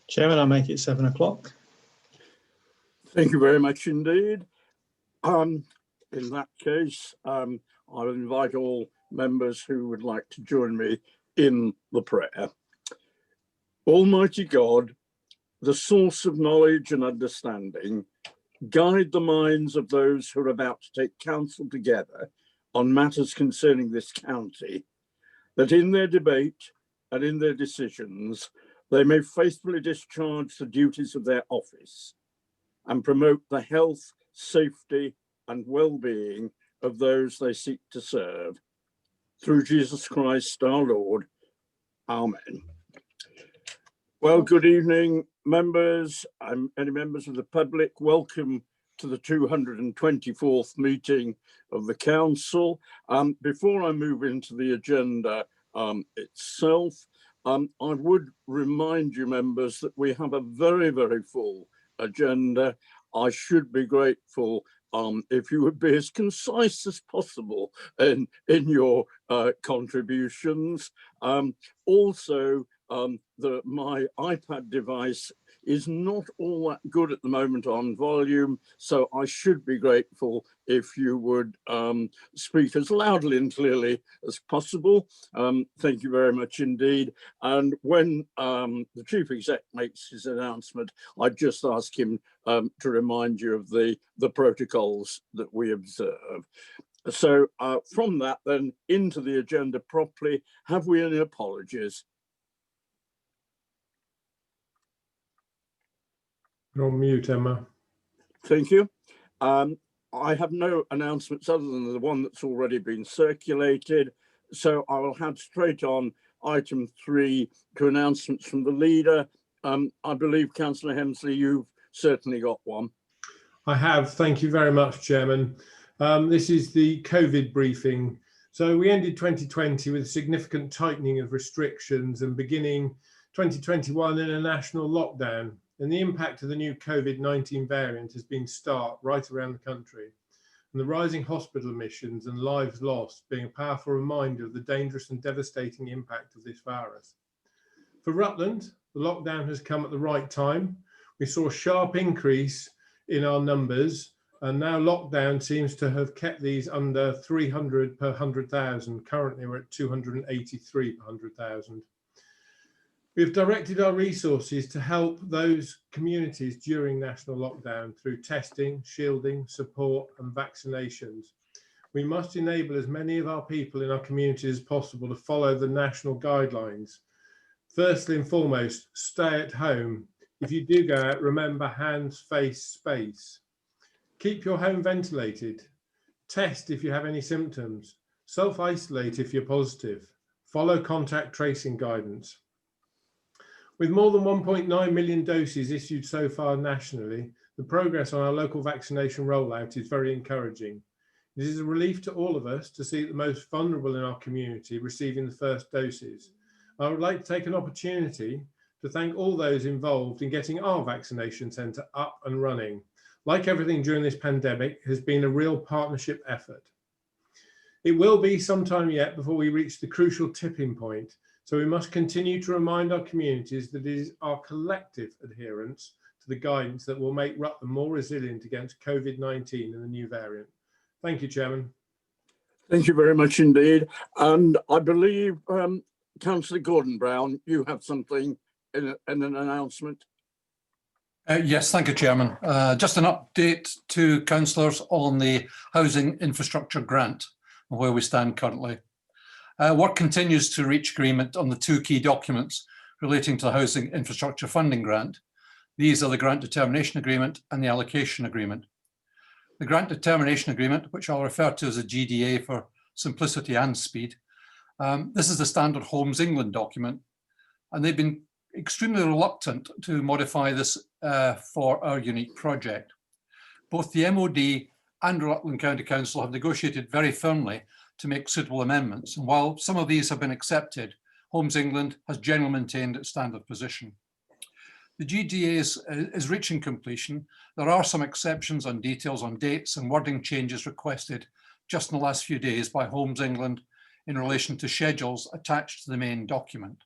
Chairman, I'll make it 7 o'clock. Thank you very much indeed. In that case, I'll invite all members who would like to join me in the prayer. Almighty God, the source of knowledge and understanding, guide the minds of those who are about to take counsel together on matters concerning this county, that in their debate and in their decisions, they may faithfully discharge the duties of their office and promote the health, safety, and well-being of those they seek to serve. Through Jesus Christ our Lord. Amen. Well, good evening, members and any members of the public. Welcome to the 224th meeting of the Council. Before I move into the agenda itself, I would remind you, members, that we have a very, very full agenda. I should be grateful if you would be as concise as possible in your contributions. Also, my iPad device is not all that good at the moment on volume, so I should be grateful if you would speak as loudly and clearly as possible. Thank you very much indeed. And when the Chief Exec makes his announcement, I'd just ask him to remind you of the protocols that we observe. So from that then into the agenda properly, have we any apologies? You're on mute, Emma. Thank you. I have no announcements other than the one that's already been circulated. So I will head straight on item 3 to announcements from the leader. I believe, Councillor Hemsley, you've certainly got one. I have. Thank you very much, Chairman. This is the COVID briefing. So we ended 2020 with a significant tightening of restrictions and beginning 2021 in a national lockdown. And the impact of the new COVID-19 variant has been stark right around the country. And the rising hospital admissions and lives lost being a powerful reminder of the dangerous and devastating impact of this virus. For Rutland, the lockdown has come at the right time. We saw a sharp increase in our numbers, and now lockdown seems to have kept these under 300 per 100,000. Currently, we're at 283 per 100,000. We've directed our resources to help those communities during national lockdown through testing, shielding, support and vaccinations. We must enable as many of our people in our community as possible to follow the national guidelines. Firstly and foremost, stay at home. If you do go out, remember hands, face, space. Keep your home ventilated. Test if you have any symptoms. Self-isolate if you're positive. Follow contact tracing guidance. With more than 1.9 million doses issued so far nationally, the progress on our local vaccination rollout is very encouraging. It is a relief to all of us to see the most vulnerable in our community receiving the first doses. I would like to take an opportunity to thank all those involved in getting our vaccination centre up and running. Like everything during this pandemic, it has been a real partnership effort. It will be some time yet before we reach the crucial tipping point. So we must continue to remind our communities that it is our collective adherence to the guidance that will make Rutland more resilient against COVID-19 and the new variant. Thank you, Chairman. Thank you very much indeed. And I believe, Councillor Gordon Brown, you have something in an announcement. Yes, thank you, Chairman. Just an update to councillors on the Housing Infrastructure Grant and where we stand currently. Work continues to reach agreement on the 2 key documents relating to the Housing Infrastructure Funding Grant. These are the Grant Determination Agreement and the Allocation Agreement. The Grant Determination Agreement, which I'll refer to as a GDA for simplicity and speed, This is the standard Homes England document, and they've been extremely reluctant to modify this for our unique project. Both the MOD and Rutland County Council have negotiated very firmly to make suitable amendments. And while some of these have been accepted, Homes England has generally maintained its standard position. The GDA is reaching completion. There are some exceptions on details on dates and wording changes requested just in the last few days by Homes England in relation to schedules attached to the main document.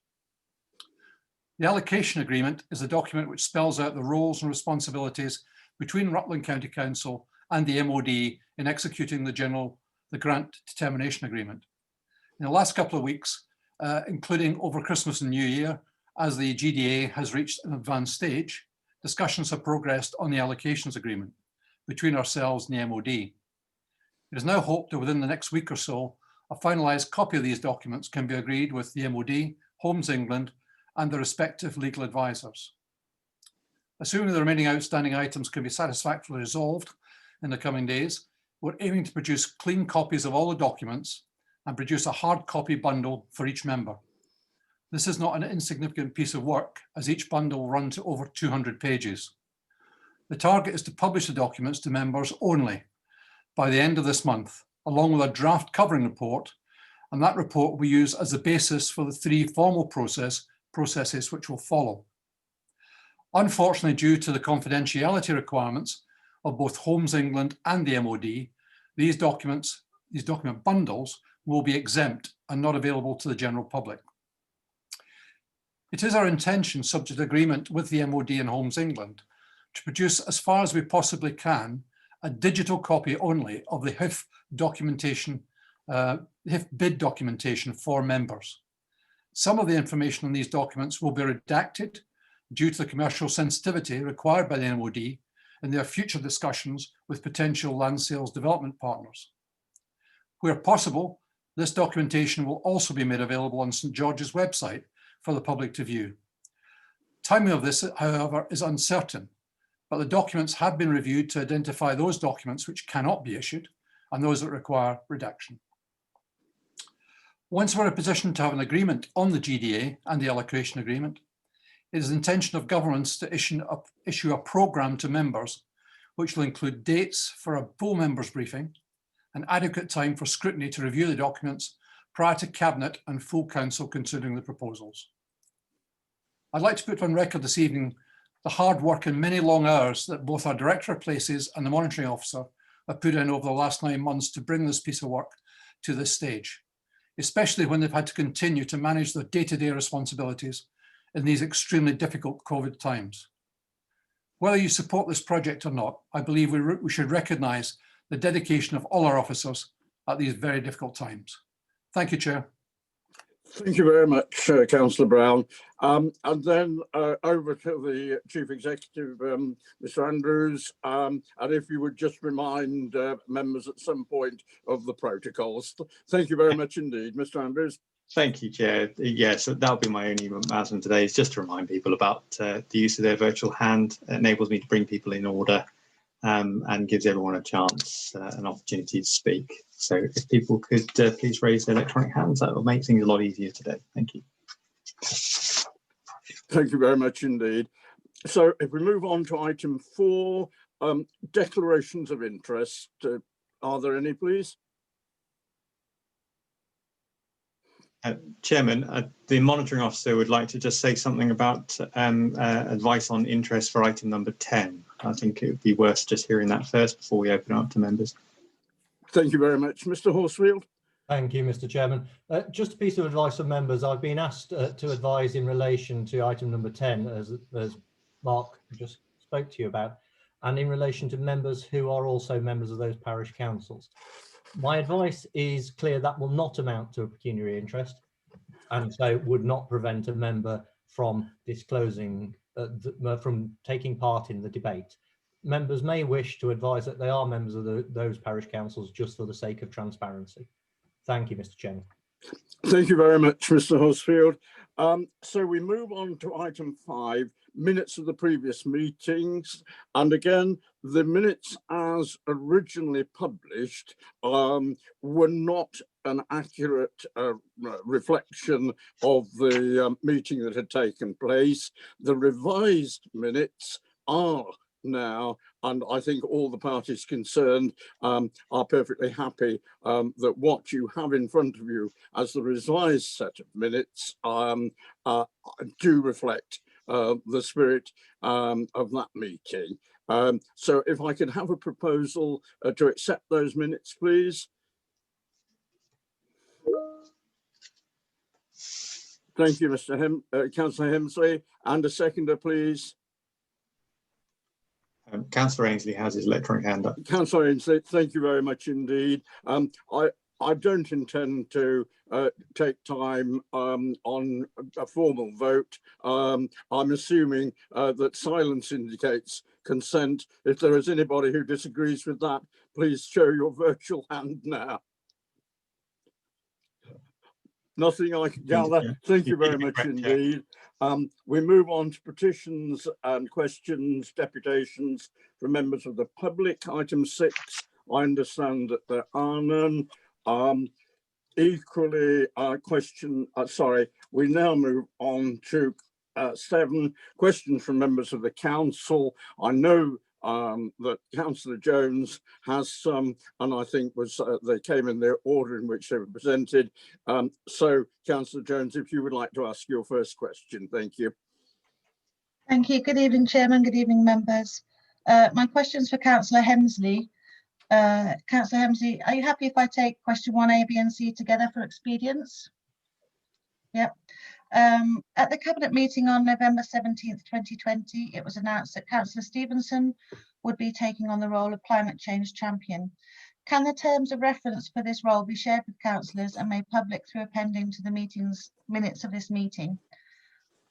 The allocation agreement is a document which spells out the roles and responsibilities between Rutland County Council and the MOD in executing the grant determination agreement. In the last couple of weeks, including over Christmas and New Year, as the GDA has reached an advanced stage, discussions have progressed on the allocations agreement between ourselves and the MOD. It is now hoped that within the next week or so, a finalised copy of these documents can be agreed with the MOD, Homes England, and the respective legal advisors. Assuming the remaining outstanding items can be satisfactorily resolved in the coming days, we're aiming to produce clean copies of all the documents and produce a hard copy bundle for each member. This is not an insignificant piece of work, as each bundle will run to over 200 pages. The target is to publish the documents to members only by the end of this month, along with a draft covering report, and that report will be used as the basis for the 3 formal processes which will follow. Unfortunately, due to the confidentiality requirements of both Homes England and the MOD, these document bundles will be exempt and not available to the general public. It is our intention, subject to agreement with the MOD and Homes England, to produce, as far as we possibly can, a digital copy only of the HIF documentation, HIF bid documentation for members. Some of the information on these documents will be redacted due to the commercial sensitivity required by the MOD in their future discussions with potential land sales development partners. Where possible, this documentation will also be made available on St George's website for the public to view. Timing of this, however, is uncertain, but the documents have been reviewed to identify those documents which cannot be issued and those that require redaction. Once we're in a position to have an agreement on the GDA and the allocation agreement, it is the intention of governments to issue a programme to members, which will include dates for a full members briefing and adequate time for scrutiny to review the documents prior to Cabinet and full Council considering the proposals. I'd like to put on record this evening the hard work and many long hours that both our Director of Places and the Monitoring Officer have put in over the last 9 months to bring this piece of work to this stage, especially when they've had to continue to manage their day-to-day responsibilities in these extremely difficult COVID times. Whether you support this project or not, I believe we should recognise the dedication of all our officers at these very difficult times. Thank you, Chair. Thank you very much, Councillor Brown. And then over to the Chief Executive, Mr Andrews, and if you would just remind members at some point of the protocols. Thank you very much indeed, Mr Andrews. Thank you, Chair. Yes, that'll be my only announcement today, is just to remind people about the use of their virtual hand. It enables me to bring people in order and gives everyone a chance, an opportunity to speak. So if people could please raise their electronic hands, that will make things a lot easier today. Thank you. Thank you very much indeed. So if we move on to item 4, declarations of interest. Are there any, please? Chairman, the Monitoring Officer would like to just say something about advice on interest for item number 10. I think it would be worth just hearing that first before we open up to members. Thank you very much. Mr Horsfield. Thank you, Mr Chairman. Just a piece of advice for members. I've been asked to advise in relation to item number 10, as Mark just spoke to you about, and in relation to members who are also members of those parish councils. My advice is clear: that will not amount to a pecuniary interest, and so would not prevent a member from disclosing, from taking part in the debate. Members may wish to advise that they are members of those parish councils just for the sake of transparency. Thank you, Mr Chairman. Thank you very much, Mr Horsfield. So we move on to item 5, minutes of the previous meetings. And again, the minutes as originally published were not an accurate reflection of the meeting that had taken place. The revised minutes are now, and I think all the parties concerned are perfectly happy that what you have in front of you as the revised set of minutes do reflect the spirit of that meeting. So if I could have a proposal to accept those minutes, please. Thank you, Councillor Hemsley. And a seconder, please. Councillor Ainsley has his electronic hand up. Councillor Ainsley, thank you very much indeed. I don't intend to take time on a formal vote. I'm assuming that silence indicates consent. If there is anybody who disagrees with that, please show your virtual hand now. Nothing I can gather. Thank you very much indeed. We move on to petitions and questions, deputations from members of the public. Item 6, I understand that there are none. Equally, we now move on to 7 questions from members of the council. I know that Councillor Jones has some, and I think they came in the order in which they were presented. So, Councillor Jones, if you would like to ask your first question, thank you. Thank you. Good evening, Chairman. Good evening, members. My question's for Councillor Hemsley. Councillor Hemsley, are you happy if I take question 1, A, B and C together for expedience? Yep. At the Cabinet meeting on November 17th, 2020, it was announced that Councillor Stevenson would be taking on the role of Climate Change Champion. Can the terms of reference for this role be shared with councillors and made public through appending to the minutes of this meeting?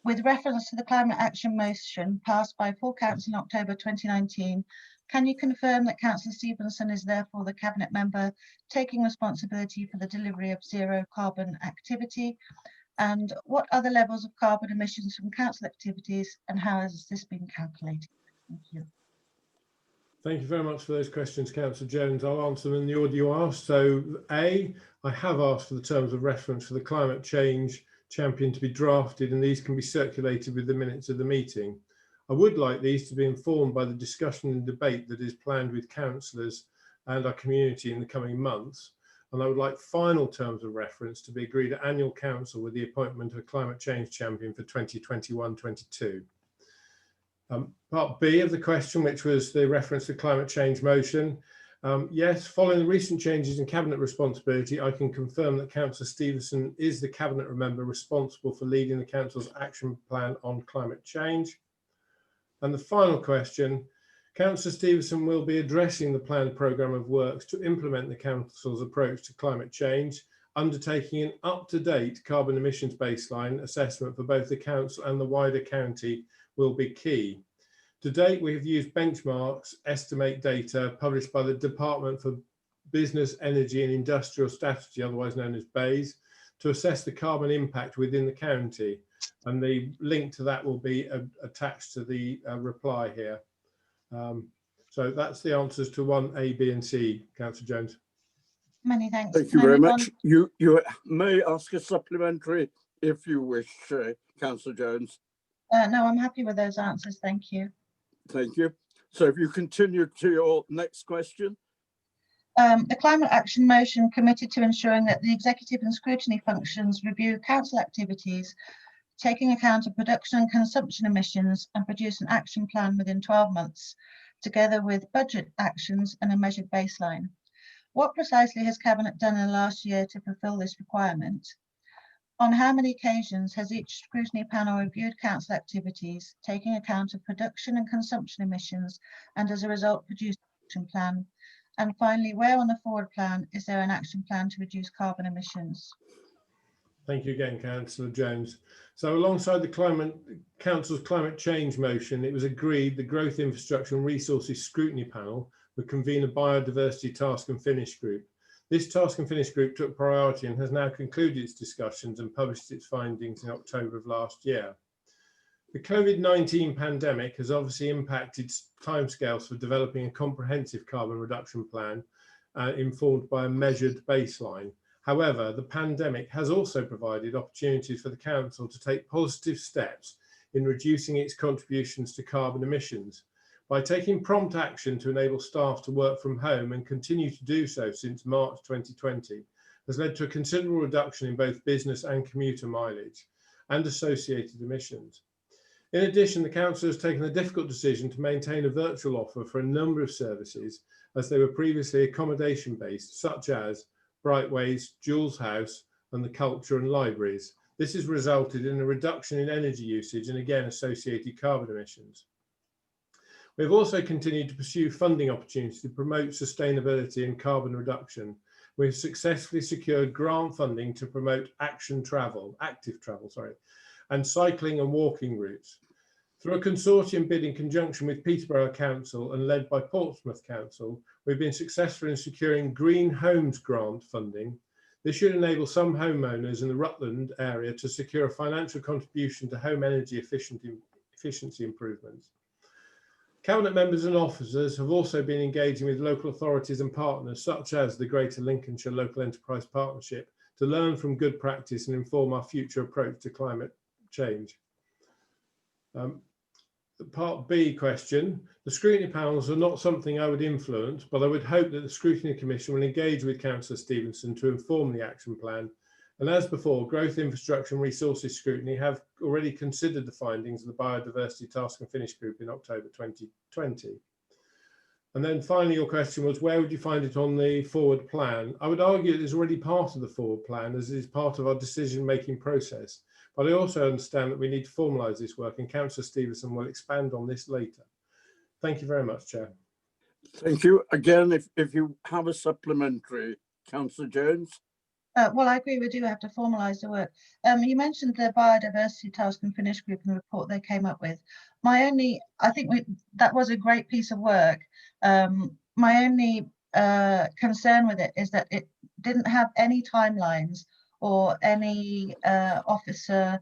With reference to the climate action motion passed by full council in October 2019, can you confirm that Councillor Stevenson is therefore the Cabinet member taking responsibility for the delivery of zero carbon activity? And what other levels of carbon emissions from council activities, and how has this been calculated? Thank you. Thank you very much for those questions, Councillor Jones. I'll answer them in the order you asked. So, A, I have asked for the terms of reference for the Climate Change Champion to be drafted, and these can be circulated with the minutes of the meeting. I would like these to be informed by the discussion and debate that is planned with councillors and our community in the coming months. And I would like final terms of reference to be agreed at annual council with the appointment of a Climate Change Champion for 2021-22. Part B of the question, which was the reference to climate change motion. Yes, following the recent changes in Cabinet responsibility, I can confirm that Councillor Stevenson is the Cabinet member responsible for leading the Council's action plan on climate change. And the final question, Councillor Stevenson will be addressing the planned programme of works to implement the Council's approach to climate change, undertaking an up-to-date carbon emissions baseline assessment for both the Council and the wider county will be key. To date, we have used benchmarks, estimate data published by the Department for Business, Energy and Industrial Strategy, otherwise known as BEIS, to assess the carbon impact within the county. And the link to that will be attached to the reply here. So that's the answers to 1, A, B and C, Councillor Jones. Many thanks. Thank you very much. You may ask a supplementary if you wish, Councillor Jones. No, I'm happy with those answers. Thank you. Thank you. So if you continue to your next question. The climate action motion committed to ensuring that the executive and scrutiny functions review council activities, taking account of production and consumption emissions, and produce an action plan within 12 months, together with budget actions and a measured baseline. What precisely has Cabinet done in the last year to fulfil this requirement? On how many occasions has each scrutiny panel reviewed council activities, taking account of production and consumption emissions, and as a result produced an action plan? And finally, where on the forward plan is there an action plan to reduce carbon emissions? Thank you again, Councillor Jones. So alongside the Council's climate change motion, it was agreed the Growth, Infrastructure and Resources Scrutiny Panel would convene a biodiversity task and finish group. This task and finish group took priority and has now concluded its discussions and published its findings in October of last year. The COVID-19 pandemic has obviously impacted timescales for developing a comprehensive carbon reduction plan informed by a measured baseline. However, the pandemic has also provided opportunities for the Council to take positive steps in reducing its contributions to carbon emissions. By taking prompt action to enable staff to work from home and continue to do so since March 2020 has led to a considerable reduction in both business and commuter mileage and associated emissions. In addition, the Council has taken the difficult decision to maintain a virtual offer for a number of services as they were previously accommodation-based, such as Brightways, Jules House and the Culture and Libraries. This has resulted in a reduction in energy usage and again associated carbon emissions. We have also continued to pursue funding opportunities to promote sustainability and carbon reduction. We have successfully secured grant funding to promote active travel, and cycling and walking routes. Through a consortium bid in conjunction with Peterborough Council and led by Portsmouth Council, we've been successful in securing Green Homes grant funding. This should enable some homeowners in the Rutland area to secure a financial contribution to home energy efficiency improvements. Cabinet members and officers have also been engaging with local authorities and partners such as the Greater Lincolnshire Local Enterprise Partnership to learn from good practice and inform our future approach to climate change. The Part B question, the scrutiny panels are not something I would influence, but I would hope that the Scrutiny Commission will engage with Councillor Stevenson to inform the action plan. And as before, Growth, Infrastructure and Resources Scrutiny have already considered the findings of the Biodiversity Task and Finish Group in October 2020. And then finally, your question was, where would you find it on the forward plan? I would argue it is already part of the forward plan as it is part of our decision-making process. But I also understand that we need to formalise this work and Councillor Stevenson will expand on this later. Thank you very much, Chair. Thank you. Again, if you have a supplementary, Councillor Jones. Well, I agree, we do have to formalise the work. You mentioned the Biodiversity Task and Finish Group and the report they came up with. I think that was a great piece of work. My only concern with it is that it didn't have any timelines or any officer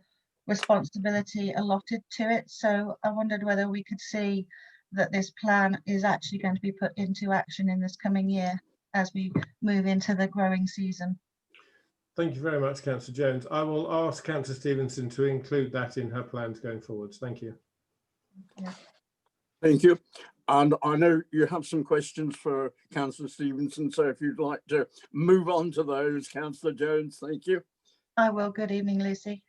responsibility allotted to it. So I wondered whether we could see that this plan is actually going to be put into action in this coming year as we move into the growing season. Thank you very much, Councillor Jones. I will ask Councillor Stevenson to include that in her plans going forwards. Thank you. Yeah. Thank you. And I know you have some questions for Councillor Stevenson, so if you'd like to move on to those, Councillor Jones, thank you. I will. Good evening, Lucy.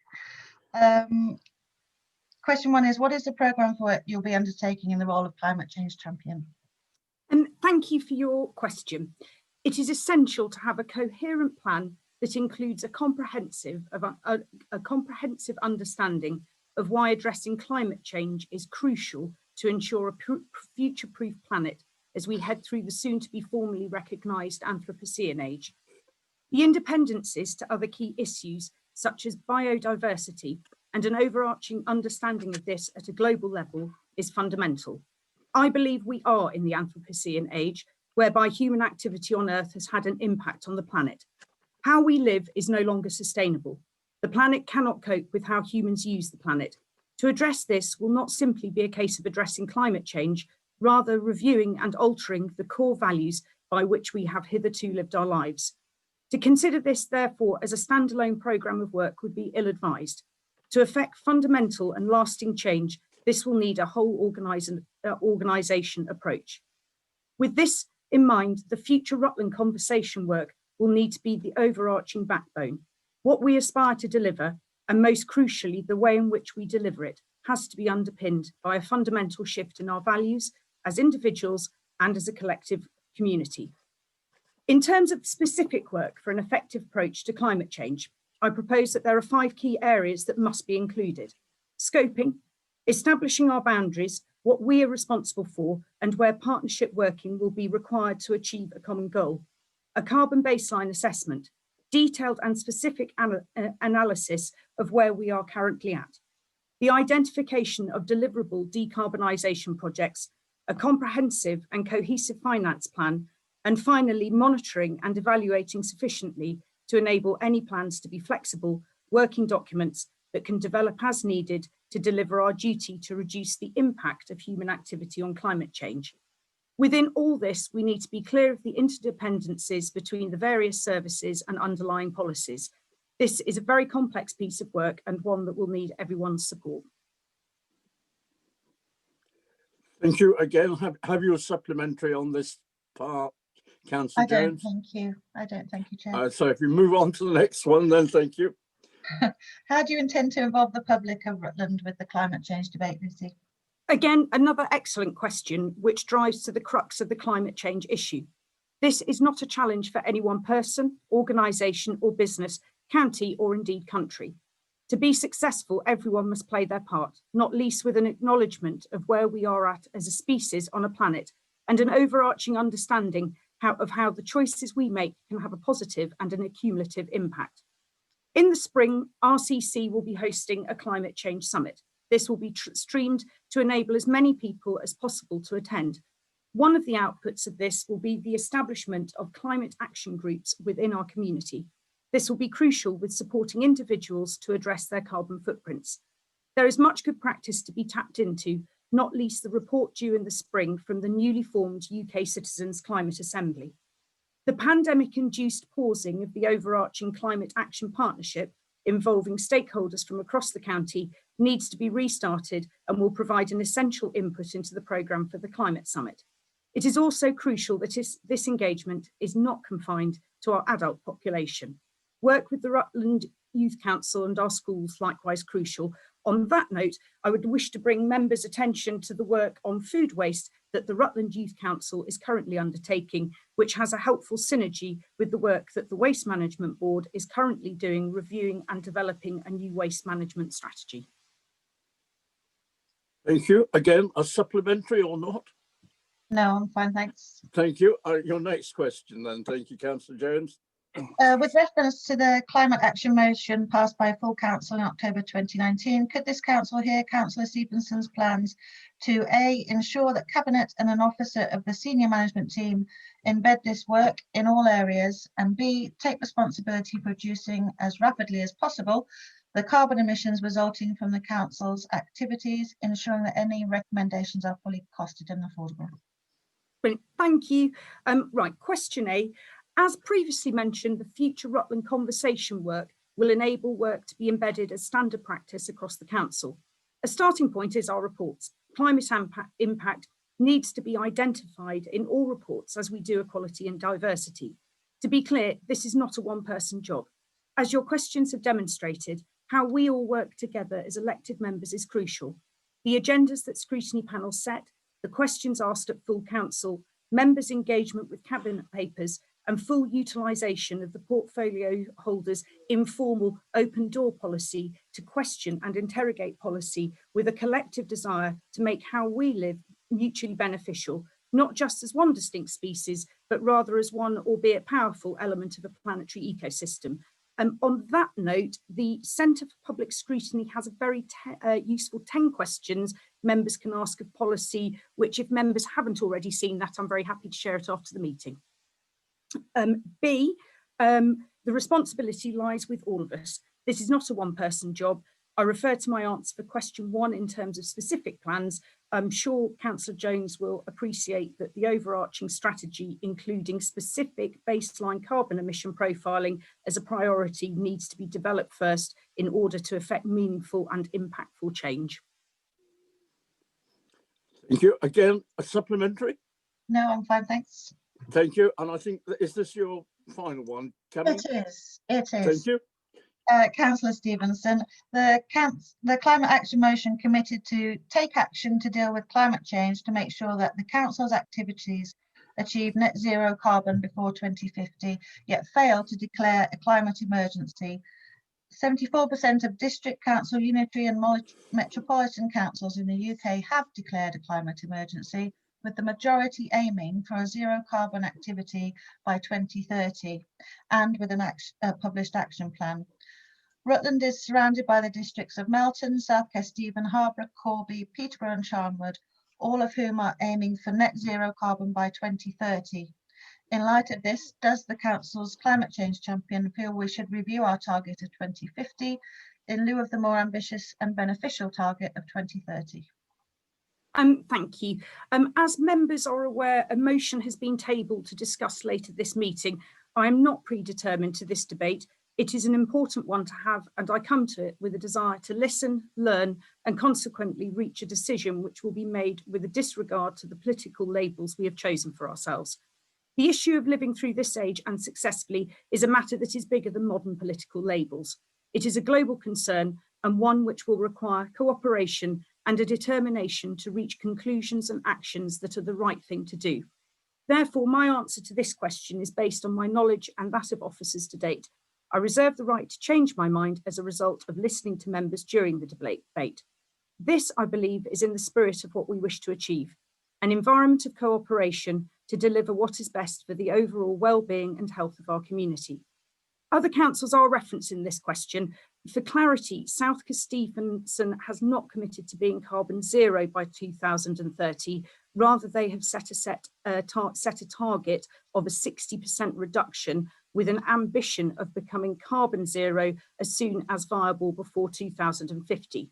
Question one is, what is the programme for what you'll be undertaking in the role of climate change champion? Thank you for your question. It is essential to have a coherent plan that includes a comprehensive understanding of why addressing climate change is crucial to ensure a future-proof planet as we head through the soon-to-be formally recognised Anthropocene age. The interdependencies to other key issues, such as biodiversity, and an overarching understanding of this at a global level is fundamental. I believe we are in the Anthropocene age, whereby human activity on Earth has had an impact on the planet. How we live is no longer sustainable. The planet cannot cope with how humans use the planet. To address this will not simply be a case of addressing climate change, rather reviewing and altering the core values by which we have hitherto lived our lives. To consider this, therefore, as a standalone programme of work would be ill-advised. To effect fundamental and lasting change, this will need a whole organisation approach. With this in mind, the future Rutland conversation work will need to be the overarching backbone. What we aspire to deliver, and most crucially, the way in which we deliver it, has to be underpinned by a fundamental shift in our values as individuals and as a collective community. In terms of specific work for an effective approach to climate change, I propose that there are 5 key areas that must be included. Scoping, establishing our boundaries, what we are responsible for, and where partnership working will be required to achieve a common goal. A carbon baseline assessment, detailed and specific analysis of where we are currently at. The identification of deliverable decarbonisation projects, a comprehensive and cohesive finance plan, and finally monitoring and evaluating sufficiently to enable any plans to be flexible, working documents, but can develop as needed to deliver our duty to reduce the impact of human activity on climate change. Within all this, we need to be clear of the interdependencies between the various services and underlying policies. This is a very complex piece of work and one that will need everyone's support. Thank you again. Have you a supplementary on this part, Councillor Jones? Thank you. I don't thank you, Chair. So if you move on to the next one, then thank you. How do you intend to involve the public of Rutland with the climate change debate, Lucy? Again, another excellent question, which drives to the crux of the climate change issue. This is not a challenge for any one person, organisation or business, county or indeed country. To be successful, everyone must play their part, not least with an acknowledgement of where we are at as a species on a planet and an overarching understanding of how the choices we make can have a positive and an accumulative impact. In the spring, RCC will be hosting a climate change summit. This will be streamed to enable as many people as possible to attend. One of the outputs of this will be the establishment of climate action groups within our community. This will be crucial with supporting individuals to address their carbon footprints. There is much good practice to be tapped into, not least the report due in the spring from the newly formed UK Citizens Climate Assembly. The pandemic-induced pausing of the overarching climate action partnership involving stakeholders from across the county needs to be restarted and will provide an essential input into the programme for the Climate Summit. It is also crucial that this engagement is not confined to our adult population. Work with the Rutland Youth Council and our schools likewise crucial. On that note, I would wish to bring members' attention to the work on food waste that the Rutland Youth Council is currently undertaking, which has a helpful synergy with the work that the Waste Management Board is currently doing, reviewing and developing a new waste management strategy. Thank you. Again, a supplementary or not? No, I'm fine, thanks. Thank you. Your next question then. Thank you, Councillor Jones. With reference to the climate action motion passed by full council in October 2019, could this council hear Councillor Stevenson's plans to A, ensure that Cabinet and an officer of the senior management team embed this work in all areas, and B, take responsibility for reducing as rapidly as possible the carbon emissions resulting from the council's activities, ensuring that any recommendations are fully costed and affordable? Brilliant. Thank you. Right, question A. As previously mentioned, the future Rutland conversation work will enable work to be embedded as standard practice across the council. A starting point is our reports. Climate impact needs to be identified in all reports as we do equality and diversity. To be clear, this is not a one-person job. As your questions have demonstrated, how we all work together as elected members is crucial. The agendas that scrutiny panels set, the questions asked at full council, members' engagement with cabinet papers, and full utilisation of the portfolio holders' informal open door policy to question and interrogate policy with a collective desire to make how we live mutually beneficial, not just as one distinct species, but rather as one, albeit powerful, element of a planetary ecosystem. On that note, the Centre for Public Scrutiny has a very useful 10 questions members can ask of policy, which if members haven't already seen that, I'm very happy to share it after the meeting. B, the responsibility lies with all of us. This is not a one-person job. I refer to my answer for question 1 in terms of specific plans. I'm sure Councillor Jones will appreciate that the overarching strategy, including specific baseline carbon emission profiling as a priority, needs to be developed first in order to effect meaningful and impactful change. Thank you. Again, a supplementary? No, I'm fine, thanks. Thank you. And I think, is this your final one, Cabinet? It is. It is. Thank you. Councillor Stevenson, the climate action motion committed to take action to deal with climate change to make sure that the council's activities achieve net zero carbon before 2050, yet fail to declare a climate emergency. 74% of district council, unitary and metropolitan councils in the UK have declared a climate emergency, with the majority aiming for a zero carbon activity by 2030 and with a published action plan. Rutland is surrounded by the districts of Melton, South Kesteven, Harborough, Corby, Peterborough and Charnwood, all of whom are aiming for net zero carbon by 2030. In light of this, does the council's climate change champion feel we should review our target of 2050, in lieu of the more ambitious and beneficial target of 2030? Thank you. As members are aware, a motion has been tabled to discuss later this meeting. I am not predetermined to this debate. It is an important one to have, and I come to it with a desire to listen, learn, and consequently reach a decision which will be made with a disregard to the political labels we have chosen for ourselves. The issue of living through this age and successfully is a matter that is bigger than modern political labels. It is a global concern and one which will require cooperation and a determination to reach conclusions and actions that are the right thing to do. Therefore, my answer to this question is based on my knowledge and that of officers to date. I reserve the right to change my mind as a result of listening to members during the debate. This, I believe, is in the spirit of what we wish to achieve, an environment of cooperation to deliver what is best for the overall well-being and health of our community. Other councils are referenced in this question. For clarity, South Stephenson has not committed to being carbon zero by 2030. Rather, they have set a target of a 60% reduction with an ambition of becoming carbon zero as soon as viable before 2050.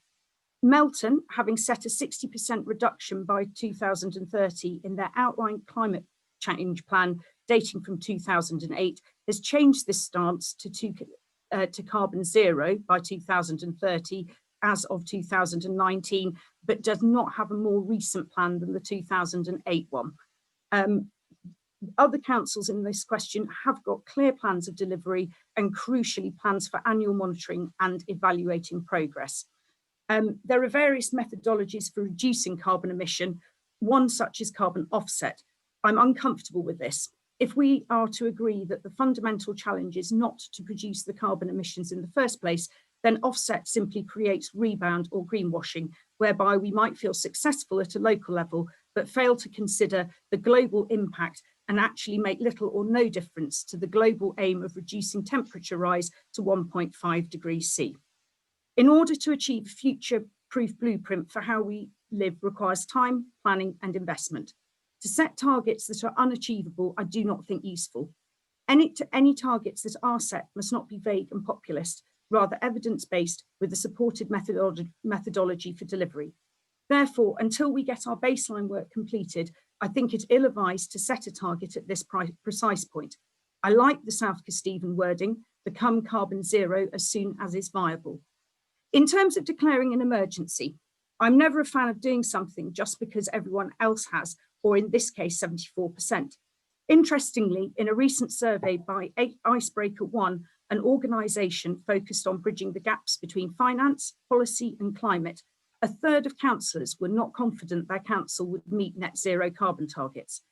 Melton, having set a 60% reduction by 2030 in their outlined climate change plan dating from 2008, has changed this stance to carbon zero by 2030 as of 2019, but does not have a more recent plan than the 2008 one. Other councils in this question have got clear plans of delivery and crucially plans for annual monitoring and evaluating progress. There are various methodologies for reducing carbon emission. One such is carbon offset. I'm uncomfortable with this. If we are to agree that the fundamental challenge is not to produce the carbon emissions in the first place, then offset simply creates rebound or greenwashing, whereby we might feel successful at a local level, but fail to consider the global impact and actually make little or no difference to the global aim of reducing temperature rise to 1.5 degrees C. In order to achieve a future-proof blueprint for how we live requires time, planning, and investment. To set targets that are unachievable, I do not think useful. Any targets that are set must not be vague and populist, rather evidence-based with a supported methodology for delivery. Therefore, until we get our baseline work completed, I think it's ill-advised to set a target at this precise point. I like the South Kesteven wording, become carbon zero as soon as is viable. In terms of declaring an emergency, I'm never a fan of doing something just because everyone else has, or in this case, 74%. Interestingly, in a recent survey by Icebreaker One, an organisation focused on bridging the gaps between finance, policy and climate, a third of councillors were not confident their council would meet net zero carbon targets.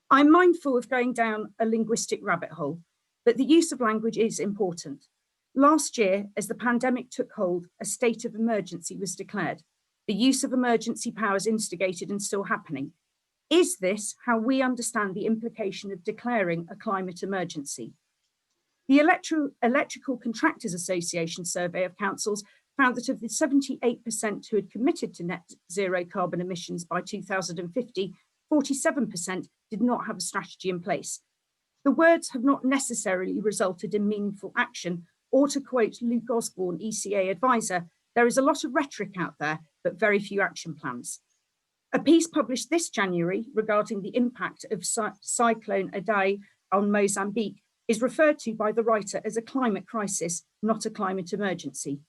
I'm mindful of going down a linguistic rabbit hole, but the use of language is important. Last year, as the pandemic took hold, a state of emergency was declared. The use of emergency powers instigated and still happening. Is this how we understand the implication of declaring a climate emergency? The Electrical Contractors Association survey of councils found that of the 78% who had committed to net zero carbon emissions by 2050, 47% did not have a strategy in place. The words have not necessarily resulted in meaningful action, or to quote Luke Osborne, ECA advisor, there is a lot of rhetoric out there, but very few action plans. A piece published this January regarding the impact of Cyclone Idai on Mozambique is referred to by the writer as a climate crisis, not a climate emergency.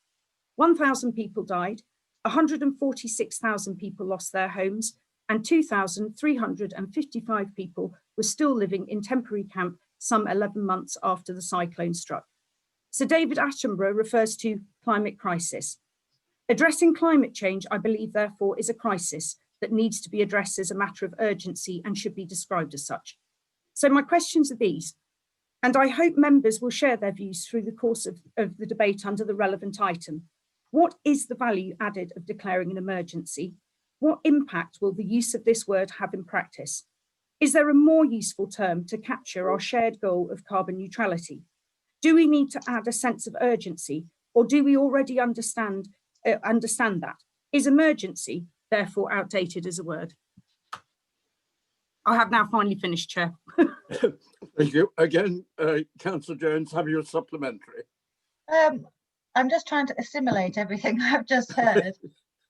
1,000 people died, 146,000 people lost their homes, and 2,355 people were still living in temporary camp some 11 months after the cyclone struck. Sir David Attenborough refers to climate crisis. Addressing climate change, I believe, therefore, is a crisis that needs to be addressed as a matter of urgency and should be described as such. So my questions are these, and I hope members will share their views through the course of the debate under the relevant item. What is the value added of declaring an emergency? What impact will the use of this word have in practice? Is there a more useful term to capture our shared goal of carbon neutrality? Do we need to add a sense of urgency, or do we already understand that? Is emergency therefore outdated as a word? I have now finally finished, Chair. Thank you. Again, Councillor Jones, have you a supplementary? I'm just trying to assimilate everything I've just heard.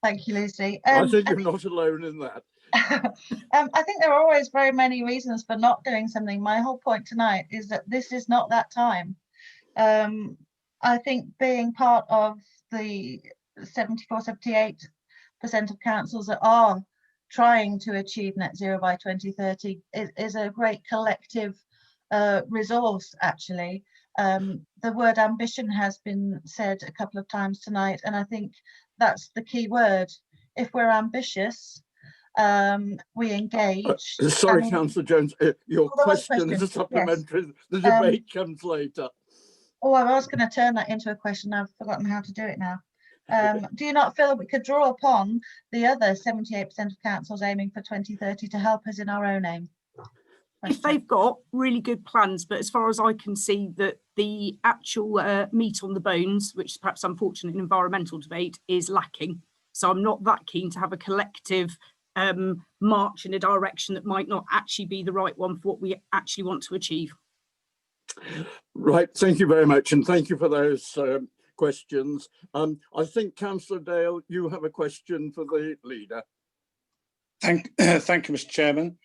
Thank you, Lucy. I think you're not alone in that. I think there are always very many reasons for not doing something. My whole point tonight is that this is not that time. I think being part of the 74-78% of councils that are trying to achieve net zero by 2030 is a great collective resource, actually. The word ambition has been said a couple of times tonight, and I think that's the key word. If we're ambitious, we engage. Sorry, Councillor Jones, your question is a supplementary. Yes. The debate comes later. Oh, I was going to turn that into a question. I've forgotten how to do it now. Do you not feel that we could draw upon the other 78% of councils aiming for 2030 to help us in our own aim? If they've got really good plans, but as far as I can see, that the actual meat on the bones, which is perhaps unfortunate in environmental debate, is lacking. So I'm not that keen to have a collective march in a direction that might not actually be the right one for what we actually want to achieve. Right, thank you very much, and thank you for those questions. I think Councillor Dale, you have a question for the leader. Thank you, Mr. Chairman.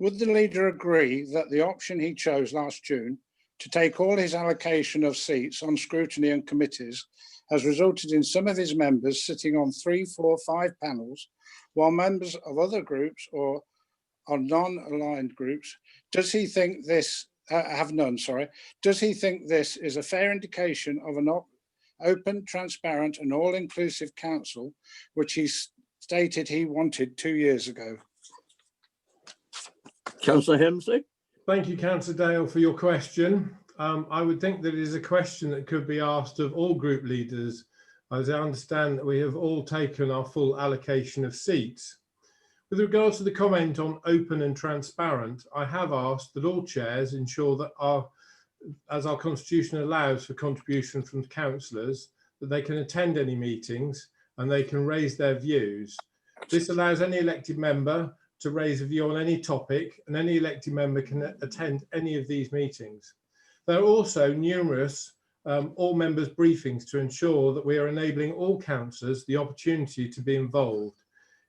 Would the leader agree that the option he chose last June to take all his allocation of seats on scrutiny and committees has resulted in some of his members sitting on 3, 4, 5 panels, while members of other groups or on non-aligned groups, does he think this, have none, sorry, does he think this is a fair indication of an open, transparent and all-inclusive council, which he stated he wanted 2 years ago? Councillor Hemsley. Thank you, Councillor Dale, for your question. I would think that it is a question that could be asked of all group leaders, as I understand that we have all taken our full allocation of seats. With regards to the comment on open and transparent, I have asked that all chairs ensure that as our constitution allows for contribution from councillors, that they can attend any meetings and they can raise their views. This allows any elected member to raise a view on any topic, and any elected member can attend any of these meetings. There are also numerous all members briefings to ensure that we are enabling all councillors the opportunity to be involved.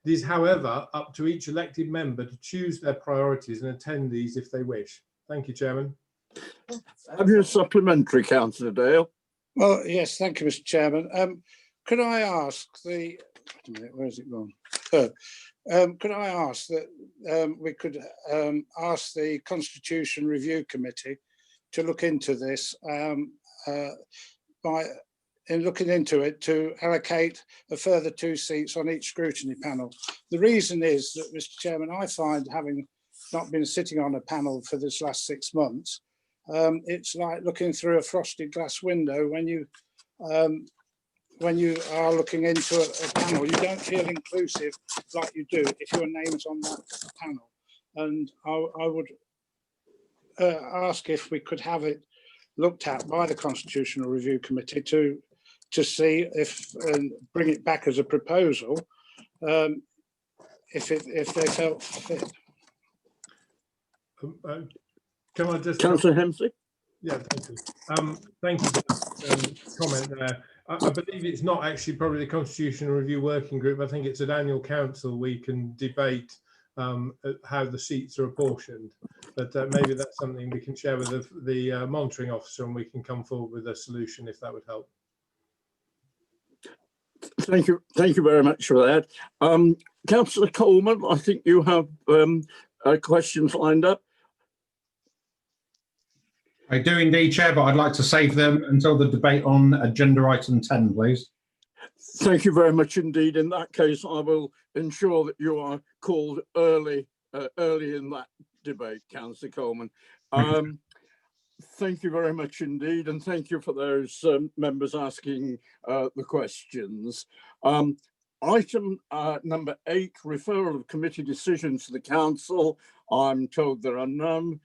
It is, however, up to each elected member to choose their priorities and attend these if they wish. Thank you, Chairman. Have you a supplementary, Councillor Dale? Well, yes, thank you, Mr. Chairman. Could I ask the, wait a minute, where's it gone? Could I ask that we could ask the Constitution Review Committee to look into this in looking into it, to allocate a further 2 seats on each scrutiny panel. The reason is that, Mr. Chairman, I find, having not been sitting on a panel for this last 6 months, it's like looking through a frosted glass window when you are looking into a panel. You don't feel inclusive like you do if your name's on that panel. And I would ask if we could have it looked at by the Constitutional Review Committee to see if, and bring it back as a proposal, if they felt fit. Can I just... Councillor Hemsley? Yeah, thank you. Thank you for that comment there. I believe it's not actually probably the Constitutional Review Working Group. I think it's at annual council we can debate how the seats are apportioned. But maybe that's something we can share with the monitoring officer, and we can come forward with a solution if that would help. Thank you very much for that. Councillor Coleman, I think you have questions lined up. I do indeed, Chair, but I'd like to save them until the debate on agenda item 10, please. Thank you very much indeed. In that case, I will ensure that you are called early in that debate, Councillor Coleman. Thank you very much indeed, and thank you for those members asking the questions. Item number 8, referral of committee decisions to the council. I'm told there are none.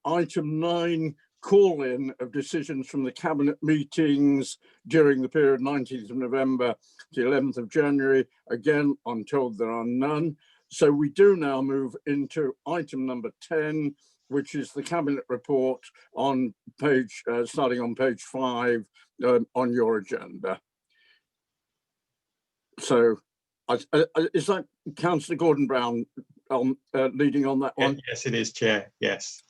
Item 9, call-in of decisions from the cabinet meetings during the period 19th of November to 11th of January. Again, I'm told there are none. So we do now move into item number 10, which is the Cabinet report on page, starting on page 5 on your agenda. So is that Councillor Gordon Brown leading on that one? Yes, it is, Chair. Yes.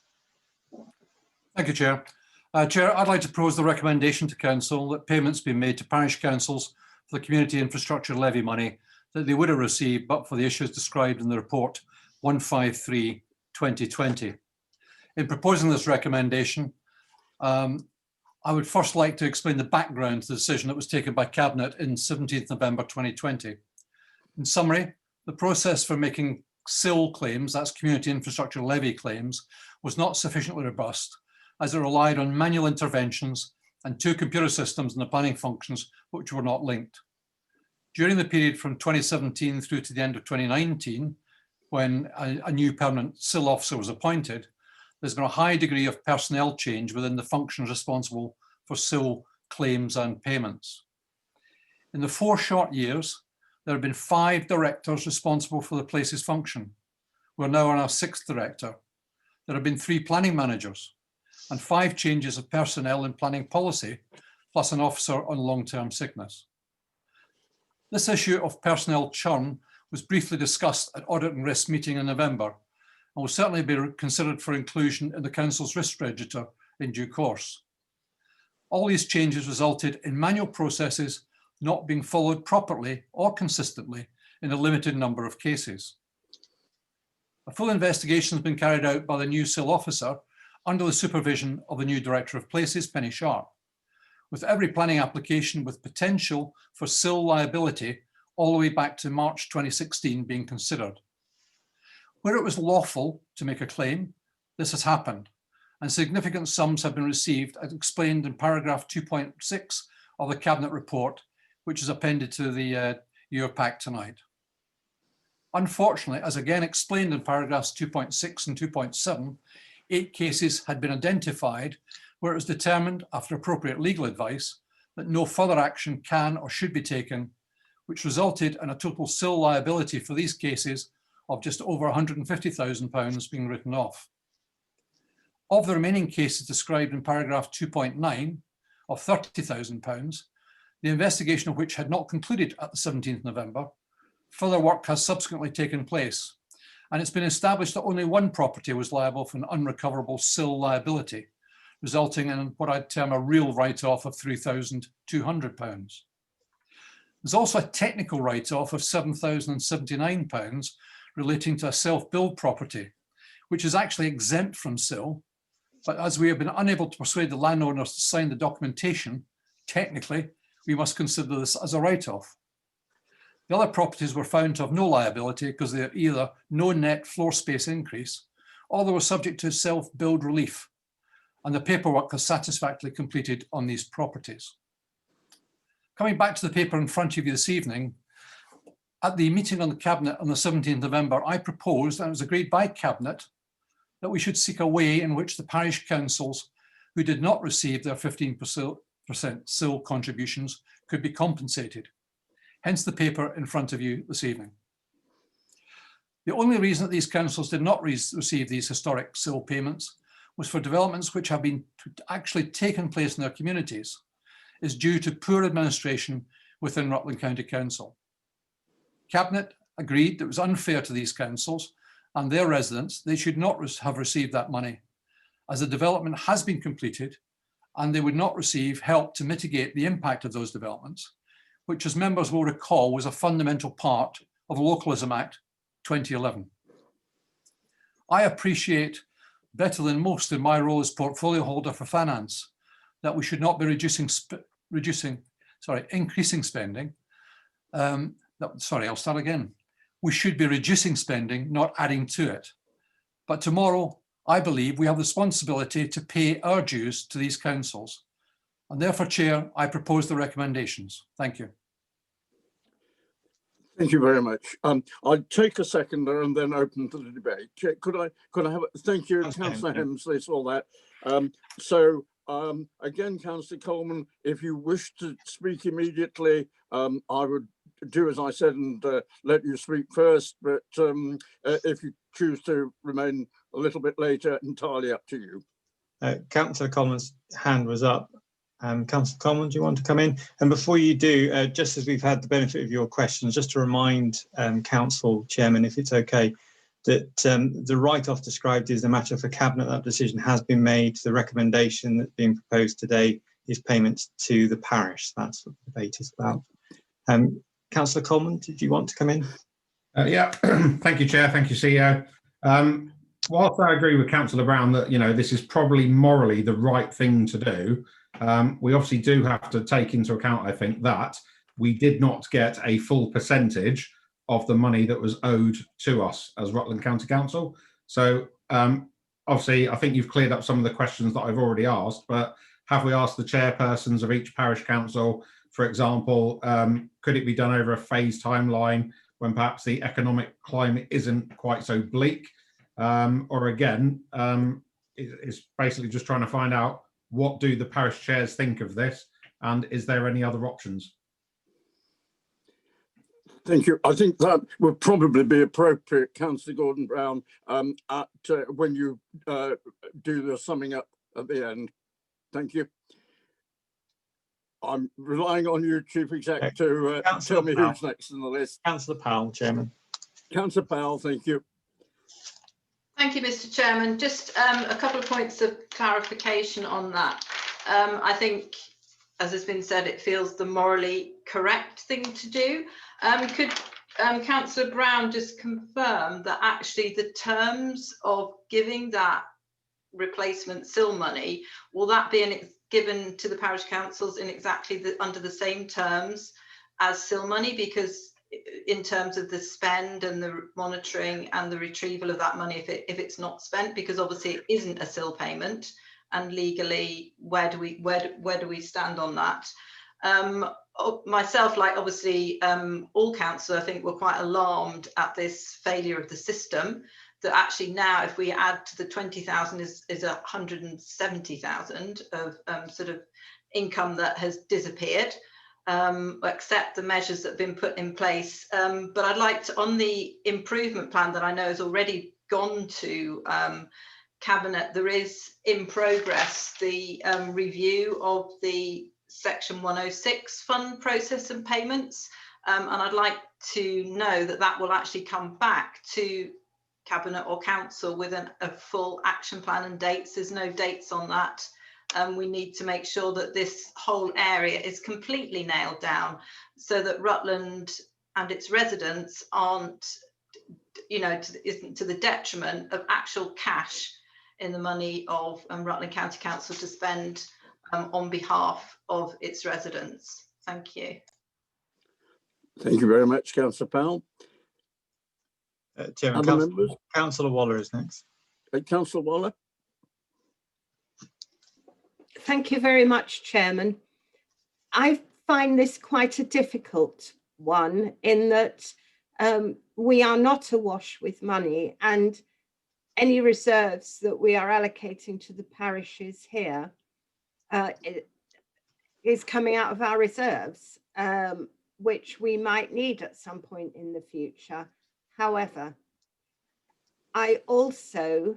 Thank you, Chair. Chair, I'd like to propose the recommendation to Council that payments be made to parish councils for the community infrastructure levy money that they would have received but for the issues described in the report 153/2020. In proposing this recommendation, I would first like to explain the background to the decision that was taken by Cabinet in 17th November 2020. In summary, the process for making CIL claims, that's community infrastructure levy claims, was not sufficiently robust, as it relied on manual interventions and 2 computer systems in the planning functions which were not linked. During the period from 2017 through to the end of 2019, when a new permanent CIL officer was appointed, there's been a high degree of personnel change within the functions responsible for CIL claims and payments. In the 4 short years, there have been 5 directors responsible for the places function. We're now on our 6th director. There have been 3 planning managers and 5 changes of personnel in planning policy, plus an officer on long-term sickness. This issue of personnel churn was briefly discussed at Audit and Risk meeting in November and will certainly be considered for inclusion in the Council's risk register in due course. All these changes resulted in manual processes not being followed properly or consistently in a limited number of cases. A full investigation has been carried out by the new CIL officer under the supervision of the new Director of Places, Penny Sharp, with every planning application with potential for CIL liability all the way back to March 2016 being considered. Where it was lawful to make a claim, this has happened, and significant sums have been received as explained in paragraph 2.6 of the Cabinet report, which is appended to the your pack tonight. Unfortunately, as again explained in paragraphs 2.6 and 2.7, 8 cases had been identified where it was determined after appropriate legal advice that no further action can or should be taken, which resulted in a total CIL liability for these cases of just over £150,000 being written off. Of the remaining cases described in paragraph 2.9 of £30,000, the investigation of which had not concluded at the 17th November, further work has subsequently taken place, and it's been established that only 1 property was liable for an unrecoverable CIL liability, resulting in what I'd term a real write-off of £3,200. There's also a technical write-off of £7,079 relating to a self-build property, which is actually exempt from CIL, but as we have been unable to persuade the landowners to sign the documentation, technically, we must consider this as a write-off. The other properties were found to have no liability because they are either no net floor space increase or they were subject to self-build relief, and the paperwork was satisfactorily completed on these properties. Coming back to the paper in front of you this evening, at the meeting on the Cabinet on the 17th November, I proposed, and it was agreed by Cabinet, that we should seek a way in which the parish councils who did not receive their 15% CIL contributions could be compensated. Hence the paper in front of you this evening. The only reason that these councils did not receive these historic CIL payments was for developments which have been actually taken place in their communities is due to poor administration within Rutland County Council. Cabinet agreed that it was unfair to these councils and their residents, they should not have received that money, as the development has been completed and they would not receive help to mitigate the impact of those developments, which, as members will recall, was a fundamental part of the Localism Act 2011. I appreciate better than most in my role as portfolio holder for finance that we should not be increasing spending. I'll start again. We should be reducing spending, not adding to it. But tomorrow, I believe we have the responsibility to pay our dues to these councils. And therefore, Chair, I propose the recommendations. Thank you. Thank you very much. I'll take a seconder and then open to the debate. Could I have a, thank you, Councillor Hemsley, all that. Again, Councillor Coleman, if you wish to speak immediately, I would do as I said and let you speak first. But if you choose to remain a little bit later, entirely up to you. Councillor Coleman's hand was up. Councillor Coleman, do you want to come in? And before you do, just as we've had the benefit of your questions, just to remind Council Chairman, if it's okay, that the write-off described is a matter for Cabinet. That decision has been made. The recommendation that's being proposed today is payments to the parish. That's what the debate is about. Councillor Coleman, did you want to come in? Yeah, thank you, Chair. Thank you, CEO. Whilst I agree with Councillor Brown that, you know, this is probably morally the right thing to do, we obviously do have to take into account, I think, that we did not get a full percentage of the money that was owed to us as Rutland County Council. So obviously, I think you've cleared up some of the questions that I've already asked, but have we asked the chairpersons of each parish council, for example, could it be done over a phased timeline when perhaps the economic climate isn't quite so bleak? Or again, it's basically just trying to find out, what do the parish chairs think of this, and is there any other options? Thank you. I think that would probably be appropriate, Councillor Gordon Brown, when you do the summing up at the end. Thank you. I'm relying on you, Chief Exec, to tell me who's next on the list. Councillor Powell, Chairman. Councillor Powell, thank you. Thank you, Mr. Chairman. Just a couple of points of clarification on that. I think, as has been said, it feels the morally correct thing to do. Could Councillor Brown just confirm that actually the terms of giving that replacement SIL money, will that be given to the parish councils in exactly under the same terms as SIL money? Because in terms of the spend and the monitoring and the retrieval of that money, if it's not spent, because obviously it isn't a SIL payment, and legally, where do we stand on that? Myself, like obviously all council, I think, were quite alarmed at this failure of the system, that actually now if we add to the 20,000 is 170,000 of sort of income that has disappeared, except the measures that have been put in place. But I'd like to, on the improvement plan that I know has already gone to Cabinet, there is in progress the review of the Section 106 fund process and payments. And I'd like to know that that will actually come back to Cabinet or Council with a full action plan and dates. There's no dates on that. We need to make sure that this whole area is completely nailed down so that Rutland and its residents aren't, isn't to the detriment of actual cash in the money of Rutland County Council to spend on behalf of its residents. Thank you. Thank you very much, Councillor Powell. Chairman, Councillor Waller is next. Councillor Waller. Thank you very much, Chairman. I find this quite a difficult one in that we are not awash with money, and any reserves that we are allocating to the parishes here is coming out of our reserves, which we might need at some point in the future. However, I also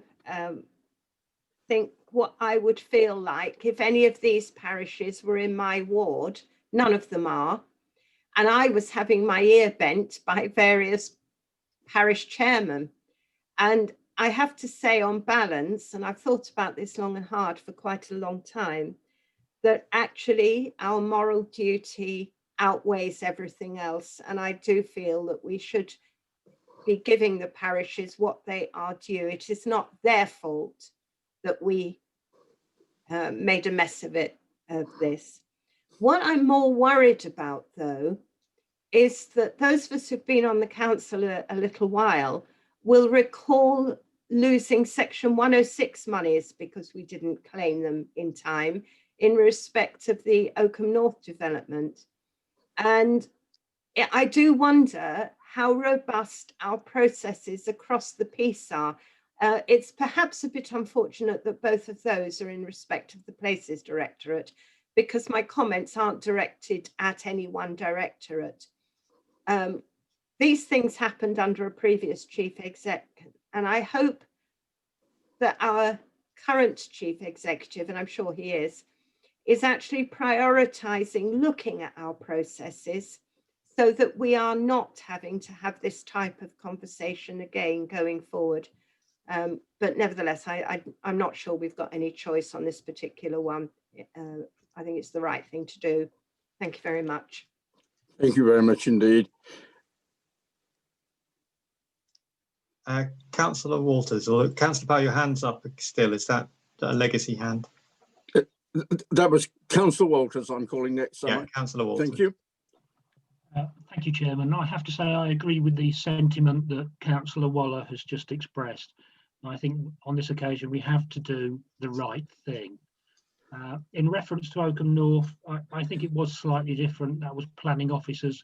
think what I would feel like if any of these parishes were in my ward, none of them are, and I was having my ear bent by various parish chairmen. And I have to say, on balance, and I've thought about this long and hard for quite a long time, that actually our moral duty outweighs everything else. And I do feel that we should be giving the parishes what they are due. It is not their fault that we made a mess of this. What I'm more worried about, though, is that those of us who've been on the council a little while will recall losing Section 106 monies because we didn't claim them in time in respect of the Oakham North development. And I do wonder how robust our processes across the piece are. It's perhaps a bit unfortunate that both of those are in respect of the Places Directorate, because my comments aren't directed at any one directorate. These things happened under a previous chief exec, and I hope that our current chief executive, and I'm sure he is actually prioritising looking at our processes so that we are not having to have this type of conversation again going forward. But nevertheless, I'm not sure we've got any choice on this particular one. I think it's the right thing to do. Thank you very much. Thank you very much indeed. Councillor Walters, or Councillor Powell, your hand's up still. Is that a legacy hand? That was Councillor Walters I'm calling next. Yeah, Councillor Walters. Thank you. Thank you, Chairman. I have to say I agree with the sentiment that Councillor Waller has just expressed. I think on this occasion we have to do the right thing. In reference to Oakham North, I think it was slightly different. That was planning officers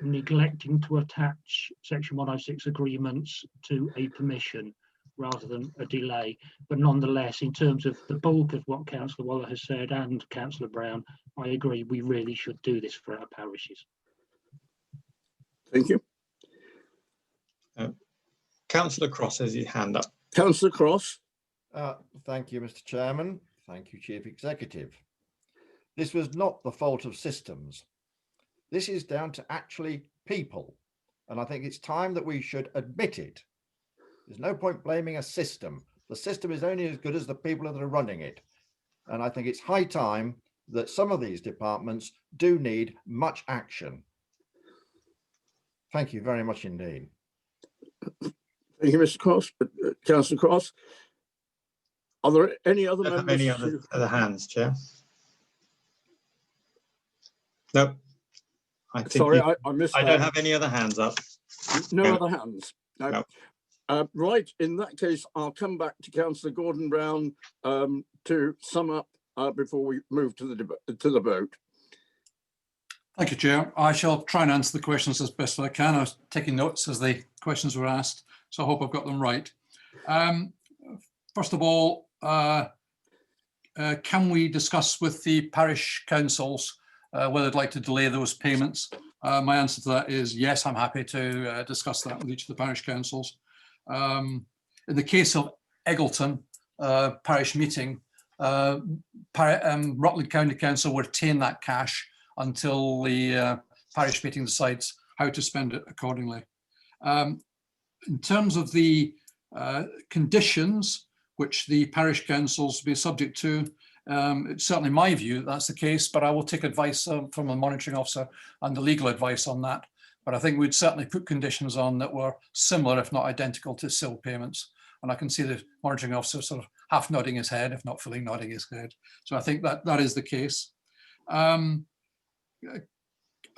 neglecting to attach Section 106 agreements to a permission rather than a delay. But nonetheless, in terms of the bulk of what Councillor Waller has said and Councillor Brown, I agree we really should do this for our parishes. Thank you. Councillor Cross has his hand up. Councillor Cross. Thank you, Mr. Chairman. Thank you, Chief Executive. This was not the fault of systems. This is down to actually people. And I think it's time that we should admit it. There's no point blaming a system. The system is only as good as the people that are running it. And I think it's high time that some of these departments do need much action. Thank you very much indeed. Thank you, Mr. Cross. Councillor Cross. Are there any other members? Any other hands, Chair? No. Sorry, I missed I that. don't have any other hands up. No other hands. No. Right, in that case, I'll come back to Councillor Gordon Brown to sum up before we move to the vote. Thank you, Chair. I shall try and answer the questions as best I can. I was taking notes as the questions were asked, so I hope I've got them right. First of all, can we discuss with the parish councils whether they'd like to delay those payments? My answer to that is yes, I'm happy to discuss that with each of the parish councils. In the case of Eggleton parish meeting, Rutland County Council will retain that cash until the parish meeting decides how to spend it accordingly. In terms of the conditions which the parish councils will be subject to, it's certainly my view that that's the case, but I will take advice from a monitoring officer and the legal advice on that. But I think we'd certainly put conditions on that were similar, if not identical, to SIL payments. And I can see the monitoring officer sort of half nodding his head, if not fully nodding his head. So I think that that is the case. I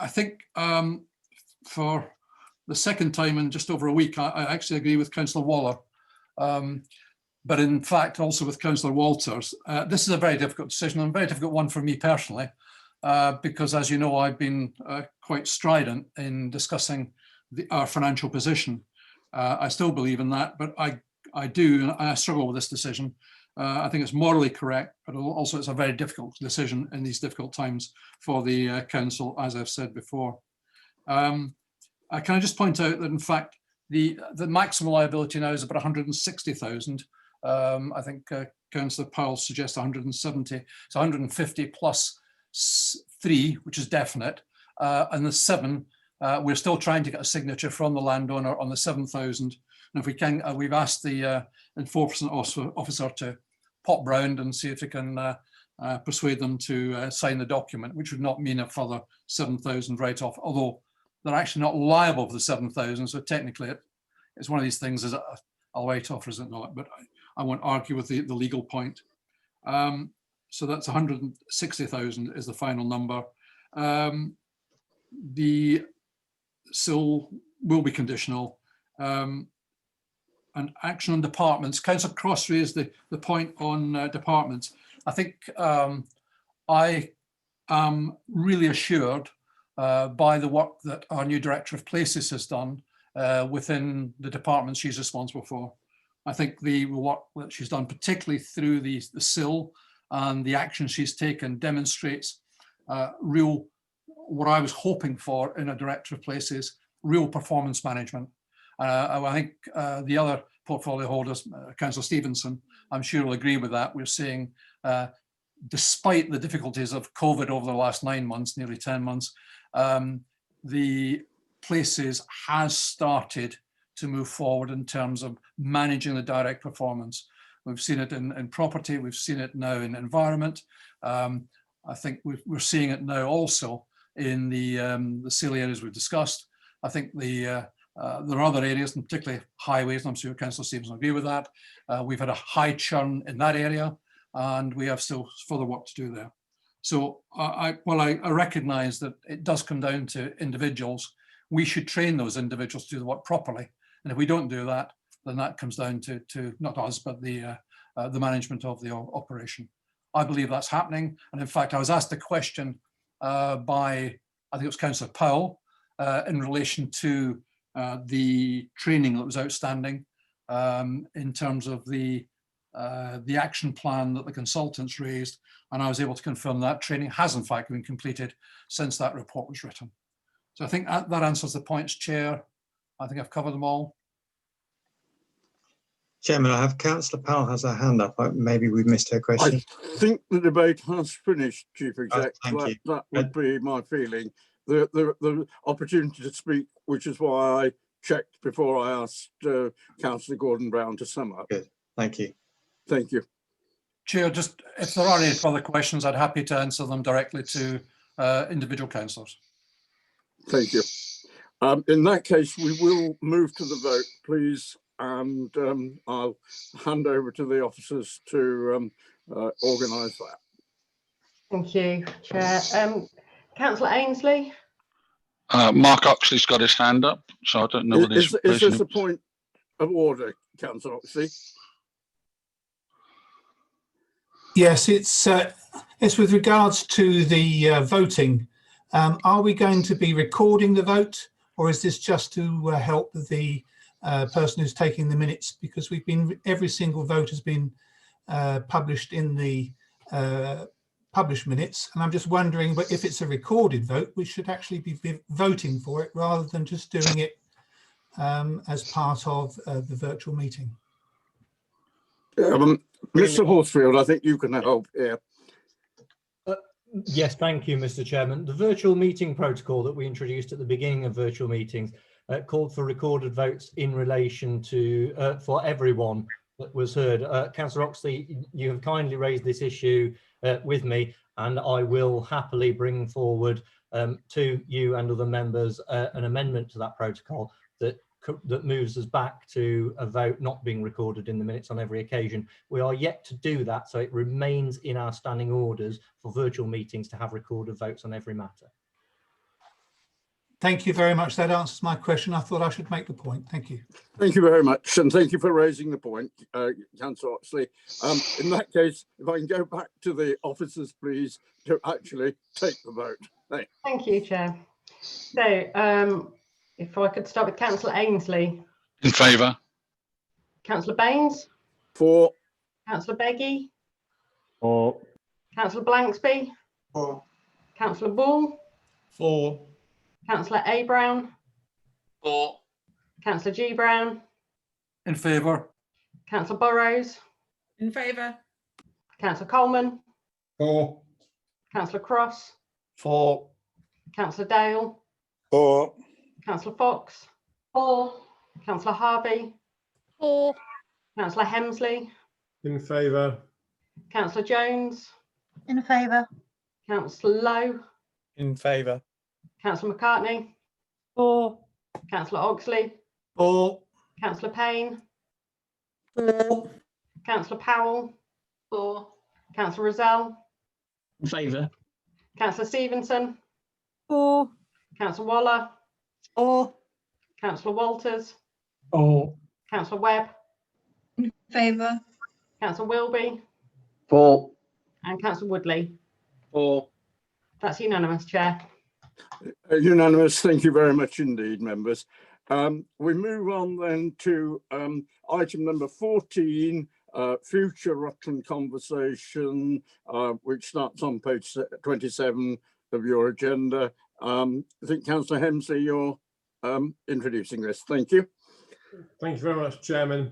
think for the second time in just over a week, I actually agree with Councillor Waller. But in fact, also with Councillor Walters, this is a very difficult decision and a very difficult one for me personally, because as you know, I've been quite strident in discussing our financial position. I still believe in that, but I struggle with this decision. I think it's morally correct, but also it's a very difficult decision in these difficult times for the council, as I've said before. Can I just point out that in fact, the maximum liability now is about 160,000. I think Councillor Powell suggests 170, so 150 plus 3, which is definite, and the 7, we're still trying to get a signature from the landowner on the 7,000. And if we can, we've asked the enforcement officer to pop round and see if we can persuade them to sign the document, which would not mean a further 7,000 write-off, although they're actually not liable for the 7,000. So technically, it's one of these things: is it a write-off or is it not? But I won't argue with the legal point. So that's 160,000 is the final number. The SIL will be conditional. And action on departments. Councillor Cross raised the point on departments. I think I am really assured by the work that our new Director of Places has done within the departments she's responsible for. I think the work that she's done, particularly through the SIL and the action she's taken, demonstrates real, what I was hoping for in a Director of Places, real performance management. I think the other portfolio holders, Councillor Stevenson, I'm sure will agree with that. We're seeing, despite the difficulties of COVID over the last 9 months, nearly 10 months, the places has started to move forward in terms of managing the direct performance. We've seen it in property, we've seen it now in environment. I think we're seeing it now also in the silly areas we've discussed. I think there are other areas, and particularly highways, and I'm sure Councillor Stevens will agree with that. We've had a high churn in that area, and we have still further work to do there. So while I recognise that it does come down to individuals, we should train those individuals to do the work properly. And if we don't do that, then that comes down to not us, but the management of the operation. I believe that's happening. And in fact, I was asked a question by, I think it was Councillor Powell, in relation to the training that was outstanding in terms of the action plan that the consultants raised. And I was able to confirm that training has in fact been completed since that report was written. So I think that answers the points, Chair. I think I've covered them all. Chairman, I have Councillor Powell has her hand up. Maybe we've missed her question. I think the debate has finished, Chief Exec. Thank you. That would be my feeling. The opportunity to speak, which is why I checked before I asked Councillor Gordon-Brown to sum up. Good. Thank you. Thank you. Chair, just if there are any further questions, I'd happy to answer them directly to individual councillors. Thank you. In that case, we will move to the vote, please, and I'll hand over to the officers to organise that. Thank you, Chair. Councillor Ainsley? Mark Oxley's got his hand up, so I don't know what is this a point of order, Councillor Oxley? Yes, it's with regards to the voting. Are we going to be recording the vote, or is this just to help the person who's taking the minutes? Because every single vote has been published in the published minutes, and I'm just wondering, but if it's a recorded vote, we should actually be voting for it rather than just doing it as part of the virtual meeting. Mr. Horsfield, I think you can help here. Yes, thank you, Mr. Chairman. The virtual meeting protocol that we introduced at the beginning of virtual meetings called for recorded votes in relation to for everyone that was heard. Councillor Oxley, you have kindly raised this issue with me, and I will happily bring forward to you and other members an amendment to that protocol that moves us back to a vote not being recorded in the minutes on every occasion. We are yet to do that, so it remains in our standing orders for virtual meetings to have recorded votes on every matter. Thank you very much. That answers my question. I thought I should make the point. Thank you. Thank you very much, and thank you for raising the point, Councillor Oxley. In that case, if I can go back to the officers, please, to actually take the vote. Thanks. Thank you, Chair. So, if I could start with Councillor Ainsley. In favour. Councillor Baines. For. Councillor Beggy. For. Councillor Blanksby. For. Councillor Ball. For. Councillor A. Brown. For. Councillor G. Brown. In favour. Councillor Burrows. In favour. Councillor Coleman. For. Councillor Cross. For. Councillor Dale. For. Councillor Fox. For. Councillor Harvey. For. Councillor Hemsley. In favour. Councillor Jones. In favour. Councillor Lowe. In favour. Councillor McCartney. For. Councillor Oxley. For. Councillor Payne. For. Councillor Powell. For. Councillor Rozelle. In favour. Councillor Stevenson. For. Councillor Waller. For. Councillor Walters. For. Councillor Webb. In favour. Councillor Wilby. For. And Councillor Woodley. For. That's unanimous, Chair. Unanimous. Thank you very much indeed, members. We move on then to item number 14, future Rutland conversation, which starts on page 27 of your agenda. I think Councillor Hemsley, you're introducing this. Thank you. Thank you very much, Chairman.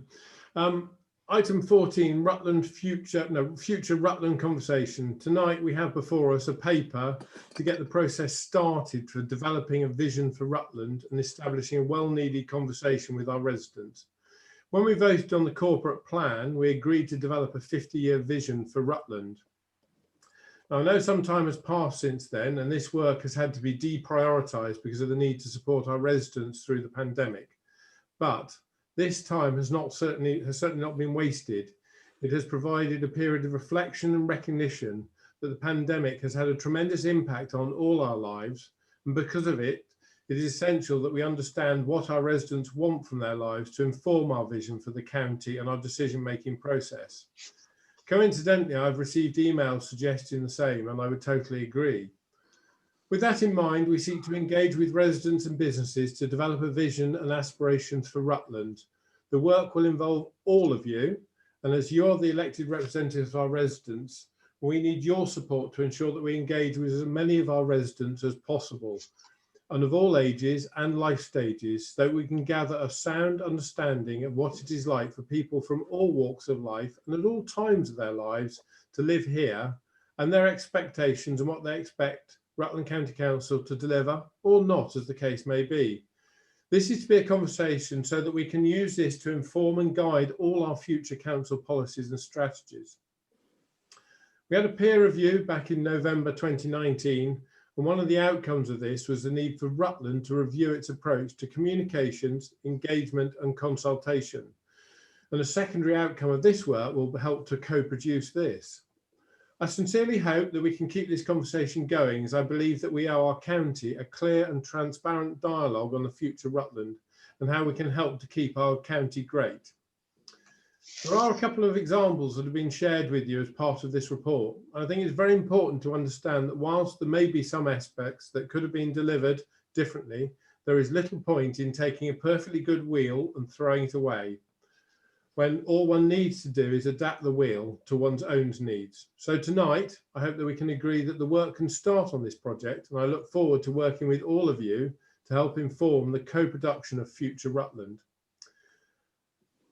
Item 14, future Rutland conversation. Tonight we have before us a paper to get the process started for developing a vision for Rutland and establishing a well-needed conversation with our residents. When we voted on the corporate plan, we agreed to develop a 50-year vision for Rutland. Now, I know some time has passed since then, and this work has had to be deprioritised because of the need to support our residents through the pandemic. But this time has certainly not been wasted. It has provided a period of reflection and recognition that the pandemic has had a tremendous impact on all our lives, and because of it, it is essential that we understand what our residents want from their lives to inform our vision for the county and our decision-making process. Coincidentally, I've received emails suggesting the same, and I would totally agree. With that in mind, we seek to engage with residents and businesses to develop a vision and aspirations for Rutland. The work will involve all of you, and as you're the elected representatives of our residents, we need your support to ensure that we engage with as many of our residents as possible, and of all ages and life stages, so that we can gather a sound understanding of what it is like for people from all walks of life and at all times of their lives to live here, and their expectations and what they expect Rutland County Council to deliver or not, as the case may be. This is to be a conversation so that we can use this to inform and guide all our future council policies and strategies. We had a peer review back in November 2019, and one of the outcomes of this was the need for Rutland to review its approach to communications, engagement and consultation. And a secondary outcome of this work will help to co-produce this. I sincerely hope that we can keep this conversation going, as I believe that we owe our county a clear and transparent dialogue on the future Rutland and how we can help to keep our county great. There are a couple of examples that have been shared with you as part of this report. I think it's very important to understand that whilst there may be some aspects that could have been delivered differently, there is little point in taking a perfectly good wheel and throwing it away, when all one needs to do is adapt the wheel to one's own needs. So tonight, I hope that we can agree that the work can start on this project, and I look forward to working with all of you to help inform the co-production of future Rutland.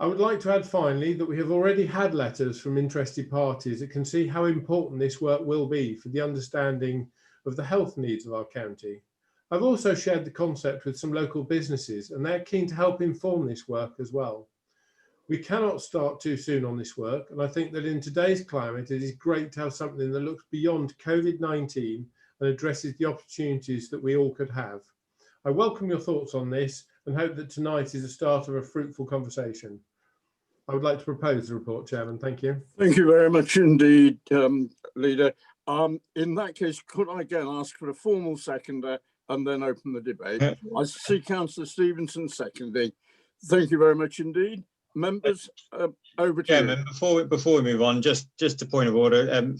I would like to add finally that we have already had letters from interested parties that can see how important this work will be for the understanding of the health needs of our county. I've also shared the concept with some local businesses, and they're keen to help inform this work as well. We cannot start too soon on this work, and I think that in today's climate, it is great to have something that looks beyond COVID-19 and addresses the opportunities that we all could have. I welcome your thoughts on this and hope that tonight is the start of a fruitful conversation. I would like to propose the report, Chairman. Thank you. Thank you very much indeed, Leader. In that case, could I again ask for a formal seconder and then open the debate? I see Councillor Stevenson seconding. Thank you very much indeed. Members, over to Chairman, you. Before we move on, just a point of order.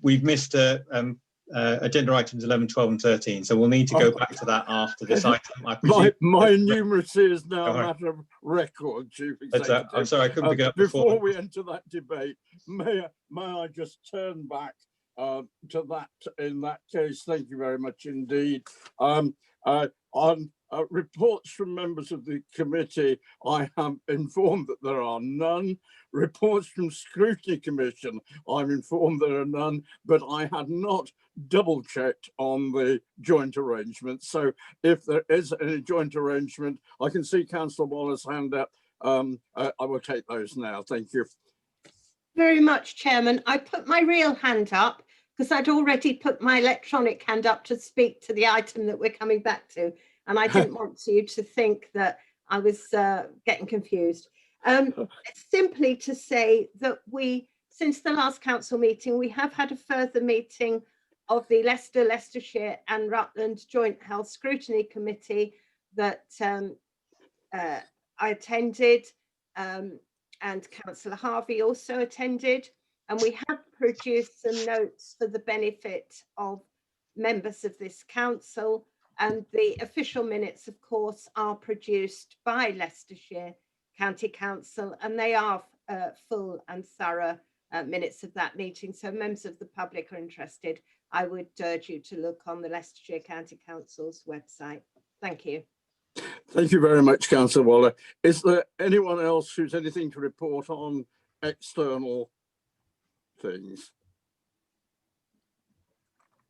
We've missed agenda items 11, 12 and 13, so we'll need to go back to that after this item. I presume my numeracy is now a matter of record, Chief Executive. I'm sorry, I couldn't pick it up before we enter that debate. May I just turn back to that? In that case, thank you very much indeed. On reports from members of the committee, I am informed that there are none. Reports from Scrutiny Commission, I'm informed there are none, but I had not double checked on the joint arrangement. So if there is any joint arrangement, I can see Councillor Waller's hand up. I will take those now. Thank you. Very much, Chairman. I put my real hand up because I'd already put my electronic hand up to speak to the item that we're coming back to. And I didn't want you to think that I was getting confused. Simply to say that since the last council meeting, we have had a further meeting of the Leicester, Leicestershire and Rutland Joint Health Scrutiny Committee that I attended, and Councillor Harvey also attended. And we have produced some notes for the benefit of members of this council. And the official minutes, of course, are produced by Leicestershire County Council, and they are full and thorough minutes of that meeting. So members of the public are interested, I would urge you to look on the Leicestershire County Council's website. Thank you. Thank you very much, Councillor Waller. Is there anyone else who's anything to report on external things?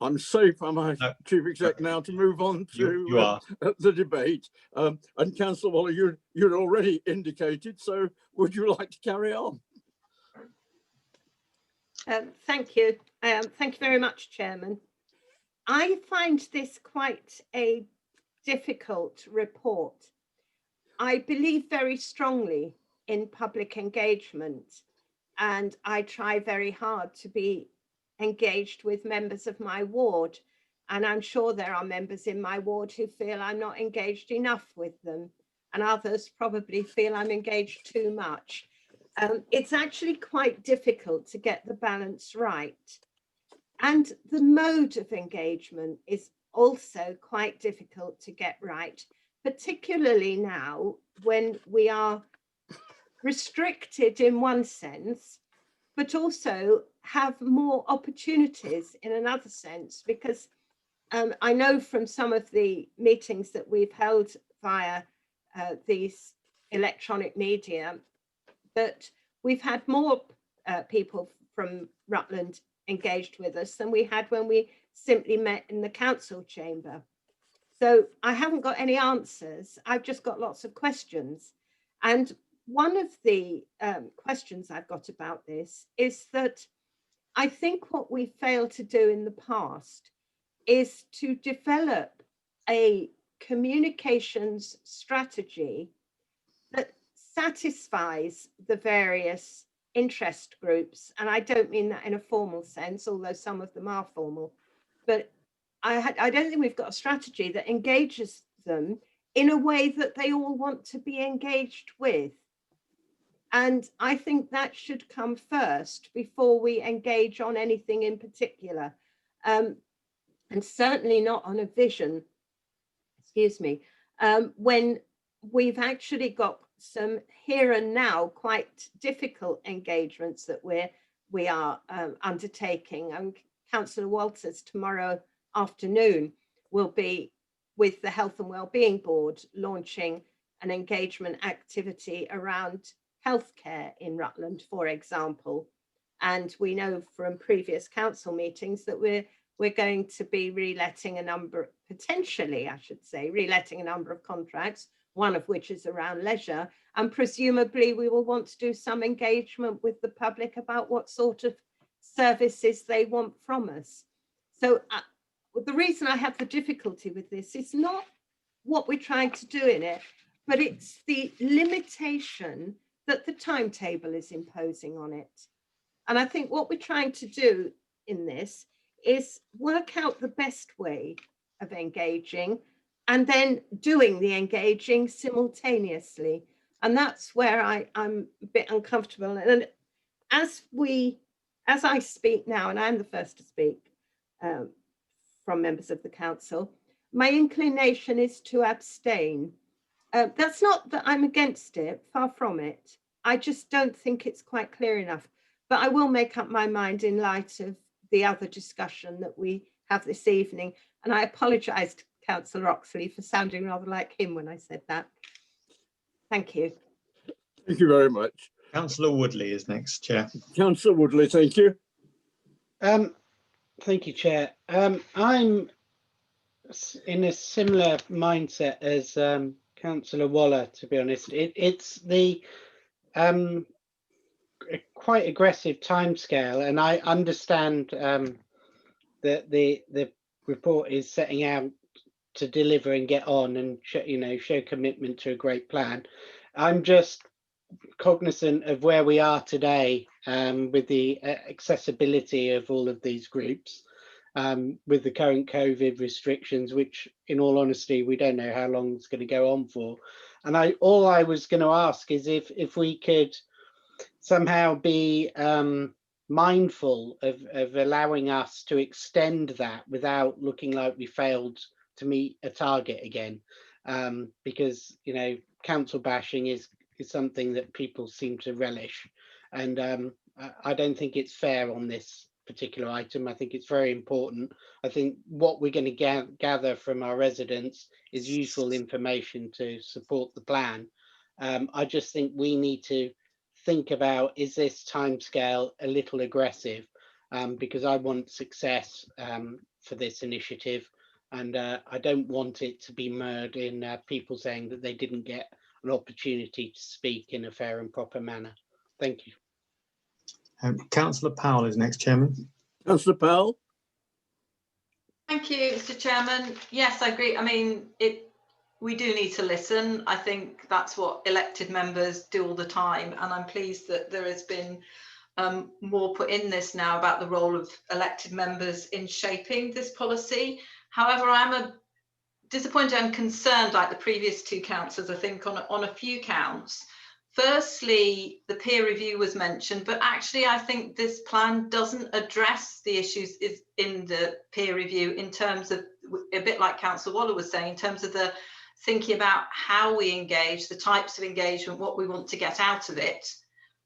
I'm safe, am I, No. Chief Exec, now to move on to You are. the debate? And Councillor Waller, you'd already indicated, so would you like to carry on? Thank you. Thank you very much, Chairman. I find this quite a difficult report. I believe very strongly in public engagement, and I try very hard to be engaged with members of my ward. And I'm sure there are members in my ward who feel I'm not engaged enough with them, and others probably feel I'm engaged too much. It's actually quite difficult to get the balance right. And the mode of engagement is also quite difficult to get right, particularly now when we are restricted in one sense, but also have more opportunities in another sense, because I know from some of the meetings that we've held via these electronic media that we've had more people from Rutland engaged with us than we had when we simply met in the council chamber. So I haven't got any answers. I've just got lots of questions. And one of the questions I've got about this is that I think what we failed to do in the past is to develop a communications strategy that satisfies the various interest groups. And I don't mean that in a formal sense, although some of them are formal, but I don't think we've got a strategy that engages them in a way that they all want to be engaged with. And I think that should come first before we engage on anything in particular. And certainly not on a vision, excuse me, when we've actually got some here and now quite difficult engagements that we are undertaking. And Councillor Walters tomorrow afternoon will be with the Health and Wellbeing Board launching an engagement activity around healthcare in Rutland, for example. And we know from previous council meetings that we're going to be reletting a number, potentially, I should say, reletting a number of contracts, one of which is around leisure. And presumably we will want to do some engagement with the public about what sort of services they want from us. So the reason I have the difficulty with this is not what we're trying to do in it, but it's the limitation that the timetable is imposing on it. And I think what we're trying to do in this is work out the best way of engaging and then doing the engaging simultaneously. And that's where I'm a bit uncomfortable. And as I speak now, and I'm the first to speak from members of the council, my inclination is to abstain. That's not that I'm against it, far from it. I just don't think it's quite clear enough. But I will make up my mind in light of the other discussion that we have this evening. And I apologise to Councillor Oxley for sounding rather like him when I said that. Thank you. Thank you very much. Councillor Woodley is next, Chair. Councillor Woodley, thank you. Thank you, Chair. I'm in a similar mindset as Councillor Waller, to be honest. It's the quite aggressive timescale, and I understand that the report is setting out to deliver and get on and show commitment to a great plan. I'm just cognizant of where we are today with the accessibility of all of these groups, with the current COVID restrictions, which in all honesty we don't know how long it's going to go on for. And all I was going to ask is if we could somehow be mindful of allowing us to extend that without looking like we failed to meet a target again, because council bashing is something that people seem to relish, and I don't think it's fair on this particular item. I think it's very important. I think what we're going to gather from our residents is useful information to support the plan. I just think we need to think about, is this timescale a little aggressive? Because I want success for this initiative, and I don't want it to be mired in people saying that they didn't get an opportunity to speak in a fair and proper manner. Thank you. Councillor Powell is next, Chairman. Councillor Powell. Thank you, Mr. Chairman. Yes, I agree. I mean, we do need to listen. I think that's what elected members do all the time, and I'm pleased that there has been more put in this now about the role of elected members in shaping this policy. However, I'm disappointed and concerned, like the previous two councillors, I think, on a few counts. Firstly, the peer review was mentioned, but actually I think this plan doesn't address the issues in the peer review in terms of, a bit like Councillor Waller was saying, in terms of the thinking about how we engage, the types of engagement, what we want to get out of it.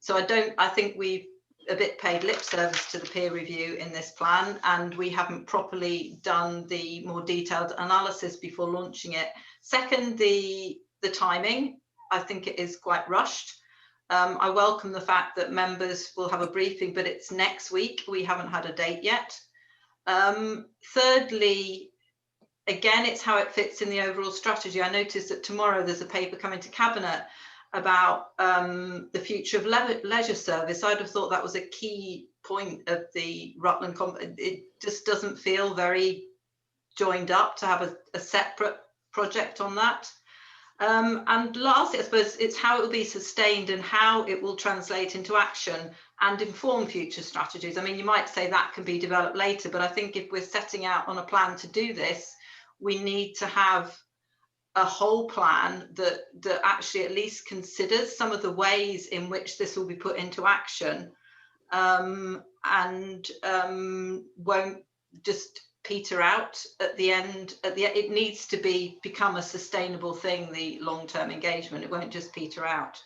So I think we've a bit paid lip service to the peer review in this plan, and we haven't properly done the more detailed analysis before launching it. Second, the timing. I think it is quite rushed. I welcome the fact that members will have a briefing, but it's next week. We haven't had a date yet. Thirdly, again, it's how it fits in the overall strategy. I noticed that tomorrow there's a paper coming to Cabinet about the future of leisure service. I'd have thought that was a key point of the Rutland. It just doesn't feel very joined up to have a separate project on that. And lastly, I suppose it's how it will be sustained and how it will translate into action and inform future strategies. I mean, you might say that can be developed later, but I think if we're setting out on a plan to do this, we need to have a whole plan that actually at least considers some of the ways in which this will be put into action, and won't just peter out at the end. It needs to become a sustainable thing, the long-term engagement. It won't just peter out.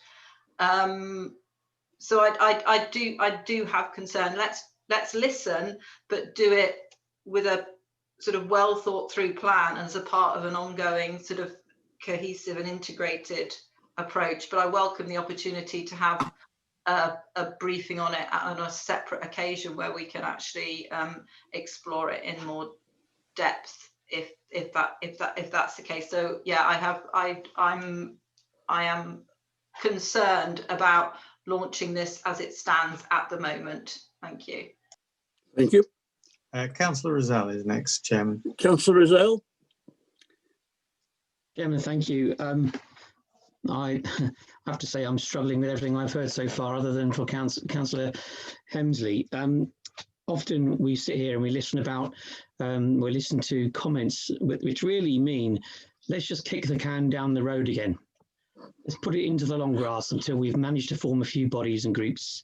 So I do have concern. Let's listen, but do it with a sort of well thought through plan as a part of an ongoing sort of cohesive and integrated approach. But I welcome the opportunity to have a briefing on it on a separate occasion where we can actually explore it in more depth if that's the case. So yeah, I am concerned about launching this as it stands at the moment. Thank you. Thank you. Councillor Rizal is next, Chairman. Councillor Rizal. Chairman, thank you. I have to say I'm struggling with everything I've heard so far, other than for Councillor Hemsley. Often we sit here and we listen to comments which really mean, let's just kick the can down the road again. Let's put it into the long grass until we've managed to form a few bodies and groups,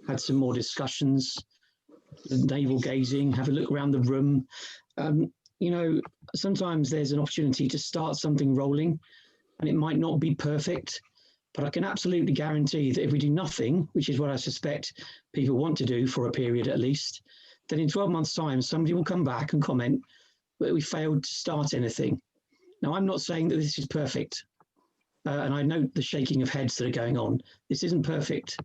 had some more discussions, navel gazing, have a look around the room. You know, sometimes there's an opportunity to start something rolling, and it might not be perfect, but I can absolutely guarantee that if we do nothing, which is what I suspect people want to do for a period at least, then in 12 months' time, somebody will come back and comment that we failed to start anything. Now, I'm not saying that this is perfect, and I know the shaking of heads that are going on. This isn't perfect,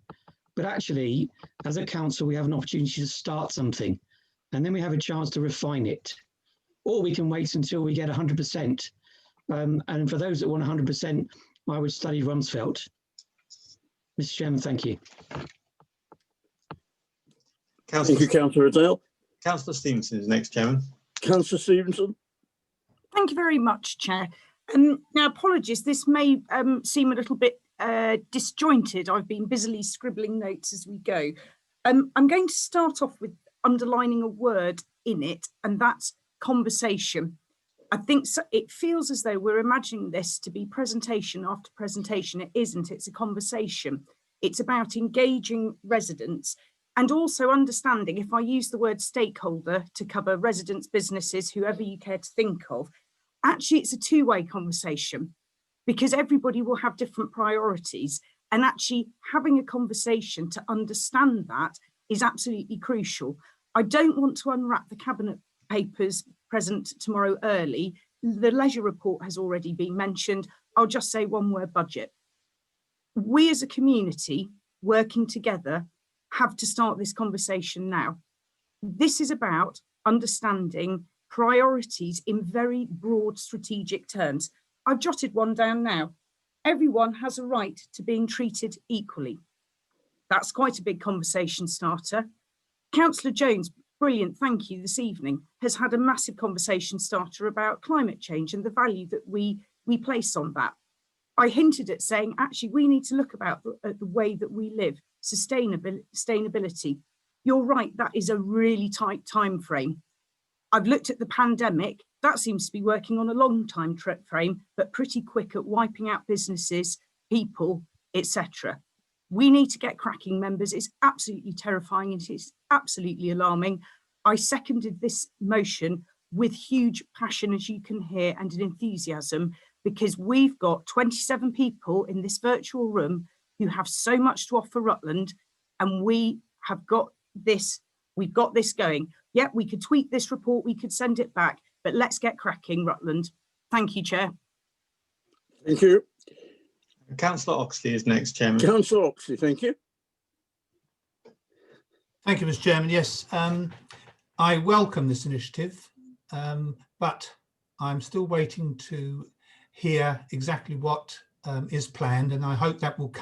but actually, as a council, we have an opportunity to start something, and then we have a chance to refine it. Or we can wait until we get 100%. And for those that want 100%, I would study Rumsfeld. Mr. Chairman, thank you. Thank you, Councillor Rizal. Councillor Stevenson is next, Chairman. Councillor Stevenson. Thank you very much, Chair. Now, apologies, this may seem a little bit disjointed. I've been busily scribbling notes as we go. I'm going to start off with underlining a word in it, and that's conversation. I think it feels as though we're imagining this to be presentation after presentation. It isn't, it's a conversation. It's about engaging residents and also understanding, if I use the word stakeholder to cover residents, businesses, whoever you care to think of, actually it's a two-way conversation because everybody will have different priorities, and actually having a conversation to understand that is absolutely crucial. I don't want to unwrap the cabinet papers present tomorrow early. The leisure report has already been mentioned. I'll just say one word: budget. We as a community working together have to start this conversation now. This is about understanding priorities in very broad strategic terms. I've jotted one down now. Everyone has a right to being treated equally. That's quite a big conversation starter. Councillor Jones, brilliant, thank you, this evening, has had a massive conversation starter about climate change and the value that we place on that. I hinted at saying, actually, we need to look at the way that we live, sustainability. You're right, that is a really tight time frame. I've looked at the pandemic, that seems to be working on a long time frame, but pretty quick at wiping out businesses, people, etc. We need to get cracking, members. It's absolutely terrifying. It is absolutely alarming. I seconded this motion with huge passion, as you can hear, and an enthusiasm, because we've got 27 people in this virtual room who have so much to offer Rutland, and we have got this, we've got this going. Yeah, we could tweak this report, we could send it back, but let's get cracking, Rutland. Thank you, Chair. Thank you. Councillor Oxley is next, Chairman. Councillor Oxley, thank you. Thank you, Mr. Chairman. Yes, I welcome this initiative, but I'm still waiting to hear exactly what is planned, and I hope that will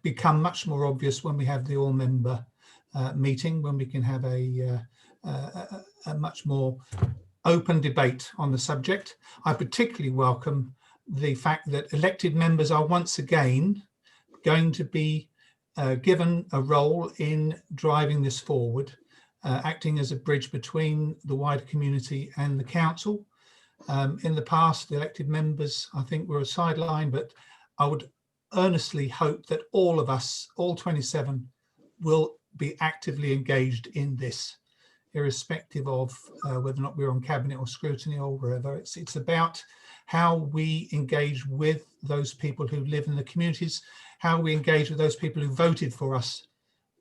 become much more obvious when we have the all-member meeting, when we can have a much more open debate on the subject. I particularly welcome the fact that elected members are once again going to be given a role in driving this forward, acting as a bridge between the wider community and the council. In the past, the elected members, I think, were a sideline, but I would earnestly hope that all of us, all 27, will be actively engaged in this, irrespective of whether or not we're on cabinet or scrutiny or wherever. It's about how we engage with those people who live in the communities, how we engage with those people who voted for us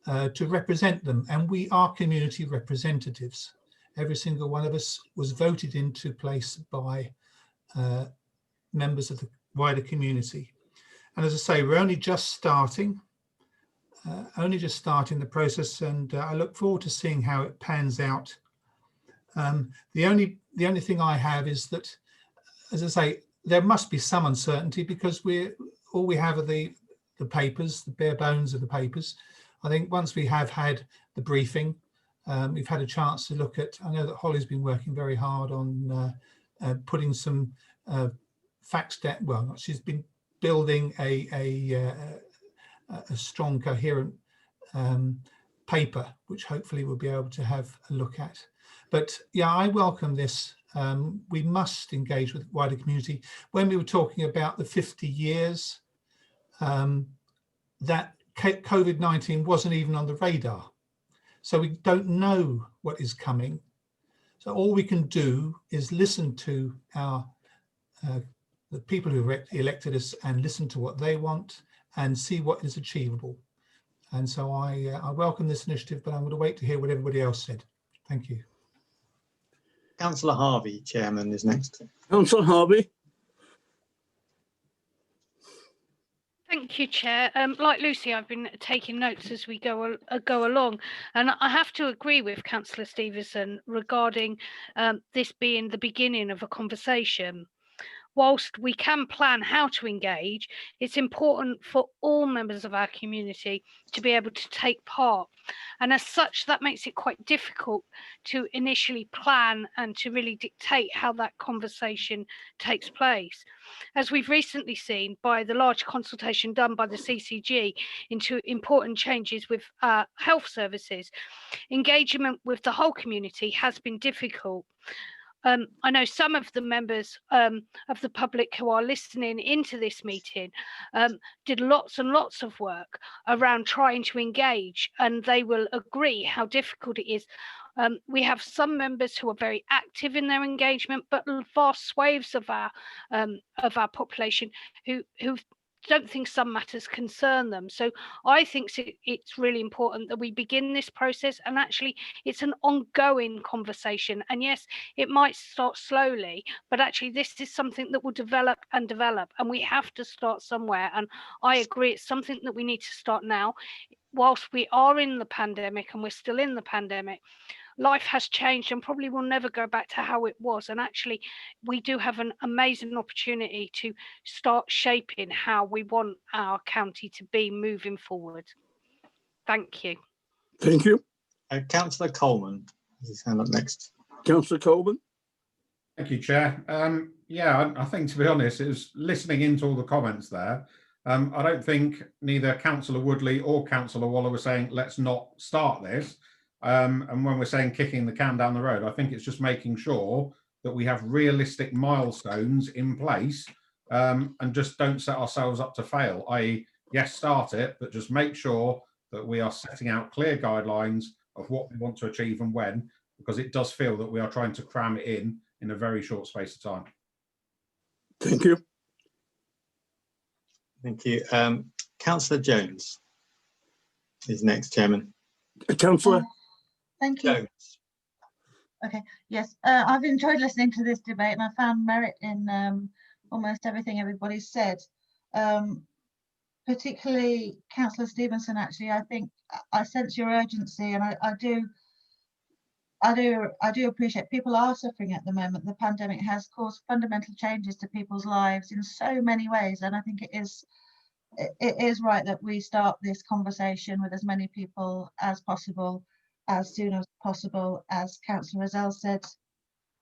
to represent them. And we are community representatives. Every single one of us was voted into place by members of the wider community. And as I say, we're only just starting the process, and I look forward to seeing how it pans out. The only thing I have is that, as I say, there must be some uncertainty, because all we have are the papers, the bare bones of the papers. I think once we have had the briefing, we've had a chance to look at, I know that Holly's been working very hard on putting some facts down. Well, she's been building a strong, coherent paper, which hopefully we'll be able to have a look at. But yeah, I welcome this. We must engage with the wider community. When we were talking about the 50 years, that COVID-19 wasn't even on the radar. So we don't know what is coming. So all we can do is listen to the people who elected us and listen to what they want and see what is achievable. And so I welcome this initiative, but I'm going to wait to hear what everybody else said. Thank you. Councillor Harvey, Chairman, is next. Councillor Harvey. Thank you, Chair. Like Lucy, I've been taking notes as we go along, and I have to agree with Councillor Stevenson regarding this being the beginning of a conversation. Whilst we can plan how to engage, it's important for all members of our community to be able to take part. And as such, that makes it quite difficult to initially plan and to really dictate how that conversation takes place. As we've recently seen by the large consultation done by the CCG into important changes with health services, engagement with the whole community has been difficult. I know some of the members of the public who are listening into this meeting did lots and lots of work around trying to engage, and they will agree how difficult it is. We have some members who are very active in their engagement, but vast swathes of our population who don't think some matters concern them. So I think it's really important that we begin this process, and actually it's an ongoing conversation. And yes, it might start slowly, but actually this is something that will develop and develop, and we have to start somewhere. And I agree, it's something that we need to start now. Whilst we are in the pandemic, and we're still in the pandemic, life has changed and probably will never go back to how it was. And actually, we do have an amazing opportunity to start shaping how we want our county to be moving forward. Thank you. Thank you. Councillor Coleman has his hand up next. Councillor Coleman. Thank you, Chair. Yeah, I think, to be honest, it was listening into all the comments there. I don't think neither Councillor Woodley or Councillor Waller were saying, let's not start this. And when we're saying kicking the can down the road, I think it's just making sure that we have realistic milestones in place, and just don't set ourselves up to fail, i.e. yes, start it, but just make sure that we are setting out clear guidelines of what we want to achieve and when, because it does feel that we are trying to cram it in a very short space of time. Thank you. Thank you. Councillor Jones is next, Chairman. Councillor. Thank you. Jones. Okay, yes, I've enjoyed listening to this debate, and I found merit in almost everything everybody's said. Particularly Councillor Stevenson, actually, I think I sense your urgency, and I do appreciate people are suffering at the moment. The pandemic has caused fundamental changes to people's lives in so many ways, and I think it is right that we start this conversation with as many people as possible, as soon as possible. As Councillor Rozelle said,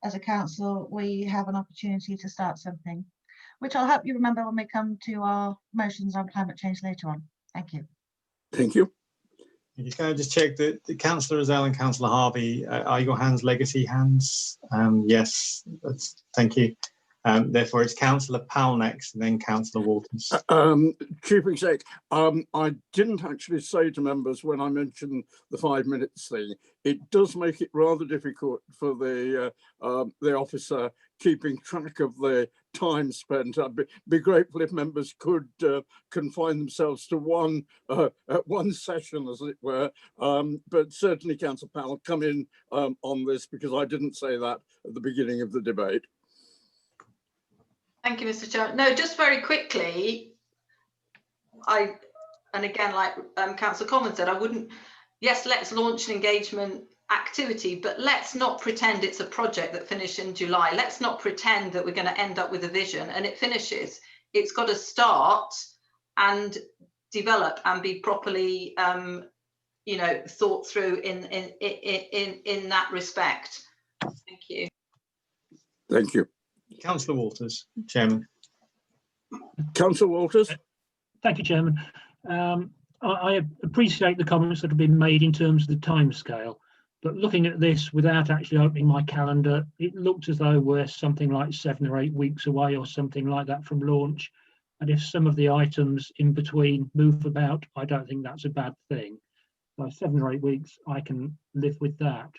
as a council, we have an opportunity to start something, which I'll help you remember when we come to our motions on climate change later on. Thank you. Thank you. Can I just check that Councillor Rozelle and Councillor Harvey, are your hands legacy hands? Yes, thank you. Therefore, it's Councillor Powell next, and then Councillor Walters. Chief Exec, I didn't actually say to members when I mentioned the 5 minutes thing. It does make it rather difficult for the officer keeping track of the time spent. I'd be grateful if members could confine themselves to one session, as it were. But certainly, Councillor Powell, come in on this, because I didn't say that at the beginning of the debate. Thank you, Mr. Chairman. No, just very quickly, and again, like Councillor Coleman said, I wouldn't, yes, let's launch an engagement activity, but let's not pretend it's a project that finished in July. Let's not pretend that we're going to end up with a vision and it finishes. It's got to start and develop and be properly, thought through in that respect. Thank you. Thank you. Councillor Walters, Chairman. Councillor Walters. Thank you, Chairman. I appreciate the comments that have been made in terms of the timescale, but looking at this without actually opening my calendar, it looked as though we're something like 7 or 8 weeks away or something like that from launch. And if some of the items in between move about, I don't think that's a bad thing. So 7 or 8 weeks, I can live with that.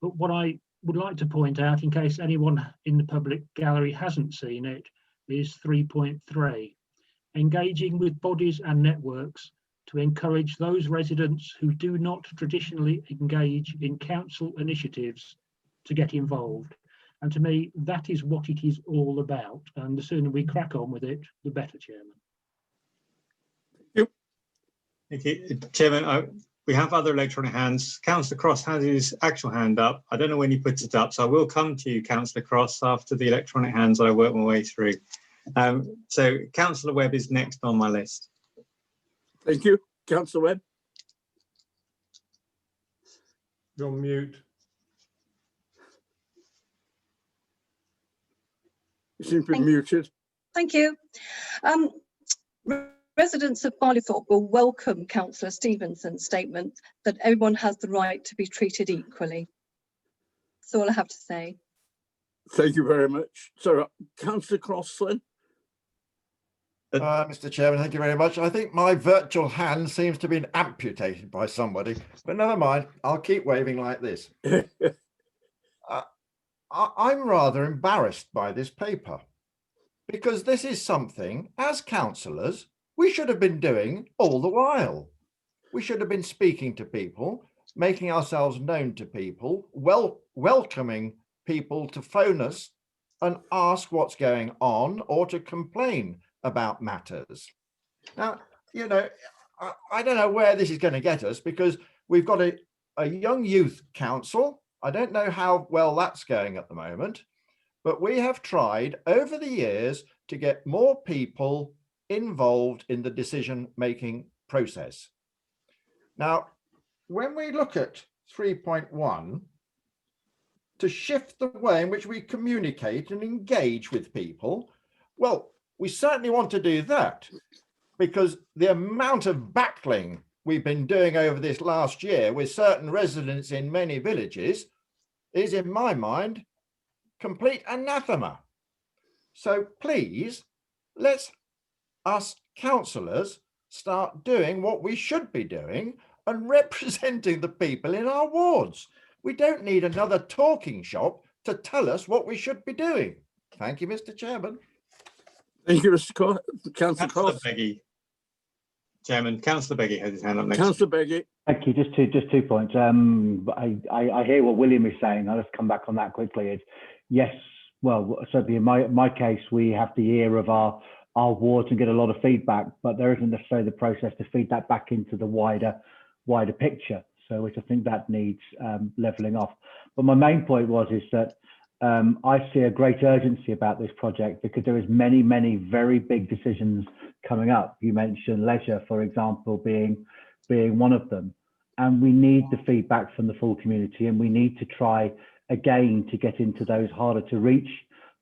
But what I would like to point out, in case anyone in the public gallery hasn't seen it, is 3.3, engaging with bodies and networks to encourage those residents who do not traditionally engage in council initiatives to get involved. And to me, that is what it is all about. And the sooner we crack on with it, the better, Chairman. Thank you. Chairman, we have other electronic hands. Councillor Cross has his actual hand up. I don't know when he puts it up, so I will come to you, Councillor Cross, after the electronic hands that I work my way through. So Councillor Webb is next on my list. Thank you. Councillor Webb. You're on mute. You seem to be muted. Thank you. Residents of Barleythorpe will welcome Councillor Stevenson's statement that everyone has the right to be treated equally. That's all I have to say. Thank you very much. So, Councillor Cross, then. Mr. Chairman, thank you very much. I think my virtual hand seems to have been amputated by somebody, but never mind. I'll keep waving like this. I'm rather embarrassed by this paper because this is something, as councillors, we should have been doing all the while. We should have been speaking to people, making ourselves known to people, welcoming people to phone us and ask what's going on or to complain about matters. Now, you know, I don't know where this is going to get us, because we've got a young youth council. I don't know how well that's going at the moment, but we have tried over the years to get more people involved in the decision-making process. Now, when we look at 3.1, to shift the way in which we communicate and engage with people, well, we certainly want to do that, because the amount of battling we've been doing over this last year with certain residents in many villages is, in my mind, complete anathema. So please, let's us councillors start doing what we should be doing and representing the people in our wards. We don't need another talking shop to tell us what we should be doing. Thank you, Mr. Chairman. Thank you, Mr. Councillor Cost. Beggy. Chairman, Councillor Beggy has his hand up next. Councillor Beggy. Thank you. Just 2 points. I hear what William is saying. I'll just come back on that quickly. It's, yes, well, certainly in my case, we have the ear of our wards and get a lot of feedback, but there isn't necessarily the process to feed that back into the wider picture. So which I think that needs levelling off. But my main point is that I see a great urgency about this project, because there is many very big decisions coming up. You mentioned leisure, for example, being one of them, and we need the feedback from the full community, and we need to try again to get into those harder to reach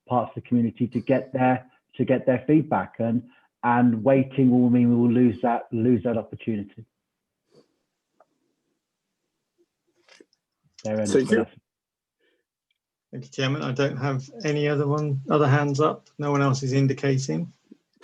parts of the community to get their feedback, and waiting will mean we will lose that opportunity. Thank you. Thank you, Chairman. I don't have any other hands up. No one else is indicating.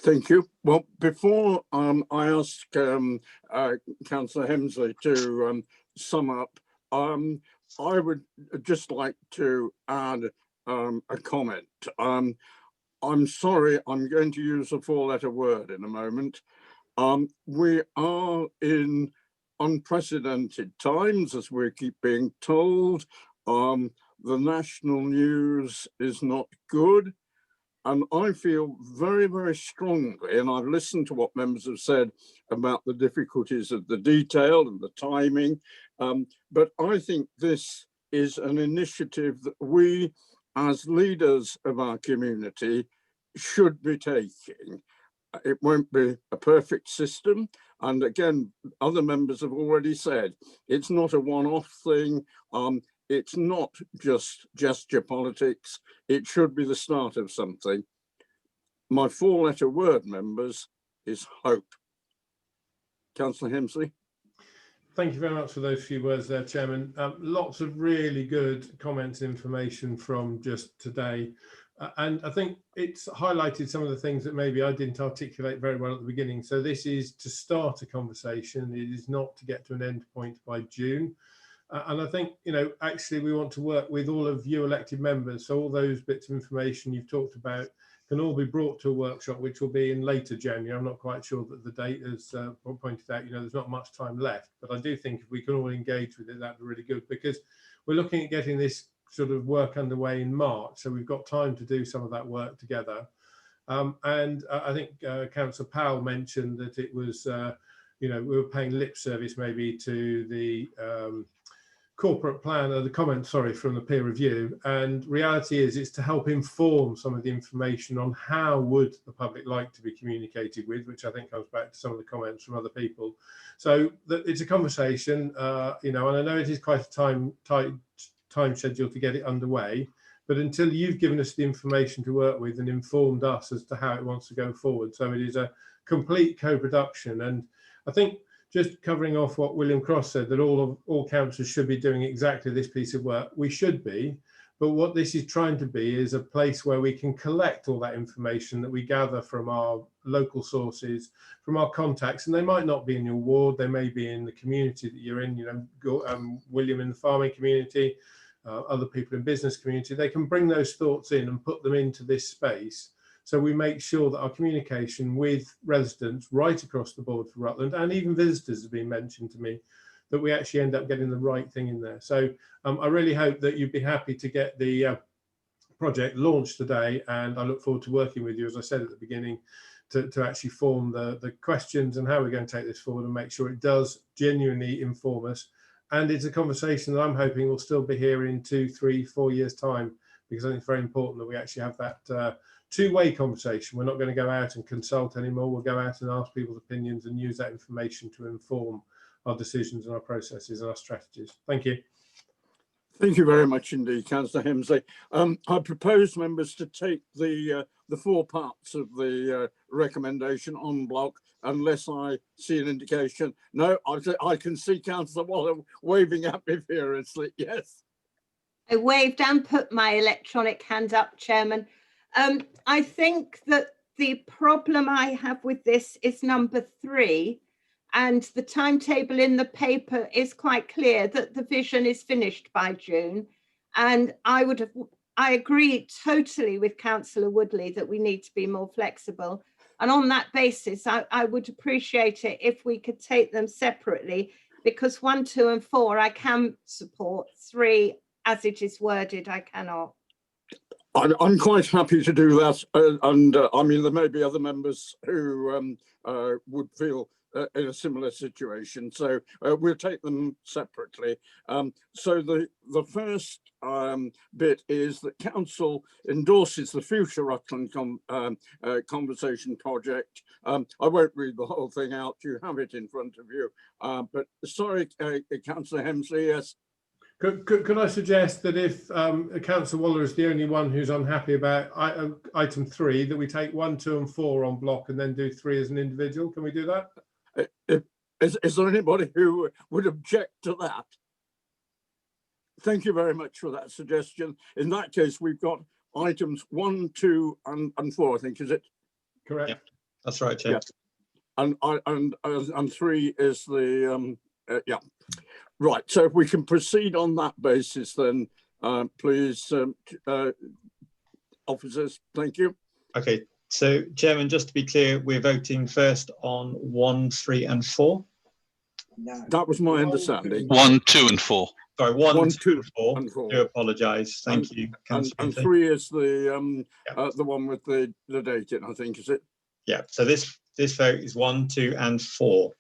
Thank you. Well, before I ask Councillor Hemsley to sum up, I would just like to add a comment. I'm sorry, I'm going to use a four-letter word in a moment. We are in unprecedented times, as we keep being told. The national news is not good. And I feel very strongly, and I've listened to what members have said about the difficulties of the detail and the timing, but I think this is an initiative that we, as leaders of our community, should be taking. It won't be a perfect system. And again, other members have already said, it's not a one-off thing. It's not just gesture politics. It should be the start of something. My four-letter word, members, is hope. Councillor Hemsley. Thank you very much for those few words there, Chairman. Lots of really good comments and information from just today. And I think it's highlighted some of the things that maybe I didn't articulate very well at the beginning. So this is to start a conversation. It is not to get to an end point by June. And I think, you know, actually we want to work with all of you elected members. So all those bits of information you've talked about can all be brought to a workshop, which will be in later January. I'm not quite sure that the date, as pointed out, you know, there's not much time left. But I do think if we can all engage with it, that'd be really good, because we're looking at getting this sort of work underway in March. So we've got time to do some of that work together. And I think Councillor Powell mentioned that it was, you know, we were paying lip service maybe to the corporate plan, or the comments, sorry, from the peer review. And reality is it's to help inform some of the information on how would the public like to be communicated with, which I think comes back to some of the comments from other people. So it's a conversation, you know, and I know it is quite a tight time schedule to get it underway, but until you've given us the information to work with and informed us as to how it wants to go forward. So it is a complete co-production. And I think just covering off what William Cross said, that all councils should be doing exactly this piece of work. We should be, but what this is trying to be is a place where we can collect all that information that we gather from our local sources, from our contacts, and they might not be in your ward, they may be in the community that you're in, you know, William in the farming community, other people in business community. They can bring those thoughts in and put them into this space so we make sure that our communication with residents right across the board for Rutland, and even visitors have been mentioned to me, that we actually end up getting the right thing in there. So I really hope that you'd be happy to get the project launched today, and I look forward to working with you, as I said at the beginning, to actually form the questions and how we're going to take this forward and make sure it does genuinely inform us. And it's a conversation that I'm hoping will still be here in 2, 3, 4 years' time, because I think it's very important that we actually have that two-way conversation. We're not going to go out and consult anymore. We'll go out and ask people's opinions and use that information to inform our decisions and our processes and our strategies. Thank you. Thank you very much indeed, Councillor Hemsley. I propose members to take the 4 parts of the recommendation en bloc, unless I see an indication. No, I can see Councillor Waller waving at me furiously. Yes. I waved and put my electronic hand up, Chairman. I think that the problem I have with this is number 3, and the timetable in the paper is quite clear that the vision is finished by June. And I agree totally with Councillor Woodley that we need to be more flexible. And on that basis, I would appreciate it if we could take them separately, because 1, 2 and 4 I can support. 3, as it is worded, I cannot. I'm quite happy to do that. I mean, there may be other members who would feel in a similar situation. So we'll take them separately. So the first bit is that Council endorses the future Rutland Conversation Project. I won't read the whole thing out. You have it in front of you. But sorry, Councillor Hemsley, yes. Could I suggest that if Councillor Waller is the only one who's unhappy about item 3, that we take 1, 2 and 4 on block and then do 3 as an individual? Can we do that? Is there anybody who would object to that? Thank you very much for that suggestion. In that case, we've got items 1, 2 and 4, I think, is it? Correct. Yep. That's right, Chair. Yeah. And 3 is the, yeah. Right, so if we can proceed on that basis, then please, officers, thank you. Okay, so Chairman, just to be clear, we're voting first on 1, 3 and 4? No. That was my understanding. 1, 2 and 4. Sorry, 1, 2 and 4. I do apologise. Thank you. And 3 is the one with the date in, I think, is it? Yeah, so this vote is 1, 2 and 4.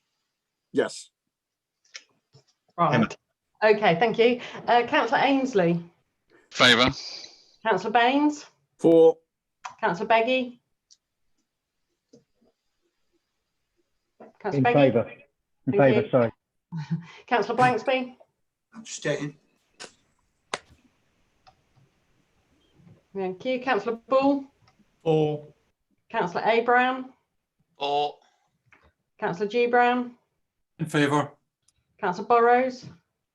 Yes. Right. Okay, thank you. Councillor Ainsley. Favour. Councillor Baines. For. Councillor Beggy. In favour. In favour, sorry. Councillor Blanksby. Abstain. Thank you. Councillor Bull. For. Councillor A. Brown. For. Councillor G. Brown. In favour. Councillor Burrows.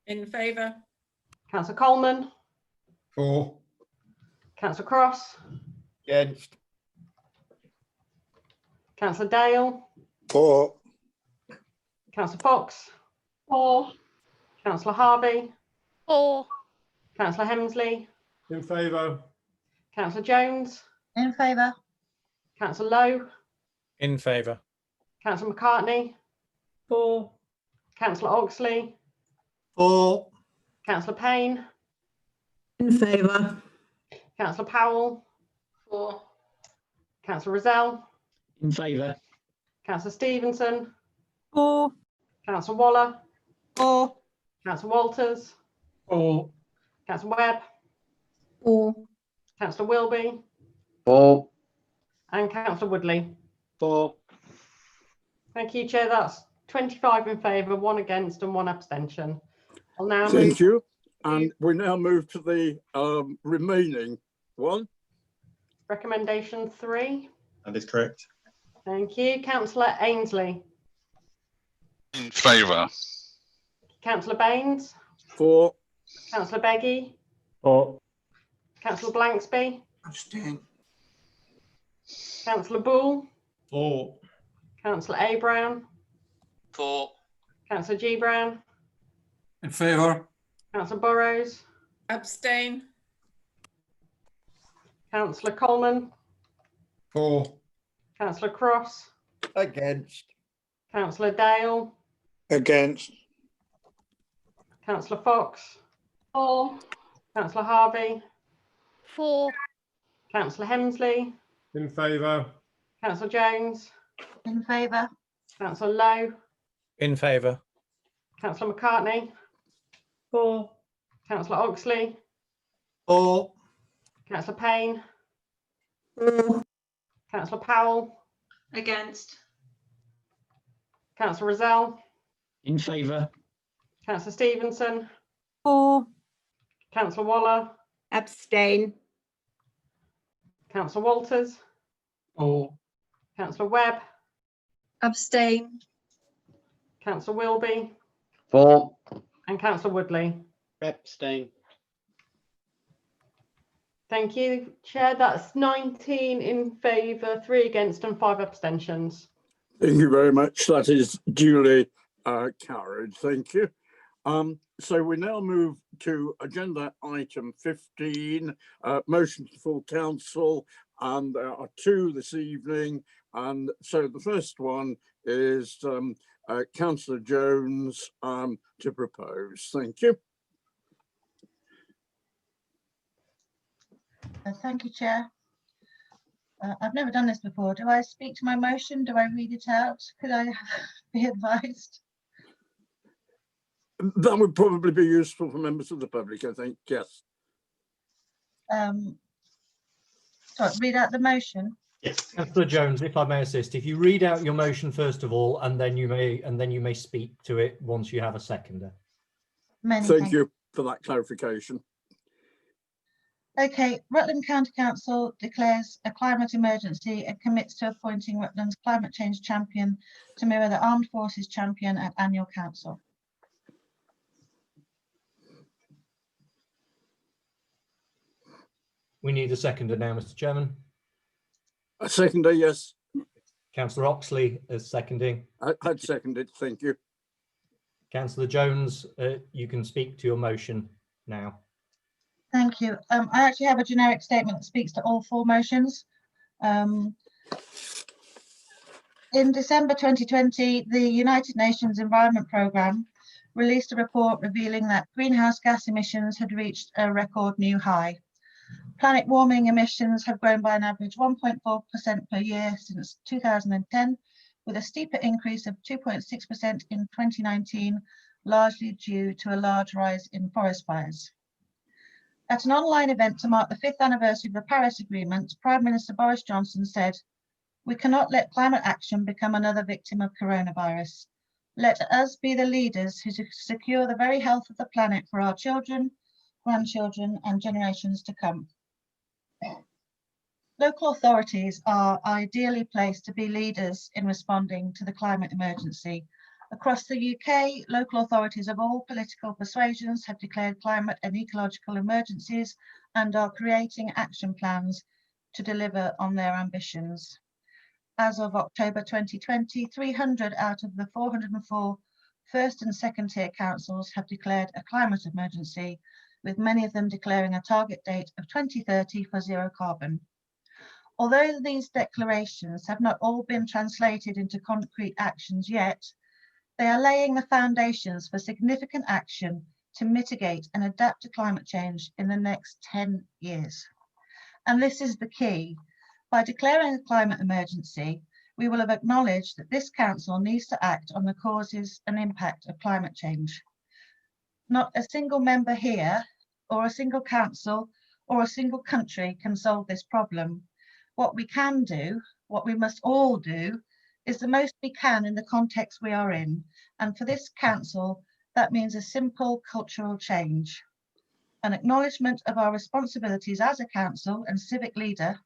In favour. Councillor Coleman. For. Councillor Cross. Against. Councillor Dale. For. Councillor Fox. For. Councillor Harvey. For. Councillor Hemsley. In favour. Councillor Jones. In favour. Councillor Lowe. In favour. Councillor McCartney. For. Councillor Oxley. For. Councillor Payne. In favour. Councillor Powell. For. Councillor Rozelle. In favour. Councillor Stevenson. For. Councillor Waller. For. Councillor Walters. For. Councillor Webb. For. Councillor Wilby. For. And Councillor Woodley. For. Thank you, Chair. That's 25 in favour, 1 against and 1 abstention. I'll now Thank you. And we now move to the remaining one. Recommendation 3. That is correct. Thank you. Councillor Ainsley. In favour. Councillor Baines. For. Councillor Beggy. For. Councillor Blanksby. Abstain. Councillor Bull. For. Councillor A. Brown. For. Councillor G. Brown. In favour. Councillor Burrows. Abstain. Councillor Coleman. For. Councillor Cross, Against. Councillor Dale, Against. Councillor Fox, For. Councillor Harvey, For. Councillor Hemsley, In favour. Councillor Jones, In favour. Councillor Lowe, In favour. Councillor McCartney, For. Councillor Oxley, For. Councillor Payne, For. Councillor Powell, Against. Councillor Rozelle, In favour. Councillor Stevenson, For. Councillor Waller, Abstain. Councillor Walters, For. Councillor Webb, Abstain. Councillor Wilby, For. and Councillor Woodley. Abstain. Thank you, Chair. That's 19 in favour, 3 against and 5 abstentions. Thank you very much. That is duly carried. Thank you. So we now move to agenda item 15, motion to full council, and there are 2 this evening. And so the first one is Councillor Jones to propose. Thank you. Thank you, Chair. I've never done this before. Do I speak to my motion? Do I read it out? Could I be advised? That would probably be useful for members of the public, I think. Yes. Sorry, read out the motion. Yes. Councillor Jones, if I may assist, if you read out your motion first of all, and then you may speak to it once you have a seconder. Thank you for that clarification. Okay, Rutland County Council declares a climate emergency and commits to appointing Rutland's climate change champion to mirror the Armed Forces champion at annual council. We need a seconder now, Mr. Chairman. A seconder, yes. Councillor Oxley is seconding. I'd second it. Thank you. Councillor Jones, you can speak to your motion now. Thank you. I actually have a generic statement that speaks to all 4 motions. In December 2020, the United Nations Environment Programme released a report revealing that greenhouse gas emissions had reached a record new high. Planet warming emissions have grown by an average 1.4% per year since 2010, with a steeper increase of 2.6% in 2019, largely due to a large rise in forest fires. At an online event to mark the 5th anniversary of the Paris Agreement, Prime Minister Boris Johnson said, "We cannot let climate action become another victim of coronavirus. Let us be the leaders who secure the very health of the planet for our children, grandchildren, and generations to come." Local authorities are ideally placed to be leaders in responding to the climate emergency. Across the UK, local authorities of all political persuasions have declared climate and ecological emergencies and are creating action plans to deliver on their ambitions. As of October 2020, 300 out of the 404 first and second tier councils have declared a climate emergency, with many of them declaring a target date of 2030 for zero carbon. Although these declarations have not all been translated into concrete actions yet, they are laying the foundations for significant action to mitigate and adapt to climate change in the next 10 years. And this is the key. By declaring a climate emergency, we will have acknowledged that this council needs to act on the causes and impact of climate change. Not a single member here, or a single council, or a single country can solve this problem. What we can do, what we must all do, is the most we can in the context we are in. And for this council, that means a simple cultural change. An acknowledgement of our responsibilities as a council and civic leader,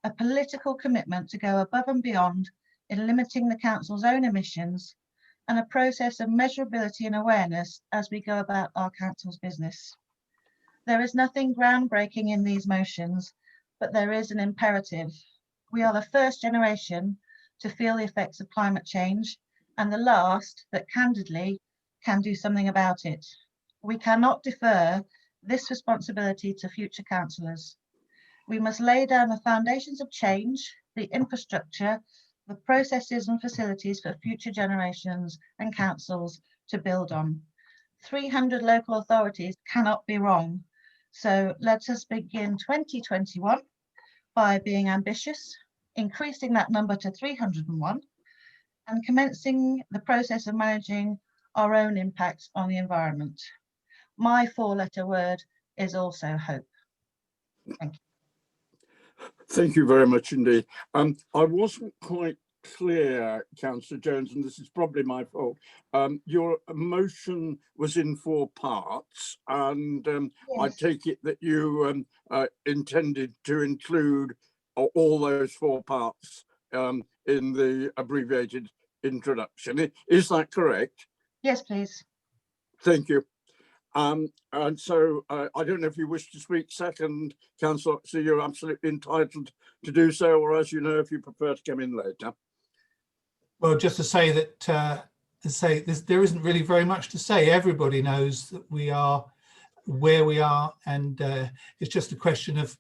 a political commitment to go above and beyond in limiting the council's own emissions, and a process of measurability and awareness as we go about our council's business. There is nothing groundbreaking in these motions, but there is an imperative. We are the first generation to feel the effects of climate change, and the last that candidly can do something about it. We cannot defer this responsibility to future councillors. We must lay down the foundations of change, the infrastructure, the processes and facilities for future generations and councils to build on. 300 local authorities cannot be wrong. So let us begin 2021 by being ambitious, increasing that number to 301, and commencing the process of managing our own impacts on the environment. My four-letter word is also hope. Thank you. Thank you very much indeed. I wasn't quite clear, Councillor Jones, and this is probably my fault. Your motion was in 4 parts, and Yes. I take it that you intended to include all those 4 parts in the abbreviated introduction. Is that correct? Yes, please. Thank you. And so I don't know if you wish to speak second, Councillor, so you're absolutely entitled to do so, or as you know, if you prefer to come in later. Well, just to say that there isn't really very much to say. Everybody knows that we are where we are, and it's just a question of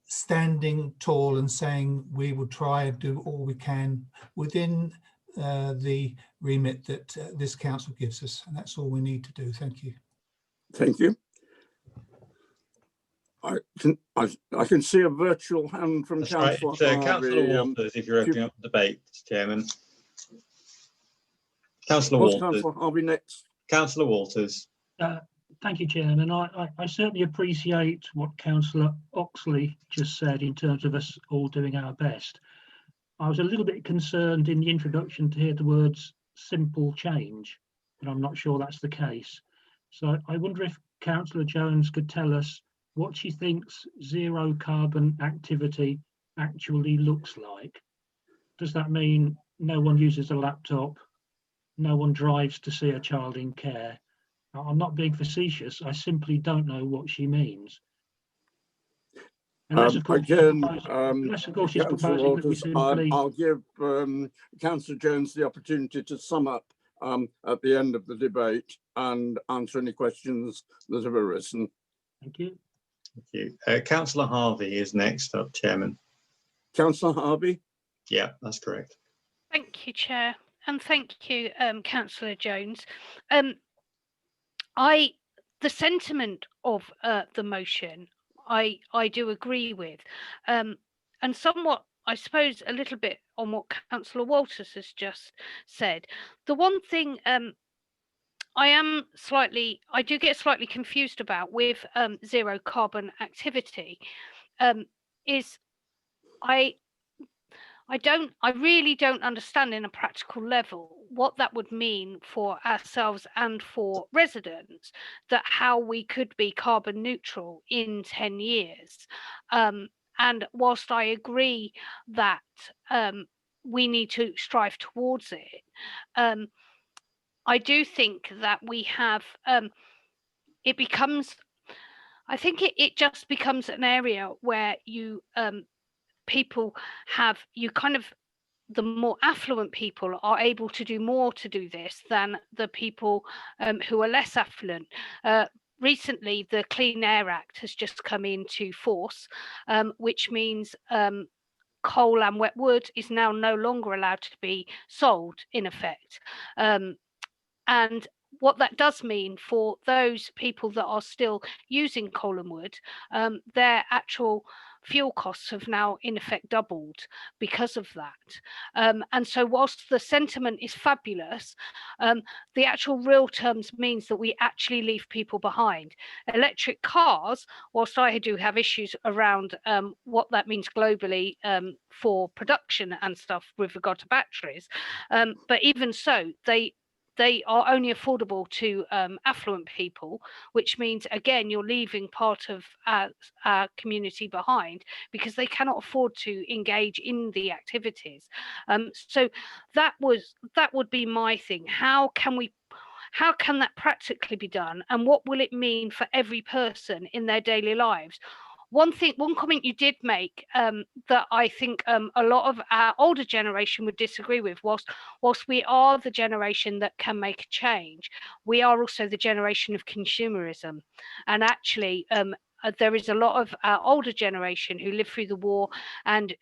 standing tall and saying we will try and do all we can within the remit that this council gives us, and that's all we need to do. Thank you. Thank you. I can see a virtual hand from Councillor Harvey. Councillor Walters, if you're opening up the debate, Chairman. Councillor Walters. Councillor Harvey next. Councillor Walters. Thank you, Chairman. I certainly appreciate what Councillor Oxley just said in terms of us all doing our best. I was a little bit concerned in the introduction to hear the words simple change, but I'm not sure that's the case. So I wonder if Councillor Jones could tell us what she thinks zero carbon activity actually looks like. Does that mean no one uses a laptop, no one drives to see a child in care? I'm not being facetious, I simply don't know what she means. Unless, of course, she's proposing that we simply... I'll give Councillor Jones the opportunity to sum up at the end of the debate and answer any questions that have arisen. Thank you. Thank you. Councillor Harvey is next up, Chairman. Councillor Harvey? Yeah, that's correct. Thank you, Chair, and thank you, Councillor Jones. The sentiment of the motion, I do agree with, and somewhat, I suppose, a little bit on what Councillor Walters has just said. The one thing I do get slightly confused about with zero carbon activity is I really don't understand in a practical level what that would mean for ourselves and for residents, that how we could be carbon neutral in 10 years. And whilst I agree that we need to strive towards it, I do think that we have, it becomes, I think it just becomes an area where you, people have, you kind of, the more affluent people are able to do more to do this than the people who are less affluent. Recently, the Clean Air Act has just come into force, which means coal and wet wood is now no longer allowed to be sold, in effect. And what that does mean for those people that are still using coal and wood, their actual fuel costs have now in effect doubled because of that. And so whilst the sentiment is fabulous, the actual real terms means that we actually leave people behind. Electric cars, whilst I do have issues around what that means globally for production and stuff with regard to batteries, but even so, they are only affordable to affluent people, which means, again, you're leaving part of our community behind because they cannot afford to engage in the activities. So that would be my thing. How can that practically be done? And what will it mean for every person in their daily lives? One comment you did make that I think a lot of our older generation would disagree with, whilst we are the generation that can make a change, we are also the generation of consumerism. And actually, there is a lot of our older generation who lived through the war and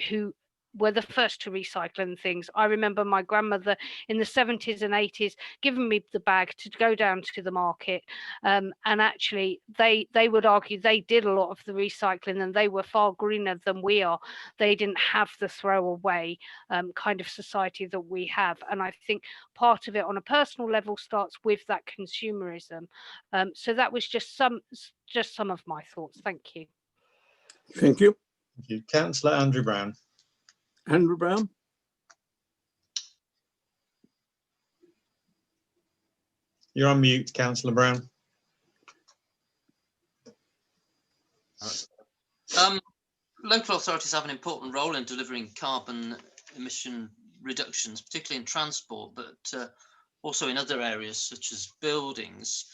who were the first to recycle and things. I remember my grandmother in the 70s and 80s giving me the bag to go down to the market, and actually they would argue they did a lot of the recycling and they were far greener than we are. They didn't have the throwaway kind of society that we have, and I think part of it on a personal level starts with that consumerism. So that was just some of my thoughts. Thank you. Thank you. Thank you. Councillor Andrew Brown. Andrew Brown. You're on mute, Councillor Brown. Local authorities have an important role in delivering carbon emission reductions, particularly in transport, but also in other areas such as buildings.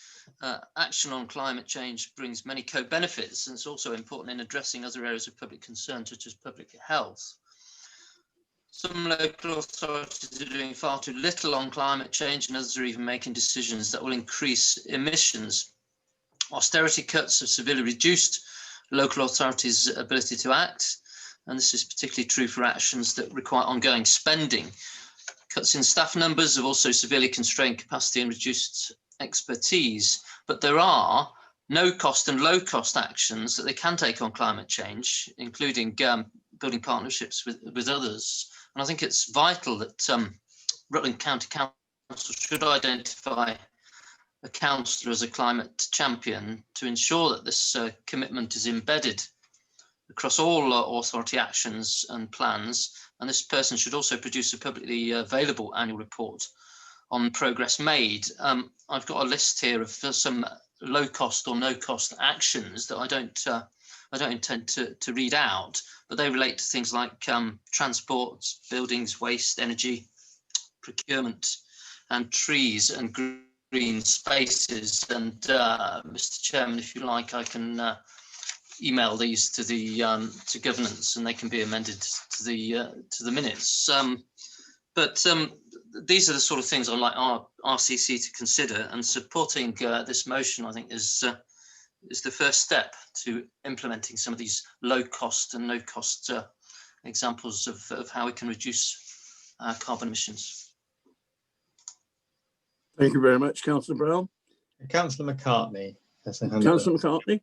Action on climate change brings many co-benefits, and it's also important in addressing other areas of public concern, such as public health. Some local authorities are doing far too little on climate change, and others are even making decisions that will increase emissions. Austerity cuts have severely reduced local authorities' ability to act, and this is particularly true for actions that require ongoing spending. Cuts in staff numbers have also severely constrained capacity and reduced expertise, but there are no-cost and low-cost actions that they can take on climate change, including building partnerships with others. And I think it's vital that Rutland County Council should identify a councillor as a climate champion to ensure that this commitment is embedded across all authority actions and plans. And this person should also produce a publicly available annual report on progress made. I've got a list here of some low cost or no cost actions that I don't intend to read out, but they relate to things like transport, buildings, waste, energy, procurement, and trees and green spaces. And Mr. Chairman, if you like, I can email these to the to governance, and they can be amended to the minutes. But these are the sort of things I'd like our RCC to consider, and supporting this motion, I think, is the first step to implementing some of these low cost and no cost examples of how we can reduce carbon emissions. Thank you very much, Councillor Brown. Councillor McCartney. Councillor McCartney.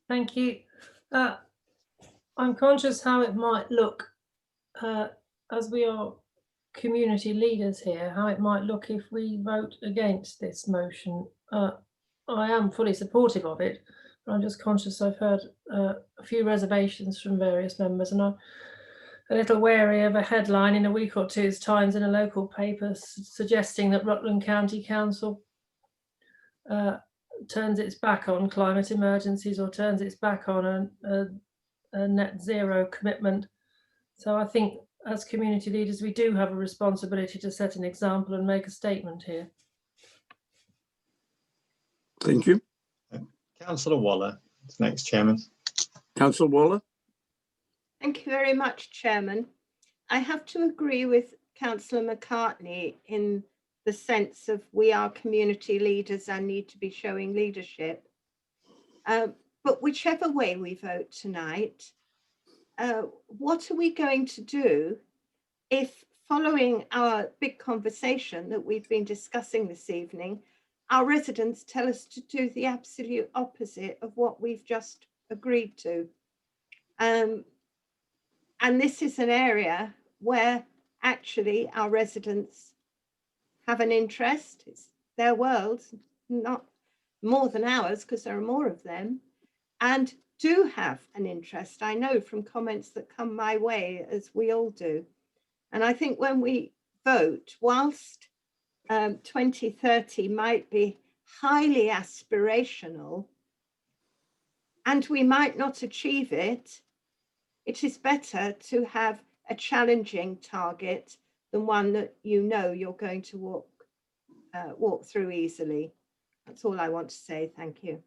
Thank you. I'm conscious how it might look as we are community leaders here, how it might look if we vote against this motion. I am fully supportive of it, but I'm just conscious I've heard a few reservations from various members, and I'm a little wary of a headline in a week or two's time in a local paper suggesting that Rutland County Council turns its back on climate emergencies or turns its back on a net zero commitment. So I think as community leaders, we do have a responsibility to set an example and make a statement here. Thank you. Councillor Waller is next, Chairman. Councillor Waller. Thank you very much, Chairman. I have to agree with Councillor McCartney in the sense of we are community leaders and need to be showing leadership. But whichever way we vote tonight, what are we going to do if, following our big conversation that we've been discussing this evening, our residents tell us to do the absolute opposite of what we've just agreed to? And this is an area where actually our residents have an interest. It's their world, not more than ours, because there are more of them, and do have an interest. I know from comments that come my way, as we all do. And I think when we vote, whilst 2030 might be highly aspirational and we might not achieve it, it is better to have a challenging target than one that you know you're going to walk through easily. That's all I want to say. Thank you.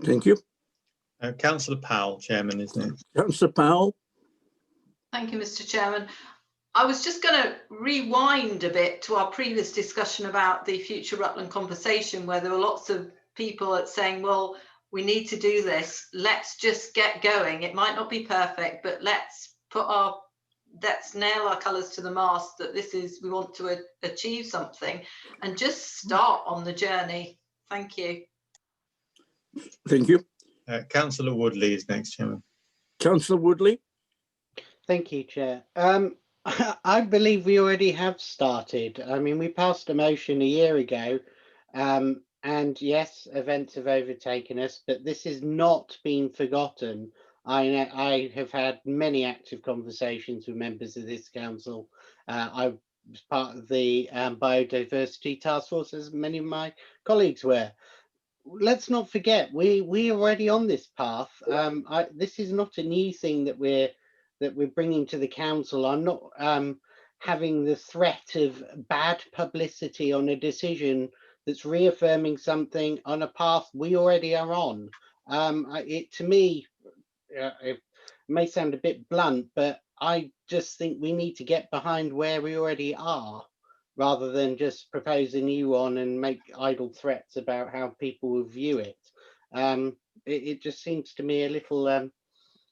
Thank you. Councillor Powell, Chairman, isn't it? Councillor Powell. Thank you, Mr. Chairman. I was just going to rewind a bit to our previous discussion about the Future Rutland conversation, where there were lots of people saying, well, we need to do this. Let's just get going. It might not be perfect, but let's nail our colours to the mast that we want to achieve something, and just start on the journey. Thank you. Thank you. Councillor Woodley is next, Chairman. Councillor Woodley. Thank you, Chair. I believe we already have started. I mean, we passed a motion a year ago, and yes, events have overtaken us, but this has not been forgotten. I have had many active conversations with members of this council. I was part of the biodiversity task force, as many of my colleagues were. Let's not forget, we're already on this path. This is not a new thing that we're bringing to the council. I'm not having the threat of bad publicity on a decision that's reaffirming something on a path we already are on. To me, it may sound a bit blunt, but I just think we need to get behind where we already are, rather than just propose a new one and make idle threats about how people will view it. It just seems to me a little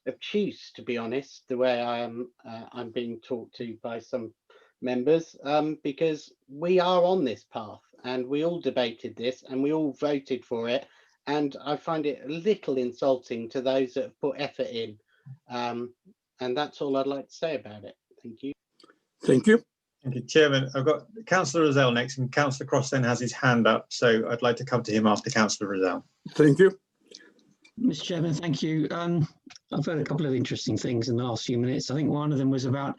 obtuse, to be honest, the way I'm being talked to by some members, because we are on this path and we all debated this and we all voted for it. And I find it a little insulting to those that have put effort in. And that's all I'd like to say about it. Thank you. Thank you. Thank you, Chairman. I've got Councillor Rozelle next, and Councillor Cross then has his hand up. So I'd like to come to him after Councillor Rozelle. Thank you. Mr. Chairman, thank you. I've heard a couple of interesting things in the last few minutes. I think one of them was about,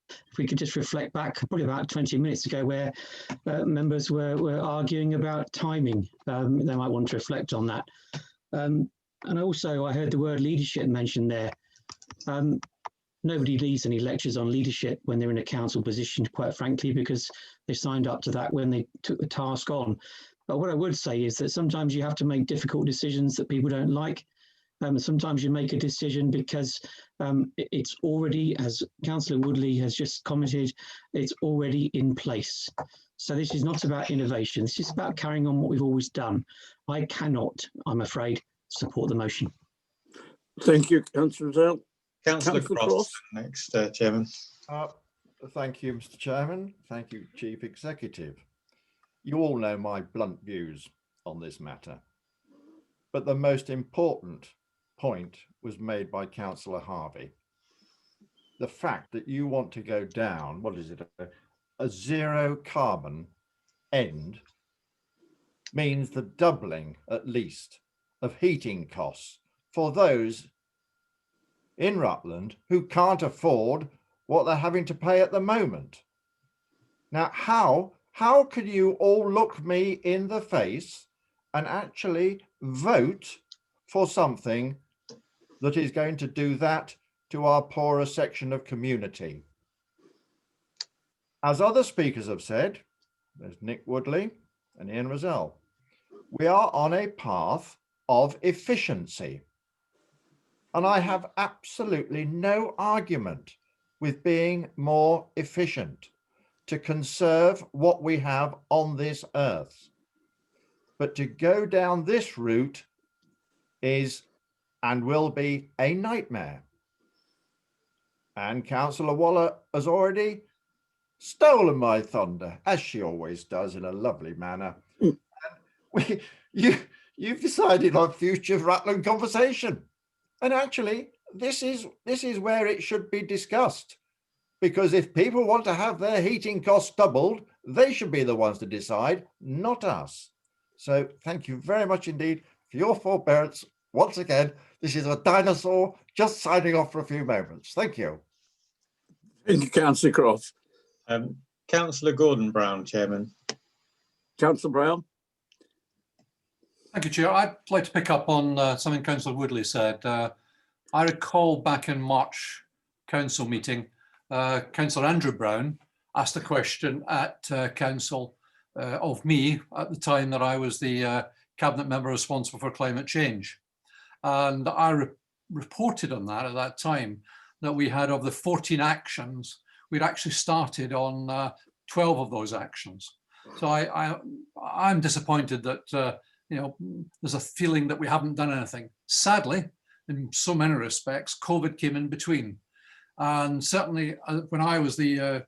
if we could just reflect back probably about 20 minutes ago, where members were arguing about timing. They might want to reflect on that. And also I heard the word leadership mentioned there. Nobody leads any lectures on leadership when they're in a council position, quite frankly, because they signed up to that when they took the task on. But what I would say is that sometimes you have to make difficult decisions that people don't like. Sometimes you make a decision because it's already, as Councillor Woodley has just commented, it's already in place. So this is not about innovation. This is about carrying on what we've always done. I cannot, I'm afraid, support the motion. Thank you, Councillor Rozelle. Councillor Cross next, Chairman. Thank you, Mr. Chairman. Thank you, Chief Executive. You all know my blunt views on this matter, but the most important point was made by Councillor Harvey. The fact that you want to go down, what is it, a zero carbon end means the doubling at least of heating costs for those in Rutland who can't afford what they're having to pay at the moment. Now, how could you all look me in the face and actually vote for something that is going to do that to our poorer section of community? As other speakers have said, there's Nick Woodley and Ian Rozelle, we are on a path of efficiency. And I have absolutely no argument with being more efficient to conserve what we have on this earth. But to go down this route is and will be a nightmare. And Councillor Waller has already stolen my thunder, as she always does in a lovely manner. You've decided on future Rutland conversation. And actually, this is where it should be discussed, because if people want to have their heating costs doubled, they should be the ones to decide, not us. So thank you very much indeed for your forbearance. Once again, this is a dinosaur just signing off for a few moments. Thank you. Thank you, Councillor Cross. Councillor Gordon Brown, Chairman. Councillor Brown. Thank you, Chair. I'd like to pick up on something Councillor Woodley said. I recall back in March council meeting, Councillor Andrew Brown asked a question at council of me at the time that I was the cabinet member responsible for climate change. And I reported on that at that time, that we had, of the 14 actions, we'd actually started on 12 of those actions. So I'm disappointed that you know, there's a feeling that we haven't done anything. Sadly, in so many respects, COVID came in between. And certainly when I was the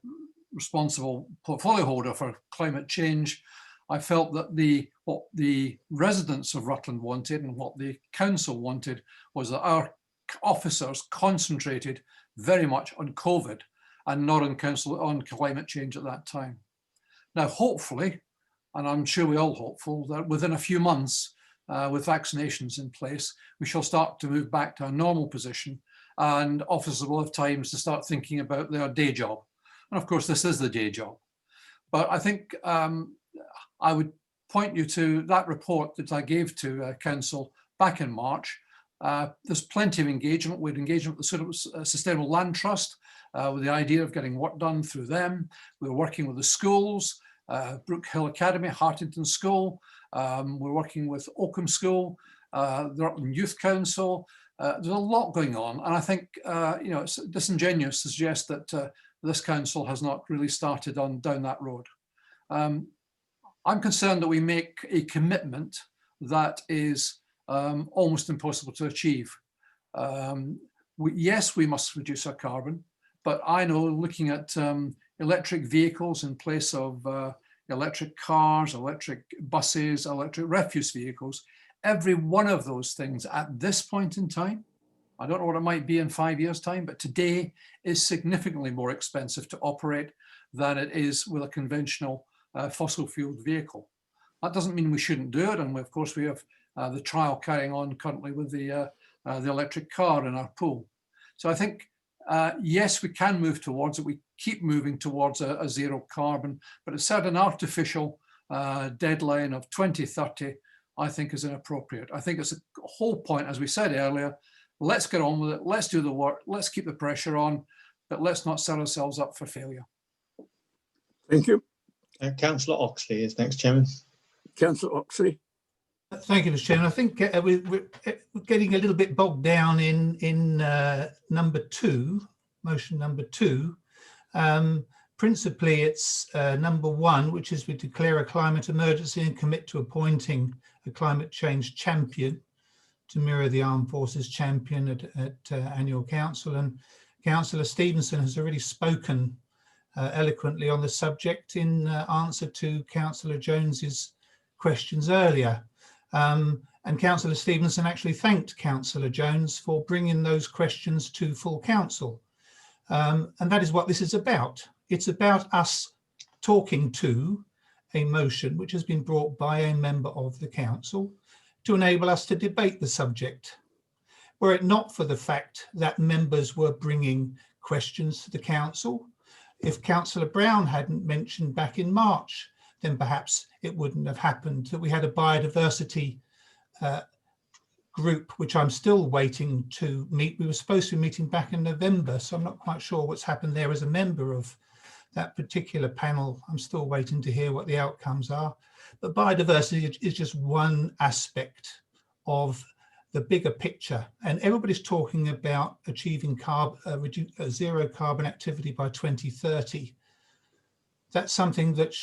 responsible portfolio holder for climate change, I felt that what the residents of Rutland wanted and what the council wanted was that our officers concentrated very much on COVID and not on climate change at that time. Now, hopefully, and I'm sure we're all hopeful, that within a few months, with vaccinations in place, we shall start to move back to a normal position, and officers will have times to start thinking about their day job. And of course, this is the day job. But I think I would point you to that report that I gave to Council back in March. There's plenty of engagement. We'd engagement with the sort of Sustainable Land Trust with the idea of getting work done through them. We're working with the schools, Brook Hill Academy, Hartington School. We're working with Oakham School, the Rutland Youth Council. There's a lot going on, and I think you know, it's disingenuous to suggest that this council has not really started down that road. I'm concerned that we make a commitment that is almost impossible to achieve. Yes, we must reduce our carbon, but I know, looking at electric vehicles in place of electric cars, electric buses, electric refuse vehicles, every one of those things at this point in time, I don't know what it might be in 5 years' time, but today is significantly more expensive to operate than it is with a conventional fossil fueled vehicle. That doesn't mean we shouldn't do it, and of course we have the trial carrying on currently with the electric car in our pool. So I think yes, we can move towards it. We keep moving towards a zero carbon, but to set an artificial deadline of 2030, I think is inappropriate. I think it's a whole point, as we said earlier, let's get on with it, let's do the work, let's keep the pressure on, but let's not set ourselves up for failure. Thank you. Councillor Oxley is next, Chairman. Councillor Oxley. Thank you, Mr. Chairman. I think we're getting a little bit bogged down in number 2, motion number 2. Principally, it's number 1, which is we declare a climate emergency and commit to appointing a climate change champion to mirror the Armed Forces champion at annual council. And Councillor Stevenson has already spoken eloquently on the subject in answer to Councillor Jones's questions earlier. And Councillor Stevenson actually thanked Councillor Jones for bringing those questions to full council. And that is what this is about. It's about us talking to a motion which has been brought by a member of the council to enable us to debate the subject. Were it not for the fact that members were bringing questions to the council, if Councillor Brown hadn't mentioned back in March, then perhaps it wouldn't have happened that we had a biodiversity group, which I'm still waiting to meet. We were supposed to be meeting back in November, so I'm not quite sure what's happened there as a member of that particular panel. I'm still waiting to hear what the outcomes are. But biodiversity is just one aspect of the bigger picture. And everybody's talking about achieving zero carbon activity by 2030. That's something that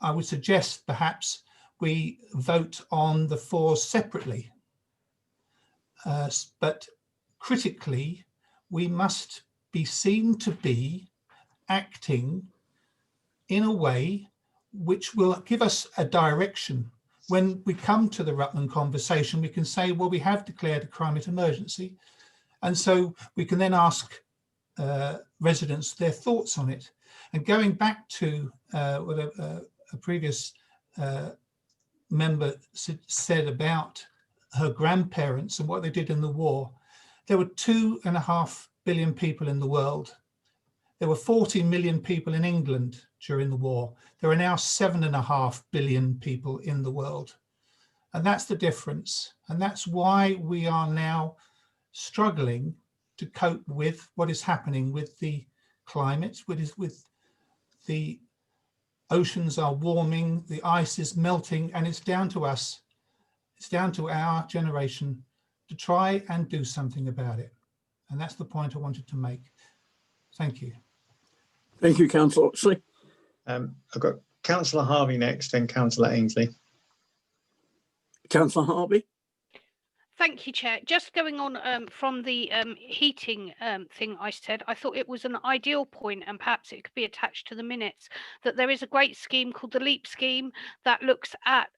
I would suggest perhaps we vote on the 4 separately. But critically, we must be seen to be acting in a way which will give us a direction. When we come to the Rutland conversation, we can say, well, we have declared a climate emergency. And so we can then ask residents their thoughts on it. And going back to what a previous member said about her grandparents and what they did in the war, there were 2.5 billion people in the world. There were 40 million people in England during the war. There are now 7.5 billion people in the world. And that's the difference. And that's why we are now struggling to cope with what is happening with the climate, with the oceans are warming, the ice is melting, and it's down to us. It's down to our generation to try and do something about it. And that's the point I wanted to make. Thank you. Thank you, Councillor Oxley. I've got Councillor Harvey next, then Councillor Ainsley. Councillor Harvey. Thank you, Chair. Just going on from the heating thing I said, I thought it was an ideal point, and perhaps it could be attached to the minutes, that there is a great scheme called the LEAP scheme that looks at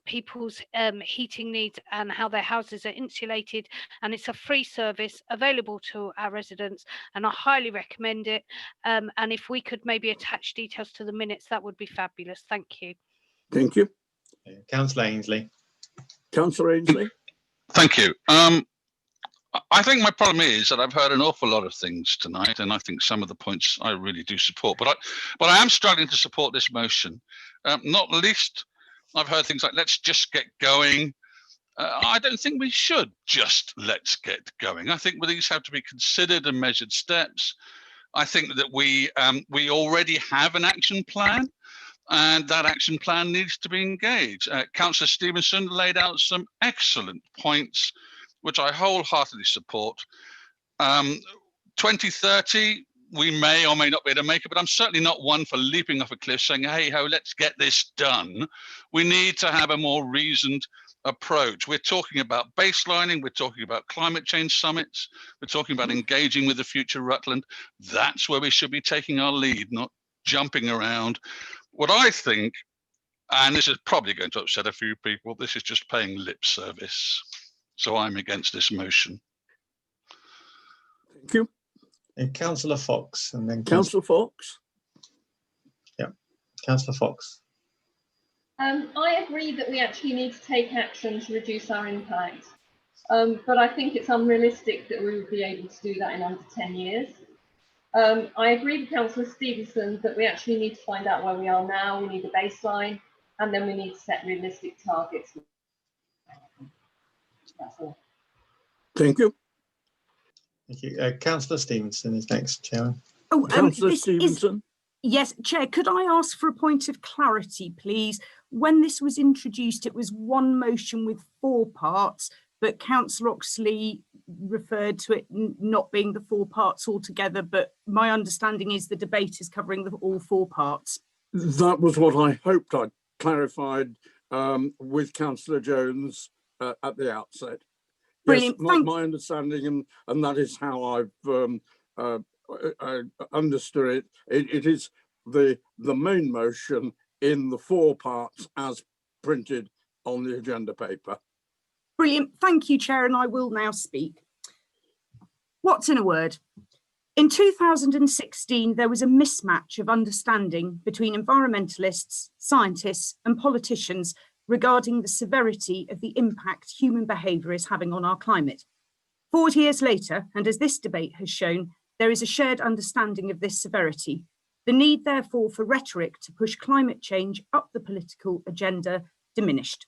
people's heating needs and how their houses are insulated, and it's a free service available to our residents, and I highly recommend it. And if we could maybe attach details to the minutes, that would be fabulous. Thank you. Thank you. Councillor Ainsley. Councillor Ainsley. Thank you. I think my problem is that I've heard an awful lot of things tonight, and I think some of the points I really do support. But I am struggling to support this motion. Not least, I've heard things like "let's just get going." I don't think we should just let's get going. I think these have to be considered and measured steps. I think that we already have an action plan, and that action plan needs to be engaged. Councillor Stevenson laid out some excellent points, which I wholeheartedly support. 2030, we may or may not be able to make it, but I'm certainly not one for leaping off a cliff saying, hey ho, let's get this done. We need to have a more reasoned approach. We're talking about baselining, we're talking about climate change summits, we're talking about engaging with the future Rutland. That's where we should be taking our lead, not jumping around. What I think, and this is probably going to upset a few people, this is just paying lip service. So I'm against this motion. Thank you. And Councillor Fox, and then Councillor Fox. Yeah, Councillor Fox. I agree that we actually need to take action to reduce our impact, but I think it's unrealistic that we would be able to do that in under 10 years. I agree with Councillor Stevenson that we actually need to find out where we are now. We need a baseline, and then we need to set realistic targets. That's all. Thank you. Thank you. Councillor Stevenson is next, Chairman. Oh, Councillor Stevenson. Yes, Chair, could I ask for a point of clarity, please? When this was introduced, it was one motion with 4 parts, but Councillor Oxley referred to it not being the 4 parts altogether, but my understanding is the debate is covering all 4 parts. That was what I hoped I'd clarified with Councillor Jones at the outset. Brilliant. Yes, my understanding, and that is how I've I understood it. It is the main motion in the 4 parts as printed on the agenda paper. Brilliant. Thank you, Chair, and I will now speak. What's in a word? In 2016, there was a mismatch of understanding between environmentalists, scientists, and politicians regarding the severity of the impact human behaviour is having on our climate. 40 years later, and as this debate has shown, there is a shared understanding of this severity. The need, therefore, for rhetoric to push climate change up the political agenda diminished.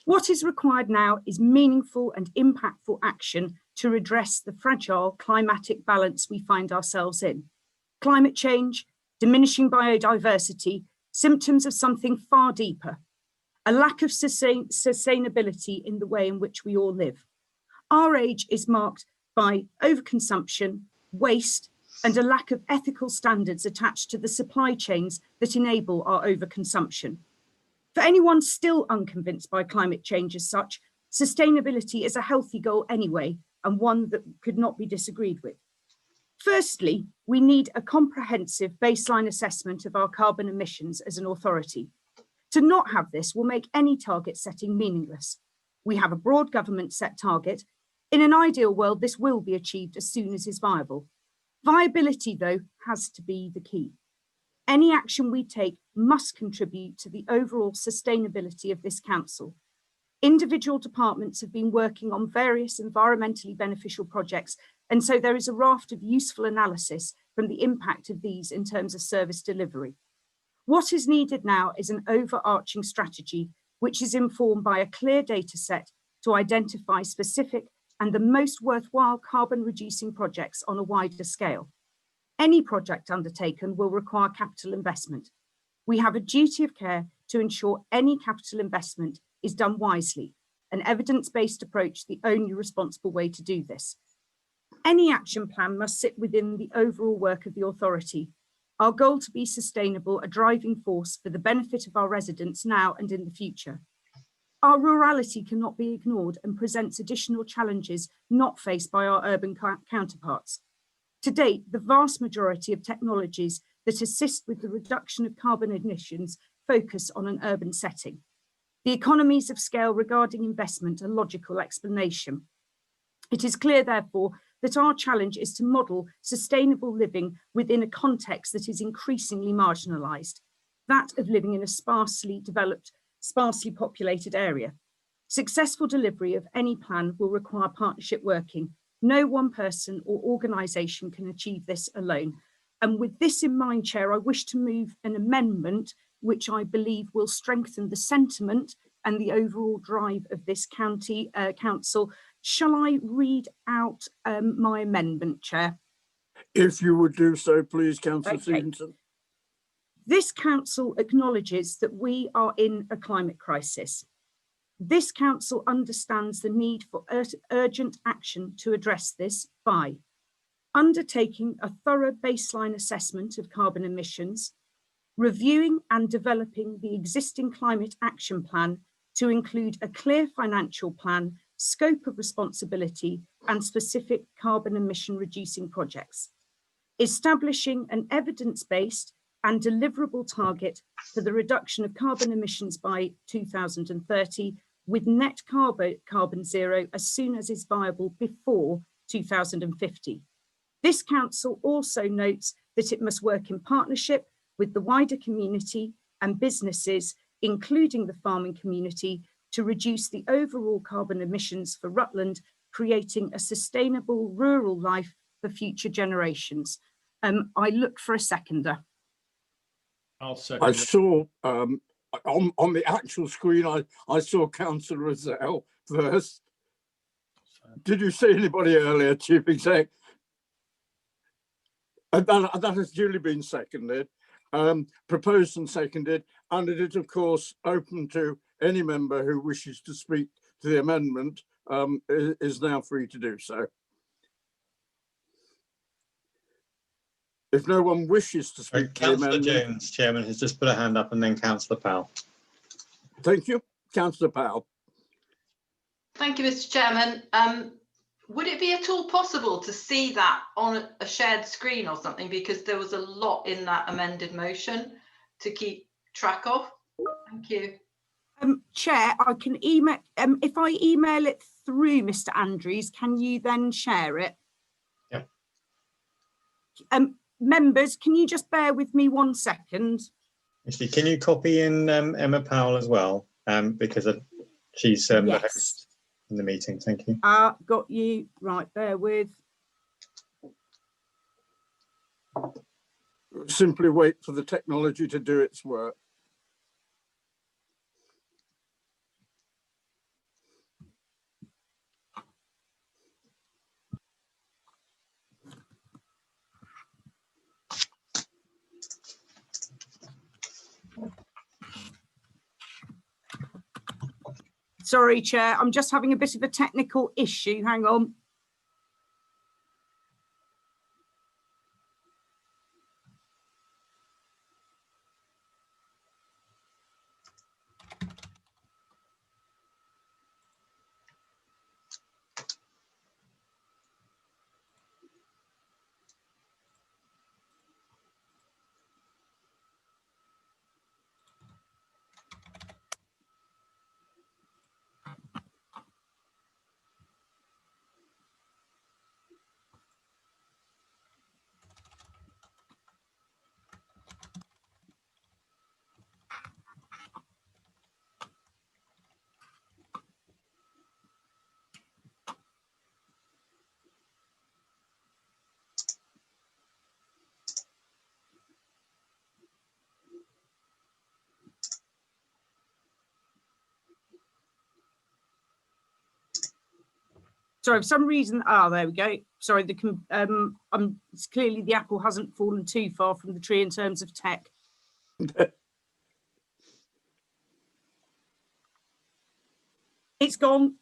What is required now is meaningful and impactful action to redress the fragile climatic balance we find ourselves in. Climate change, diminishing biodiversity, symptoms of something far deeper, a lack of sustainability in the way in which we all live. Our age is marked by overconsumption, waste, and a lack of ethical standards attached to the supply chains that enable our overconsumption. For anyone still unconvinced by climate change as such, sustainability is a healthy goal anyway, and one that could not be disagreed with. Firstly, we need a comprehensive baseline assessment of our carbon emissions as an authority. To not have this will make any target setting meaningless. We have a broad government set target. In an ideal world, this will be achieved as soon as is viable. Viability, though, has to be the key. Any action we take must contribute to the overall sustainability of this council. Individual departments have been working on various environmentally beneficial projects, and so there is a raft of useful analysis from the impact of these in terms of service delivery. What is needed now is an overarching strategy, which is informed by a clear data set to identify specific and the most worthwhile carbon reducing projects on a wider scale. Any project undertaken will require capital investment. We have a duty of care to ensure any capital investment is done wisely, an evidence-based approach the only responsible way to do this. Any action plan must sit within the overall work of the authority. Our goal to be sustainable, a driving force for the benefit of our residents now and in the future. Our rurality cannot be ignored and presents additional challenges not faced by our urban counterparts. To date, the vast majority of technologies that assist with the reduction of carbon emissions focus on an urban setting. The economies of scale regarding investment are logical explanation. It is clear, therefore, that our challenge is to model sustainable living within a context that is increasingly marginalised, that of living in a sparsely developed, sparsely populated area. Successful delivery of any plan will require partnership working. No one person or organisation can achieve this alone. And with this in mind, Chair, I wish to move an amendment which I believe will strengthen the sentiment and the overall drive of this county council. Shall I read out my amendment, Chair? If you would do so, please, Councillor Stevenson. This council acknowledges that we are in a climate crisis. This council understands the need for urgent action to address this by undertaking a thorough baseline assessment of carbon emissions, reviewing and developing the existing climate action plan to include a clear financial plan, scope of responsibility, and specific carbon emission reducing projects, establishing an evidence-based and deliverable target for the reduction of carbon emissions by 2030, with net carbon zero as soon as is viable before 2050. This council also notes that it must work in partnership with the wider community and businesses, including the farming community, to reduce the overall carbon emissions for Rutland, creating a sustainable rural life for future generations. I look for a seconder. I'll second. I saw on the actual screen, I saw Councillor Rozelle first. Did you see anybody earlier, Chief Exec? And that has duly been seconded, proposed and seconded, and it is of course open to any member who wishes to speak to the amendment is now free to do so. If no one wishes to speak to the amendment... Councillor Jones, Chairman, has just put a hand up, and then Councillor Powell. Thank you. Councillor Powell. Thank you, Mr. Chairman. Would it be at all possible to see that on a shared screen or something? Because there was a lot in that amended motion to keep track of. Thank you. Chair, I can email, if I email it through Mr. Andrews, can you then share it? Yeah. Members, can you just bear with me 1 second? Actually, can you copy in Emma Powell as well? Because she's the host in the meeting. Thank you. Got you. Right, bear with. Simply wait for the technology to do its work. Sorry, Chair, I'm just having a bit of a technical issue. Hang on. Sorry, for some reason, there we go. Sorry, it's clearly the apple hasn't fallen too far from the tree in terms of tech. It's gone.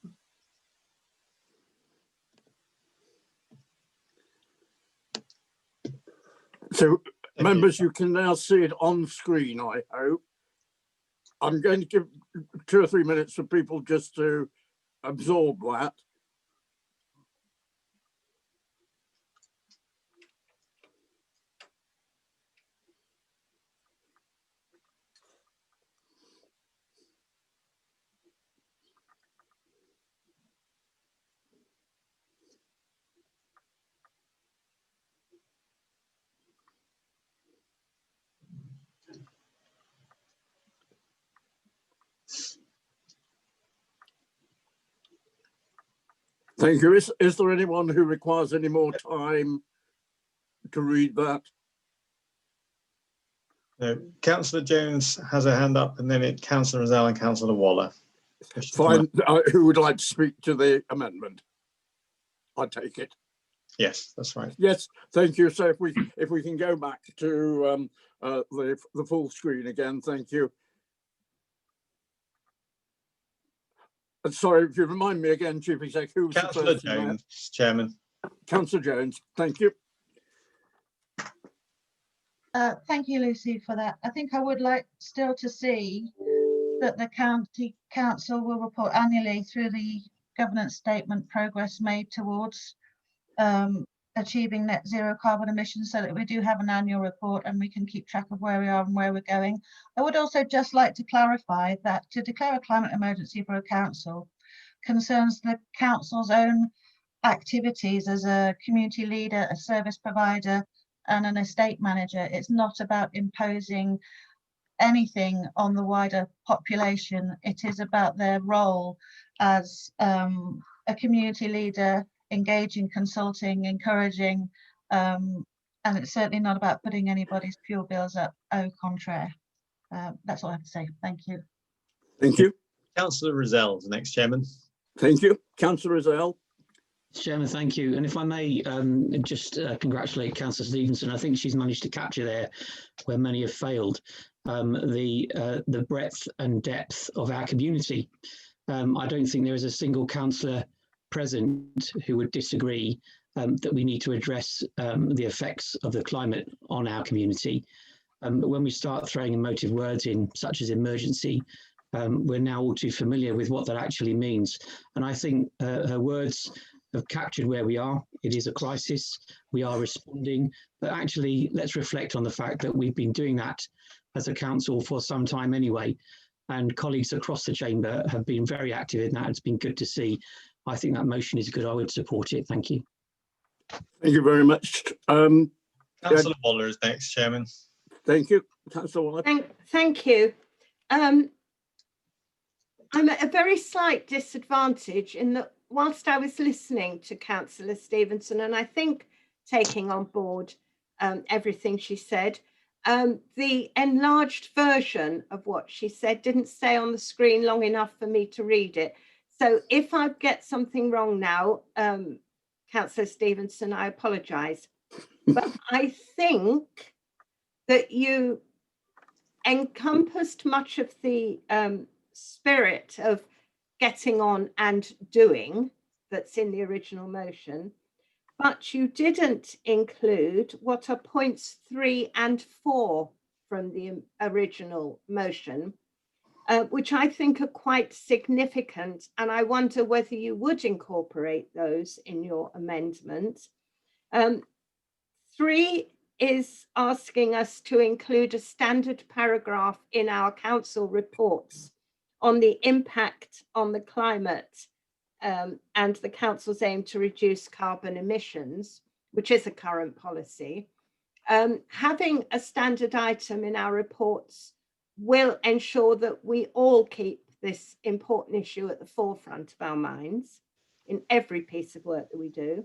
So Members, you can now see it on screen, I hope. I'm going to give 2 or 3 minutes for people just to absorb that. Thank you. Is there anyone who requires any more time to read that? No. Councillor Jones has a hand up, and then it's Councillor Rozelle and Councillor Waller. Fine. Who would like to speak to the amendment? I take it. Yes, that's right. Yes, thank you. So if we can go back to the full screen again, thank you. Sorry, if you remind me again, Chief Executive, who was Councillor Jones, Chairman. Councillor Jones, thank you. Thank you, Lucy, for that. I think I would like still to see that the County Council will report annually through the governance statement progress made towards achieving net zero carbon emissions, so that we do have an annual report and we can keep track of where we are and where we're going. I would also just like to clarify that to declare a climate emergency for a council concerns the council's own activities as a community leader, a service provider, and an estate manager. It's not about imposing anything on the wider population. It is about their role as a community leader, engaging, consulting, encouraging, and it's certainly not about putting anybody's fuel bills up au contraire. That's all I have to say. Thank you. Thank you. Councillor Rozelle is the next chairman. Thank you. Councillor Rozelle. Chairman, thank you. And if I may just congratulate Councillor Stevenson. I think she's managed to capture there where many have failed, the breadth and depth of our community. I don't think there is a single councillor present who would disagree that we need to address the effects of the climate on our community. But when we start throwing emotive words in, such as emergency, we're now all too familiar with what that actually means. And I think her words have captured where we are. It is a crisis. We are responding, but actually let's reflect on the fact that we've been doing that as a council for some time anyway. And colleagues across the chamber have been very active in that. It's been good to see. I think that motion is good. I would support it. Thank you. Thank you very much. Councillor Waller is next, Chairman. Thank you. Councillor Waller. Thank you. I'm at a very slight disadvantage in that whilst I was listening to Councillor Stevenson, and I think taking on board everything she said, the enlarged version of what she said didn't stay on the screen long enough for me to read it. So if I get something wrong now, Councillor Stevenson, I apologise. But I think that you encompassed much of the spirit of getting on and doing that's in the original motion, but you didn't include what are points 3 and 4 from the original motion, which I think are quite significant, and I wonder whether you would incorporate those in your amendment. 3 is asking us to include a standard paragraph in our council reports on the impact on the climate and the council's aim to reduce carbon emissions, which is a current policy. Having a standard item in our reports will ensure that we all keep this important issue at the forefront of our minds in every piece of work that we do.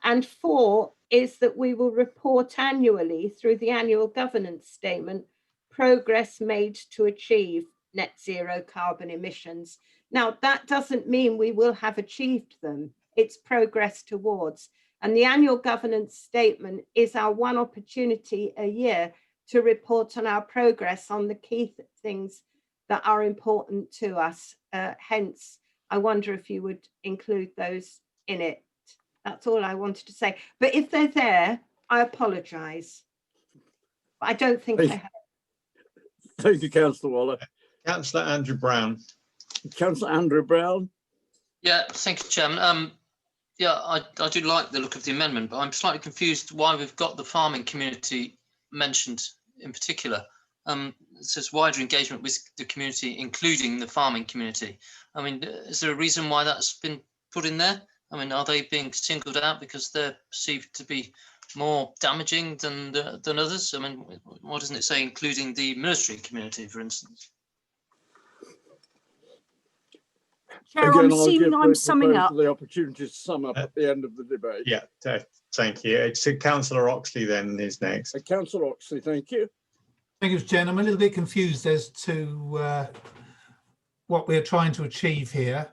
And 4 is that we will report annually through the annual governance statement progress made to achieve net zero carbon emissions. Now, that doesn't mean we will have achieved them. It's progress towards. And the annual governance statement is our one opportunity a year to report on our progress on the key things that are important to us. Hence, I wonder if you would include those in it. That's all I wanted to say. But if they're there, I apologise. but I don't think I have. Thank you, Councillor Waller. Councillor Andrew Brown. Councillor Andrew Brown. Yeah, thank you, Chairman. Yeah, I do like the look of the amendment, but I'm slightly confused why we've got the farming community mentioned in particular. It says wider engagement with the community, including the farming community. I mean, is there a reason why that's been put in there? I mean, are they being singled out because they're perceived to be more damaging than others? I mean, why doesn't it say including the military community, for instance? Chair, Again, I'm I'll assuming give I'm the summing proposer up. the opportunity to sum up at the end of the debate. Yeah, thank you. So Councillor Oxley then is next. Councillor Oxley, thank you. Thank you, Jen. I'm a little bit confused as to what we're trying to achieve here.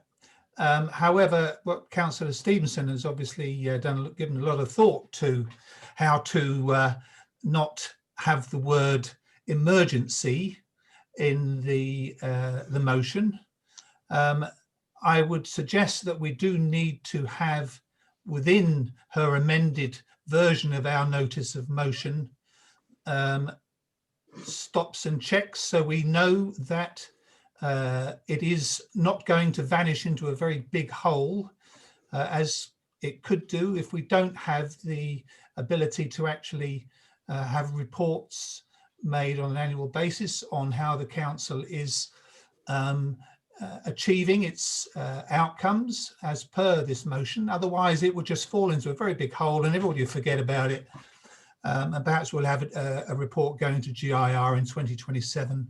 However, what Councillor Stevenson has obviously given a lot of thought to how to not have the word emergency in the motion. I would suggest that we do need to have within her amended version of our notice of motion stops and checks, so we know that it is not going to vanish into a very big hole as it could do if we don't have the ability to actually have reports made on an annual basis on how the council is achieving its outcomes as per this motion. Otherwise it would just fall into a very big hole and everybody will forget about it. And perhaps we'll have a report going to GIR in 2027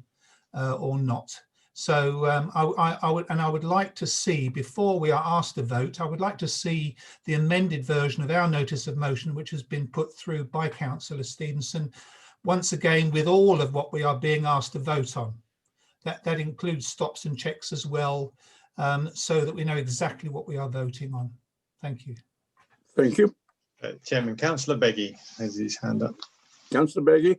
or not. So I would like to see, before we are asked to vote, I would like to see the amended version of our notice of motion, which has been put through by Councillor Stevenson, once again with all of what we are being asked to vote on. That includes stops and checks as well, so that we know exactly what we are voting on. Thank you. Thank you. Chairman, Councillor Beggy has his hand up. Councillor Beggy.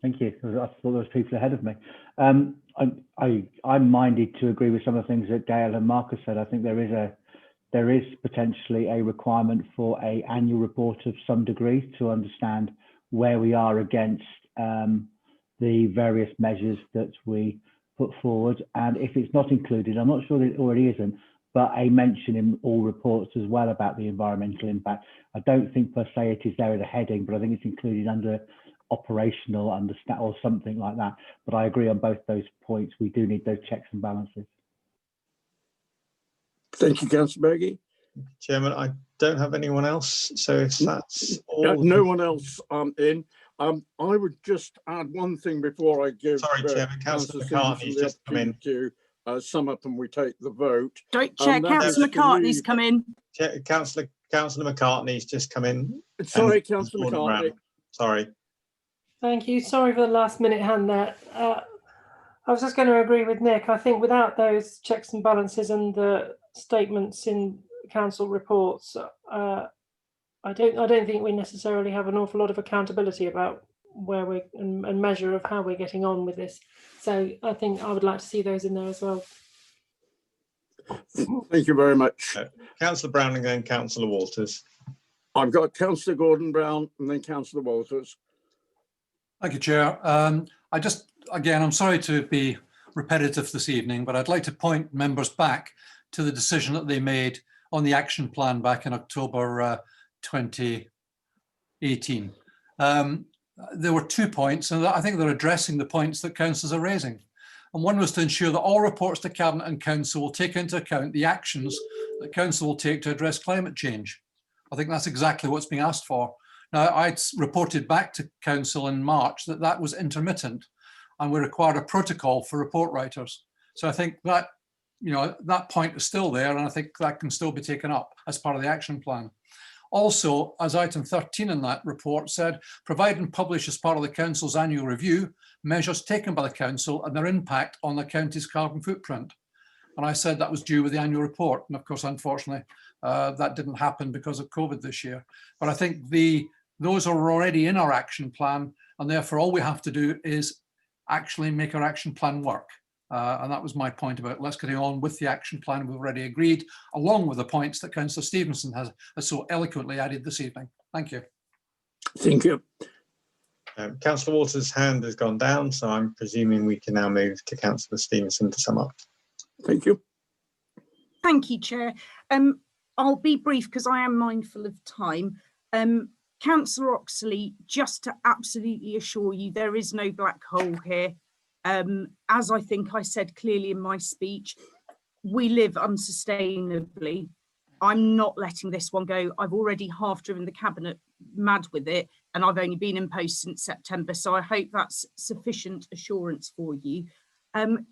Thank you. I thought there was people ahead of me. I'm minded to agree with some of the things that Gail and Marcus said. I think there is potentially a requirement for an annual report of some degree to understand where we are against the various measures that we put forward. And if it's not included, I'm not sure that it already isn't, but a mention in all reports as well about the environmental impact. I don't think per se it is there as a heading, but I think it's included under operational or something like that. But I agree on both those points. We do need those checks and balances. Thank you, Councillor Beggy. Chairman, I don't have anyone else. So if that's all. No one else in. I would just add one thing before I give. Sorry, Chairman, Councillor McCartney's just come in. To sum up and we take the vote. Chair, Councillor McCartney's come in. Councillor McCartney's just come in. Sorry, Councillor McCartney. Sorry. Thank you. Sorry for the last minute hand there. I was just going to agree with Nick. I think without those checks and balances and the statements in council reports, I don't think we necessarily have an awful lot of accountability about where we're and measure of how we're getting on with this. So I think I would like to see those in there as well. Thank you very much. Councillor Brown and then Councillor Walters. I've got Councillor Gordon Brown and then Councillor Walters. Thank you, Chair. Again, I'm sorry to be repetitive this evening, but I'd like to point members back to the decision that they made on the action plan back in October 2018. There were 2 points, and I think they're addressing the points that councillors are raising. And one was to ensure that all reports to Cabinet and Council will take into account the actions that Council will take to address climate change. I think that's exactly what's being asked for. Now, I reported back to Council in March that that was intermittent and we required a protocol for report writers. So I think that, that point is still there, and I think that can still be taken up as part of the action plan. Also, as item 13 in that report said, provide and publish as part of the Council's annual review measures taken by the Council and their impact on the county's carbon footprint. And I said that was due with the annual report. And of course, unfortunately, that didn't happen because of COVID this year. But I think those are already in our action plan, and therefore all we have to do is actually make our action plan work. And that was my point about let's get on with the action plan we've already agreed, along with the points that Councillor Stevenson has so eloquently added this evening. Thank you. Thank you. Councillor Waters' hand has gone down, so I'm presuming we can now move to Councillor Stevenson to sum up. Thank you. Thank you, Chair. I'll be brief because I am mindful of time. Councillor Oxley, just to absolutely assure you, there is no black hole here. As I think I said clearly in my speech, we live unsustainably. I'm not letting this one go. I've already half driven the cabinet mad with it, and I've only been in post since September, so I hope that's sufficient assurance for you.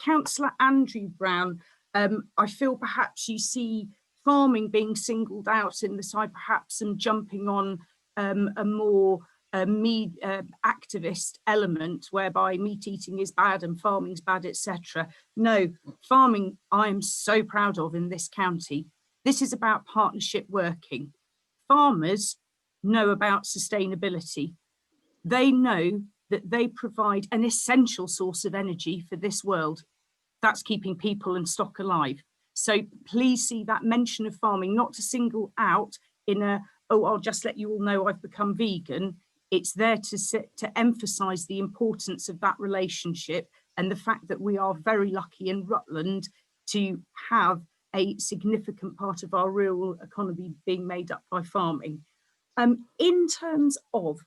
Councillor Andrew Brown, I feel perhaps you see farming being singled out in the side, perhaps, and jumping on a more activist element whereby meat eating is bad and farming's bad, etc. No, farming I am so proud of in this county. This is about partnership working. Farmers know about sustainability. They know that they provide an essential source of energy for this world. That's keeping people and stock alive. So please see that mention of farming, not to single out in a, oh, I'll just let you all know I've become vegan. It's there to emphasize the importance of that relationship and the fact that we are very lucky in Rutland to have a significant part of our rural economy being made up by farming. In terms of,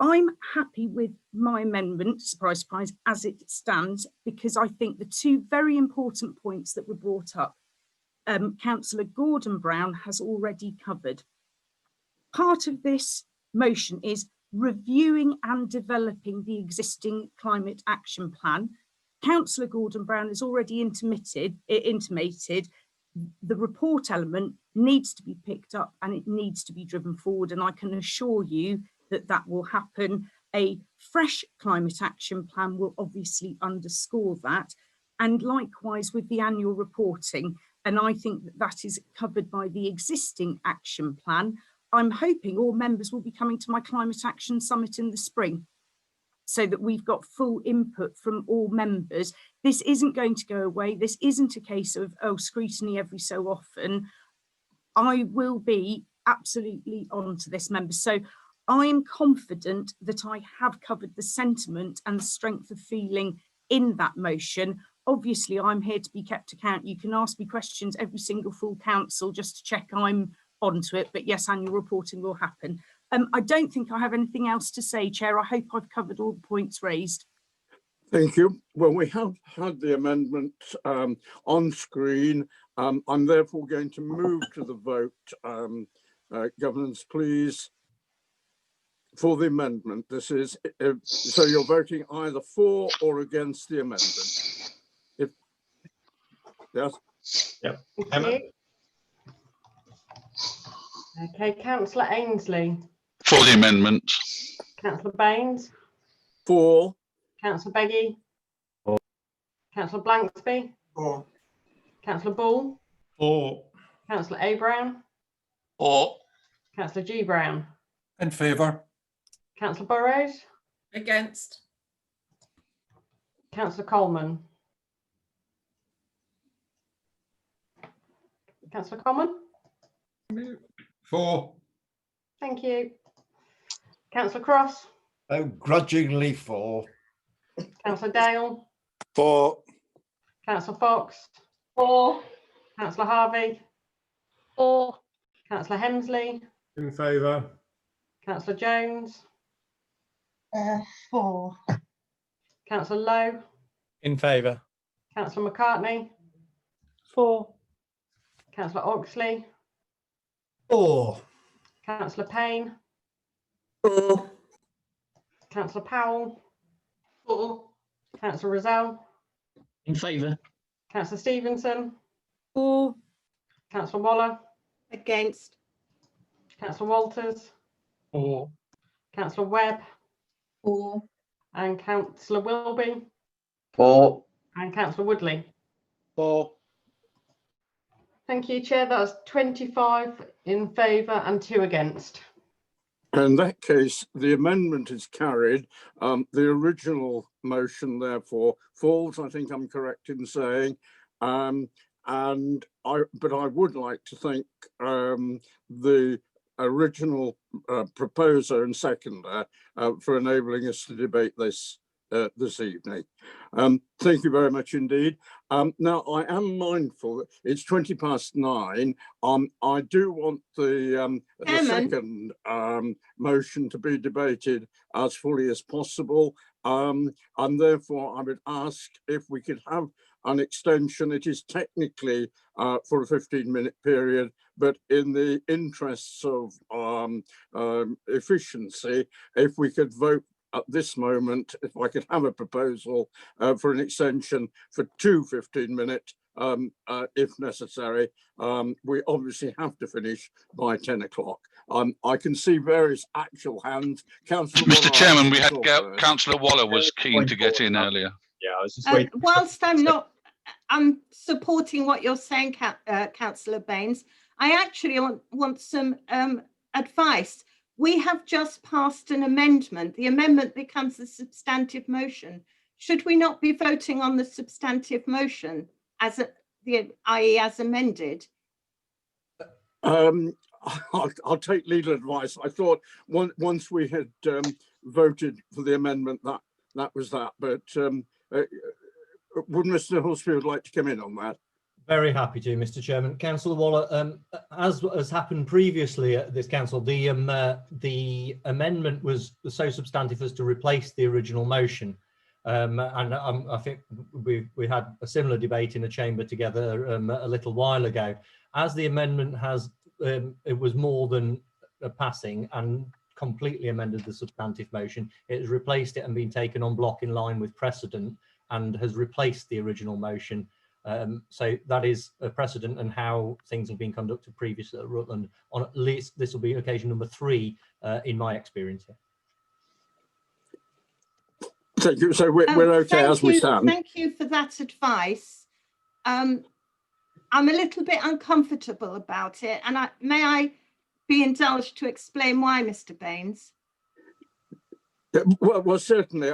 I'm happy with my amendment, surprise, surprise, as it stands, because I think the two very important points that were brought up, Councillor Gordon Brown has already covered. Part of this motion is reviewing and developing the existing climate action plan. Councillor Gordon Brown has already intimated the report element needs to be picked up and it needs to be driven forward, and I can assure you that that will happen. A fresh climate action plan will obviously underscore that, and likewise with the annual reporting, and I think that that is covered by the existing action plan. I'm hoping all members will be coming to my Climate Action Summit in the spring so that we've got full input from all members. This isn't going to go away. This isn't a case of, oh, scrutiny every so often. I will be absolutely on to this, members. So I am confident that I have covered the sentiment and the strength of feeling in that motion. Obviously, I'm here to be kept to account. You can ask me questions every single full council just to check I'm onto it. But yes, annual reporting will happen. I don't think I have anything else to say, Chair. I hope I've covered all the points raised. Thank you. Well, we have had the amendment on screen. I'm therefore going to move to the vote. Governance, please, for the amendment. This is, so you're voting either for or against the amendment. If, yes? Yep. Thank you. Okay, Councillor Ainsley. For the amendment. Councillor Baines. For. Councillor Beggy. For. Councillor Blanksby. For. Councillor Ball. For. Councillor A. Brown. For. Councillor G. Brown. In favour. Councillor Burrows. Against. Councillor Coleman. Councillor Coleman. For. Thank you. Councillor Cross. Oh, grudgingly for. Councillor Dale. For. Councillor Fox. For. Councillor Harvey. For. Councillor Hemsley. In favour. Councillor Jones. For. Councillor Lowe. In favour. Councillor McCartney. For. Councillor Oxley. For. Councillor Payne. For. Councillor Powell. For. Councillor Rozelle. In favour. Councillor Stevenson. For. Councillor Waller. Against. Councillor Walters. For. Councillor Webb. For. And Councillor Wilby. For. And Councillor Woodley. For. Thank you, Chair. That's 25 in favour and 2 against. In that case, the amendment is carried. The original motion, therefore, falls. I think I'm correct in saying. But I would like to thank the original proposer and seconder for enabling us to debate this this evening. Thank you very much indeed. Now, I am mindful that it's 9:20. I do want the second motion to be debated as fully as possible. And therefore, I would ask if we could have an extension. It is technically for a 15-minute period, but in the interests of efficiency, if we could vote at this moment, if I could have a proposal for an extension for 2 15-minute, if necessary. We obviously have to finish by 10 o'clock. I can see various actual hands. Councillor Mr. Waller, Chairman, we had Councillor Waller was keen to get in earlier. Yeah, I was just waiting. Whilst I'm supporting what you're saying, Councillor Baines, I actually want some advice. We have just passed an amendment. The amendment becomes a substantive motion. Should we not be voting on the substantive motion as i.e. as amended? I'll take legal advice. I thought once we had voted for the amendment, that was that. But would Mr. Horsfield like to come in on that? Very happy to, Mr. Chairman. Councillor Waller, as has happened previously at this council, the amendment was so substantive as to replace the original motion. I think we had a similar debate in the chamber together a little while ago. As the amendment has, it was more than a passing and completely amended the substantive motion. It has replaced it and been taken on block in line with precedent and has replaced the original motion. So that is a precedent and how things have been conducted previously at Rutland. On at least this will be occasion number 3 in my experience here. Thank you. So we're okay as we stand. Thank you for that advice. I'm a little bit uncomfortable about it, and may I be indulged to explain why, Mr. Baines? Well, certainly.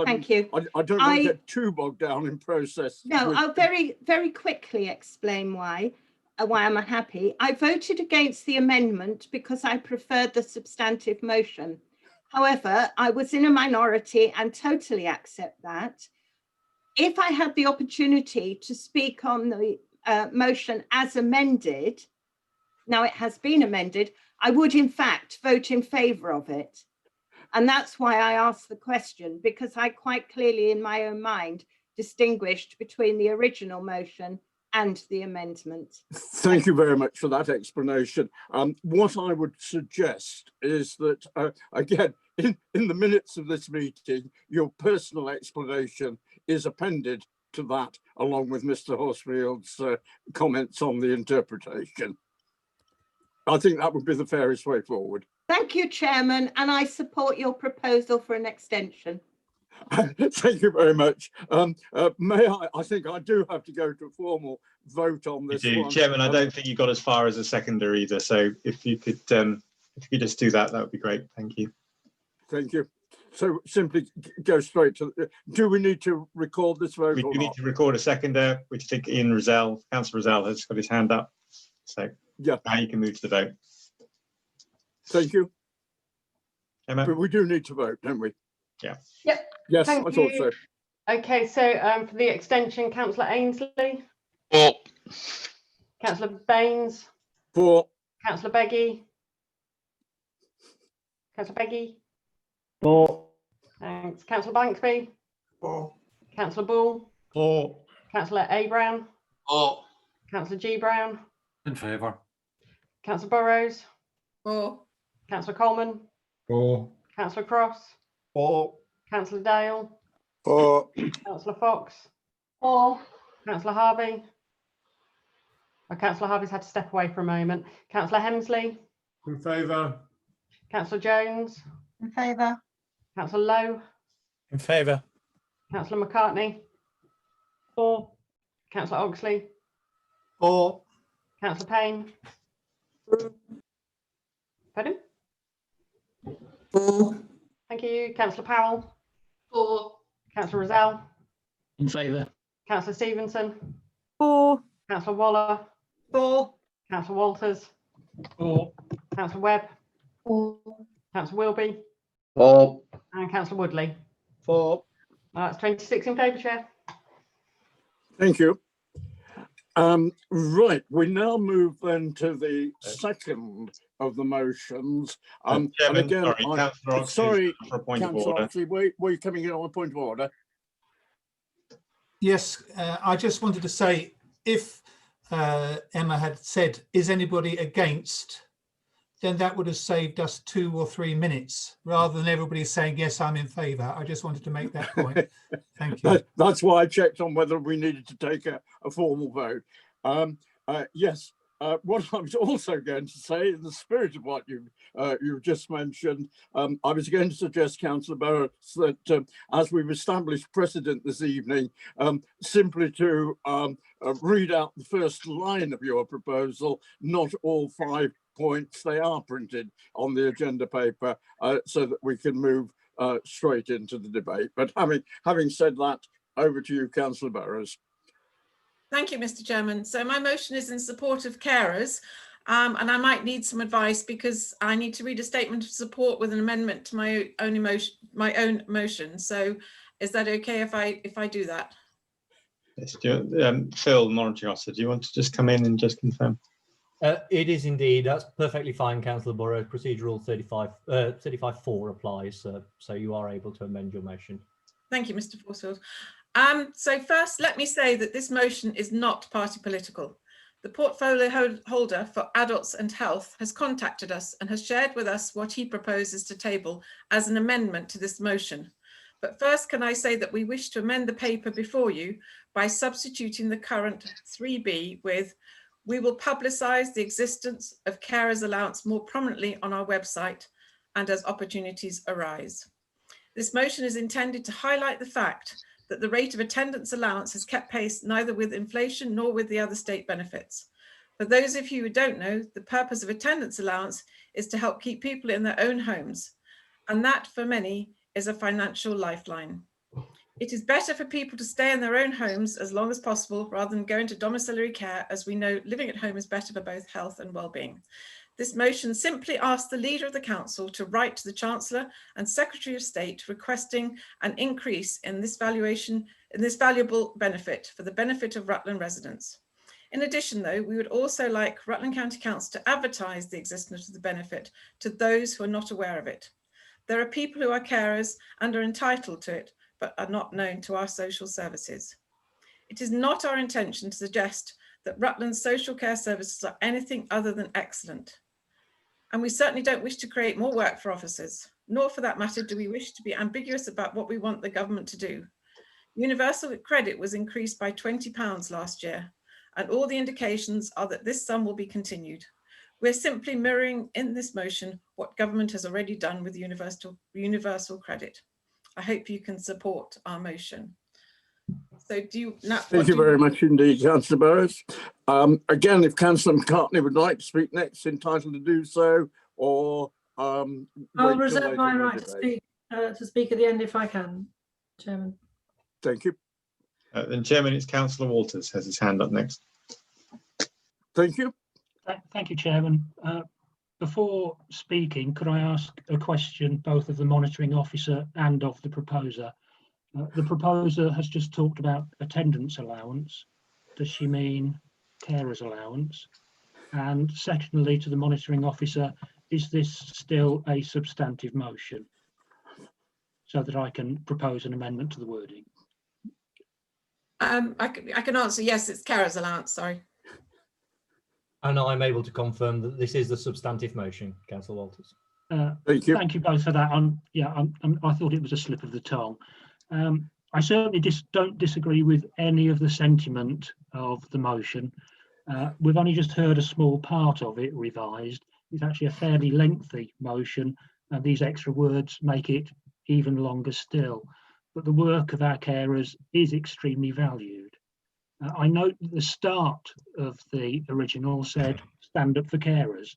Thank you. I don't want to get too bogged down in process. No, I'll very quickly explain why I'm unhappy. I voted against the amendment because I preferred the substantive motion. However, I was in a minority and totally accept that. If I had the opportunity to speak on the motion as amended, now it has been amended, I would in fact vote in favour of it. And that's why I asked the question, because I quite clearly in my own mind distinguished between the original motion and the amendment. Thank you very much for that explanation. What I would suggest is that, again, in the minutes of this meeting, your personal explanation is appended to that, along with Mr. Horsfield's comments on the interpretation. I think that would be the fairest way forward. Thank you, Chairman, and I support your proposal for an extension. Thank you very much. May I think I do have to go to a formal vote on this one. Chairman, I don't think you got as far as a seconder either. So if you could just do that, that would be great. Thank you. Thank you. So simply go straight to, do we need to record this vote? We do need to record a seconder, which I think Ian Rozelle, Councillor Rozelle has got his hand up. So yeah, now you can move to the vote. Thank you. Emma? But we do need to vote, don't we? Yeah. Yep. Yes, Thank I thought you. so. Okay, so for the extension, Councillor Ainsley. For. Councillor Baines. For. Councillor Beggy. Councillor Beggy. For. Thanks. Councillor Banksby. For. Councillor Bull. For. Councillor A. Brown. For. Councillor G. Brown. In favour. Councillor Burrows. For. Councillor Coleman. For. Councillor Cross. For. Councillor Dale. For. Councillor Fox. For. Councillor Harvey. Councillor Harvey's had to step away for a moment. Councillor Hemsley. In favour. Councillor Jones. In favour. Councillor Lowe. In favour. Councillor McCartney. For. Councillor Oxley. For. Councillor Payne. Pardon? For. Thank you. Councillor Powell. For. Councillor Rozelle. In favour. Councillor Stevenson. For. Councillor Waller. For. Councillor Walters. For. Councillor Webb. For. Councillor Wilby. For. And Councillor Woodley. For. That's 26 in favour, Chair. Thank you. Right, we now move then to the second of the motions. And Chairman, again, sorry, Councillor Oxley's sorry, for a point of Councillor order. Oxley, were you coming in on a point of order? Yes, I just wanted to say, if Emma had said, is anybody against, then that would have saved us 2 or 3 minutes, rather than everybody saying, yes, I'm in favour. I just wanted to make that point. Thank you. That's why I checked on whether we needed to take a formal vote. Yes, what I was also going to say, in the spirit of what you've just mentioned, I was going to suggest, Councillor Burrows, that as we've established precedent this evening, simply to read out the first line of your proposal, not all 5 points. They are printed on the agenda paper, so that we can move straight into the debate. But having said that, over to you, Councillor Burrows. Thank you, Mr. Chairman. So my motion is in support of carers, and I might need some advice because I need to read a statement of support with an amendment to my own motion. So is that okay if I do that? Yes, Phil, monitoring officer, do you want to just come in and just confirm? It is indeed. That's perfectly fine, Councillor Burrows. Procedural 35(4) applies, so you are able to amend your motion. Thank you, Mr. Forsfield. So first, let me say that this motion is not party political. The portfolio holder for adults and health has contacted us and has shared with us what he proposes to table as an amendment to this motion. But first, can I say that we wish to amend the paper before you by substituting the current 3B with, we will publicise the existence of carers allowance more prominently on our website and as opportunities arise. This motion is intended to highlight the fact that the rate of attendance allowance has kept pace neither with inflation nor with the other state benefits. For those of you who don't know, the purpose of attendance allowance is to help keep people in their own homes, and that for many is a financial lifeline. It is better for people to stay in their own homes as long as possible rather than go into domiciliary care, as we know living at home is better for both health and well-being. This motion simply asks the Leader of the Council to write to the Chancellor and Secretary of State requesting an increase in this valuable benefit for the benefit of Rutland residents. In addition, though, we would also like Rutland County Council to advertise the existence of the benefit to those who are not aware of it. There are people who are carers and are entitled to it, but are not known to our social services. It is not our intention to suggest that Rutland's social care services are anything other than excellent. And we certainly don't wish to create more work for officers, nor for that matter do we wish to be ambiguous about what we want the government to do. Universal credit was increased by £20 last year, and all the indications are that this sum will be continued. We're simply mirroring in this motion what government has already done with universal credit. I hope you can support our motion. So Thank you very much indeed, Councillor Burrows. Again, if Councillor McCartney would like to speak next, entitled to do so, or I'll reserve my right to speak at the end if I can, Chairman. Thank you. And Chairman, it's Councillor Walters has his hand up next. Thank you. Thank you, Chairman. Before speaking, could I ask a question both of the monitoring officer and of the proposer? The proposer has just talked about attendance allowance. Does she mean carers allowance? And secondly, to the monitoring officer, is this still a substantive motion so that I can propose an amendment to the wording? I can answer yes, it's carers allowance, sorry. And I'm able to confirm that this is the substantive motion, Councillor Walters. Thank you both for that. I thought it was a slip of the tongue. I certainly don't disagree with any of the sentiment of the motion. We've only just heard a small part of it revised. It's actually a fairly lengthy motion, and these extra words make it even longer still. But the work of our carers is extremely valued. I note that the start of the original said, stand up for carers.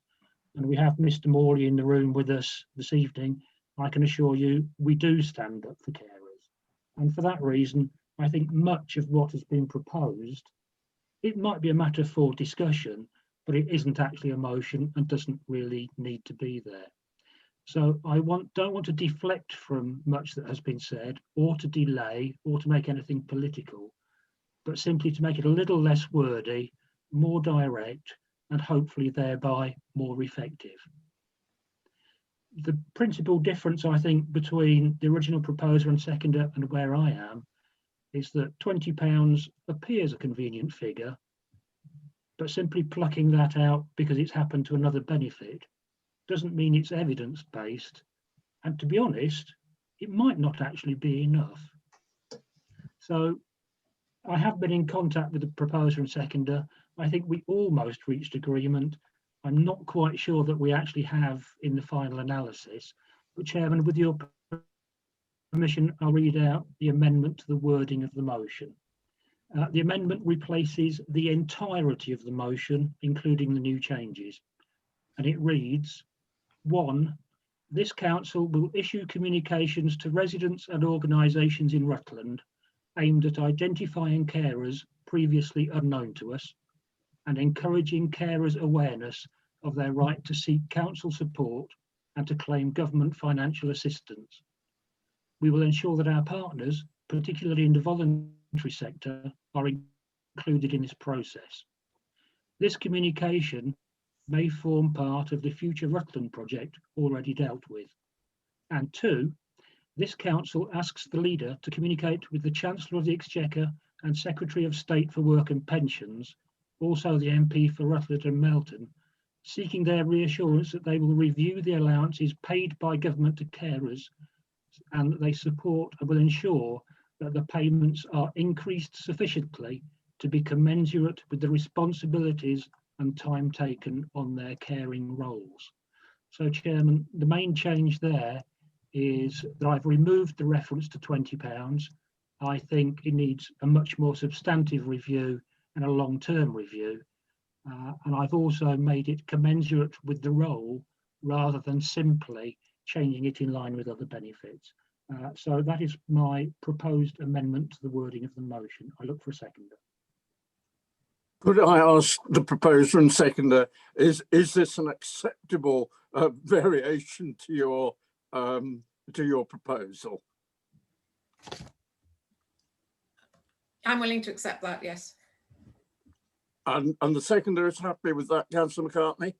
And we have Mr. Morley in the room with us this evening. I can assure you, we do stand up for carers. And for that reason, I think much of what has been proposed, it might be a matter for discussion, but it isn't actually a motion and doesn't really need to be there. So I don't want to deflect from much that has been said, or to delay, or to make anything political, but simply to make it a little less wordy, more direct, and hopefully thereby more effective. The principal difference, I think, between the original proposer and seconder and where I am is that £20 appears a convenient figure, but simply plucking that out because it's happened to another benefit doesn't mean it's evidence-based, and to be honest, it might not actually be enough. So I have been in contact with the proposer and seconder. I think we almost reached agreement. I'm not quite sure that we actually have in the final analysis, but Chairman, with your permission, I'll read out the amendment to the wording of the motion. The amendment replaces the entirety of the motion, including the new changes, and it reads: 1. This council will issue communications to residents and organisations in Rutland aimed at identifying carers previously unknown to us and encouraging carers' awareness of their right to seek council support and to claim government financial assistance. We will ensure that our partners, particularly in the voluntary sector, are included in this process. This communication may form part of the future Rutland project already dealt with. And 2, this council asks the leader to communicate with the Chancellor of the Exchequer and Secretary of State for Work and Pensions, also the MP for Rutland and Melton, seeking their reassurance that they will review the allowances paid by government to carers and that they support and will ensure that the payments are increased sufficiently to be commensurate with the responsibilities and time taken on their caring roles. So, Chairman, the main change there is that I've removed the reference to £20. I think it needs a much more substantive review and a long-term review. And I've also made it commensurate with the role rather than simply changing it in line with other benefits. So that is my proposed amendment to the wording of the motion. I look for a seconder. Could I ask the proposer and seconder, is this an acceptable variation to your proposal? I'm willing to accept that, yes. And the seconder is happy with that, Councillor McCartney?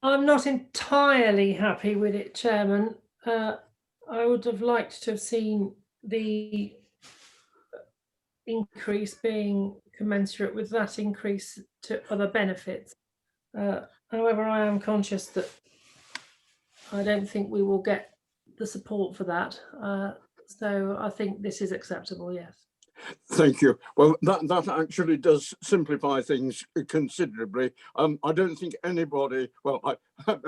I'm not entirely happy with it, Chairman. I would have liked to have seen the increase being commensurate with that increase to other benefits. However, I am conscious that I don't think we will get the support for that. So I think this is acceptable, yes. Thank you. Well, that actually does simplify things considerably. I don't think anybody, well,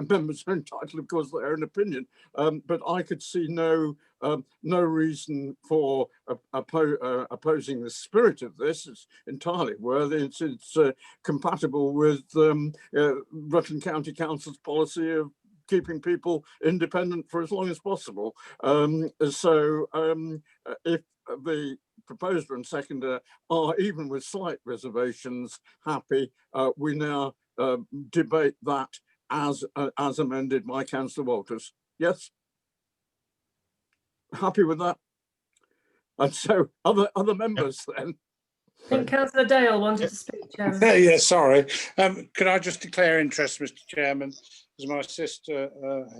members are entitled, of course, to their own opinion, but I could see no reason for opposing the spirit of this. It's entirely worthy. It's compatible with Rutland County Council's policy of keeping people independent for as long as possible. So if the proposer and seconder are, even with slight reservations, happy, we now debate that as amended by Councillor Walters. Yes? Happy with that? And so other members then? I think Councillor Dale wanted to speak, Chairman. Yeah, sorry. Could I just declare interest, Mr. Chairman, as my sister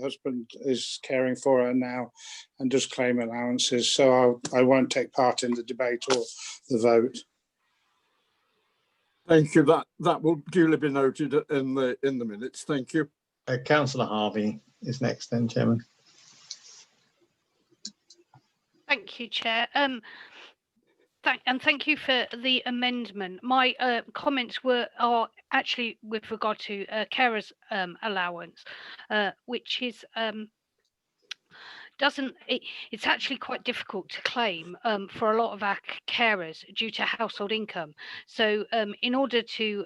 husband is caring for her now and does claim allowances, so I won't take part in the debate or the vote. Thank you. That will duly be noted in the minutes. Thank you. Councillor Harvey is next then, Chairman. Thank you, Chair. Thank you for the amendment. My comments are actually with regard to carers allowance, which is it's actually quite difficult to claim for a lot of our carers due to household income. So in order to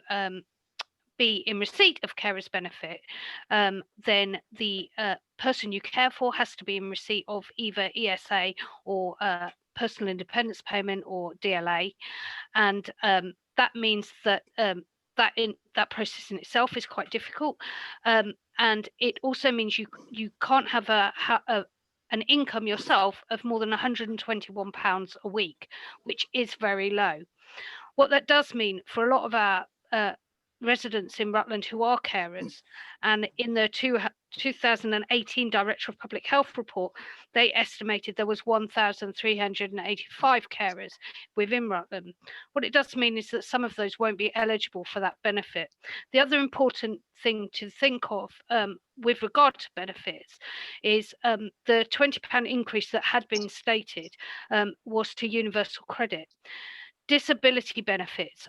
be in receipt of carers benefit, then the person you care for has to be in receipt of either ESA or personal independence payment or DLA, and that means that that process in itself is quite difficult, and it also means you can't have an income yourself of more than £121 a week, which is very low. What that does mean for a lot of our residents in Rutland who are carers, and in the 2018 Director of Public Health report, they estimated there was 1,385 carers within Rutland. What it does mean is that some of those won't be eligible for that benefit. The other important thing to think of with regard to benefits is the £20 increase that had been stated was to universal credit. Disability benefits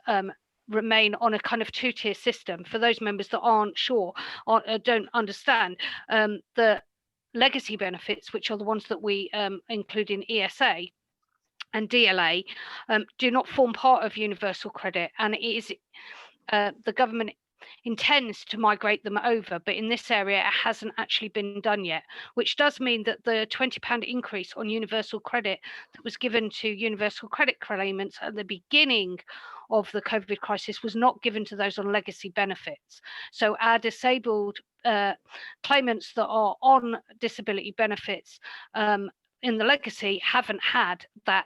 remain on a kind of two-tier system. For those members that aren't sure or don't understand, the legacy benefits, which are the ones that we include in ESA and DLA, do not form part of universal credit, and it is the government intends to migrate them over, but in this area it hasn't actually been done yet, which does mean that the £20 increase on universal credit that was given to universal credit claimants at the beginning of the COVID crisis was not given to those on legacy benefits. So our disabled claimants that are on disability benefits in the legacy haven't had that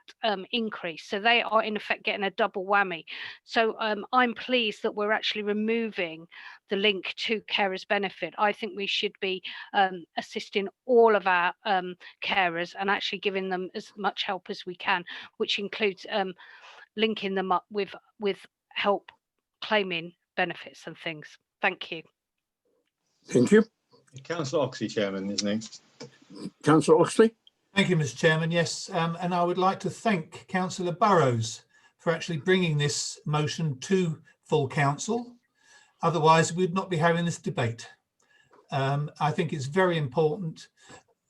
increase, so they are in effect getting a double whammy. So I'm pleased that we're actually removing the link to carers benefit. I think we should be assisting all of our carers and actually giving them as much help as we can, which includes linking them up with help claiming benefits and things. Thank you. Thank you. Councillor Oxley, Chairman, isn't he? Councillor Oxley. Thank you, Mr. Chairman. Yes, and I would like to thank Councillor Burrows for actually bringing this motion to full council. Otherwise, we'd not be having this debate. I think it's very important.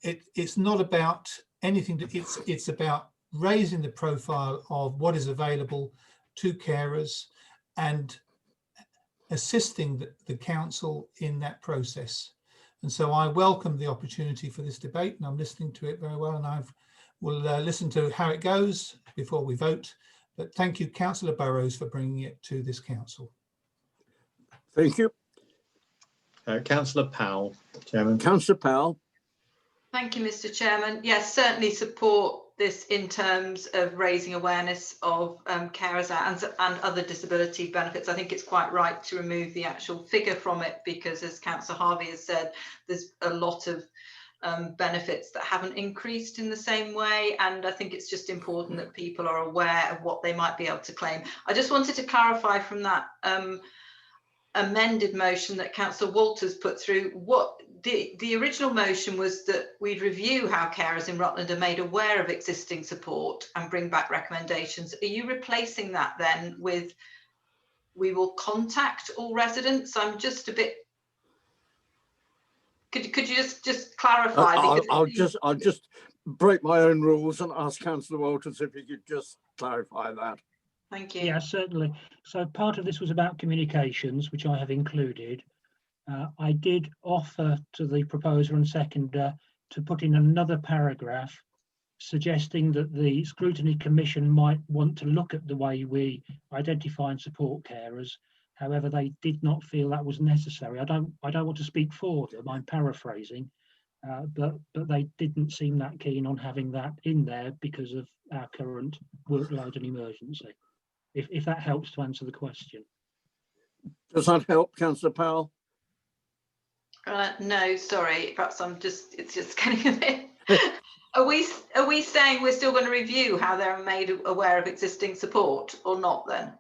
It's not about anything. It's about raising the profile of what is available to carers and assisting the council in that process. And so I welcome the opportunity for this debate, and I'm listening to it very well, and I will listen to how it goes before we vote. But thank you, Councillor Burrows, for bringing it to this council. Thank you. Councillor Powell, Chairman. Councillor Powell. Thank you, Mr. Chairman. Yes, certainly support this in terms of raising awareness of carers and other disability benefits. I think it's quite right to remove the actual figure from it because, as Councillor Harvey has said, there's a lot of benefits that haven't increased in the same way, and I think it's just important that people are aware of what they might be able to claim. I just wanted to clarify from that amended motion that Councillor Walters put through, what the original motion was that we'd review how carers in Rutland are made aware of existing support and bring back recommendations. Are you replacing that then with we will contact all residents? I'm just a bit. Could you just clarify? I'll just break my own rules and ask Councillor Walters if he could just clarify that. Thank you. Yeah, certainly. So part of this was about communications, which I have included. I did offer to the proposer and seconder to put in another paragraph suggesting that the Scrutiny Commission might want to look at the way we identify and support carers. However, they did not feel that was necessary. I don't want to speak for them, I'm paraphrasing, but they didn't seem that keen on having that in there because of our current workload and emergency. If that helps to answer the question. Does that help, Councillor Powell? No, sorry. Perhaps it's just getting a bit. Are we saying we're still going to review how they're made aware of existing support or not? Then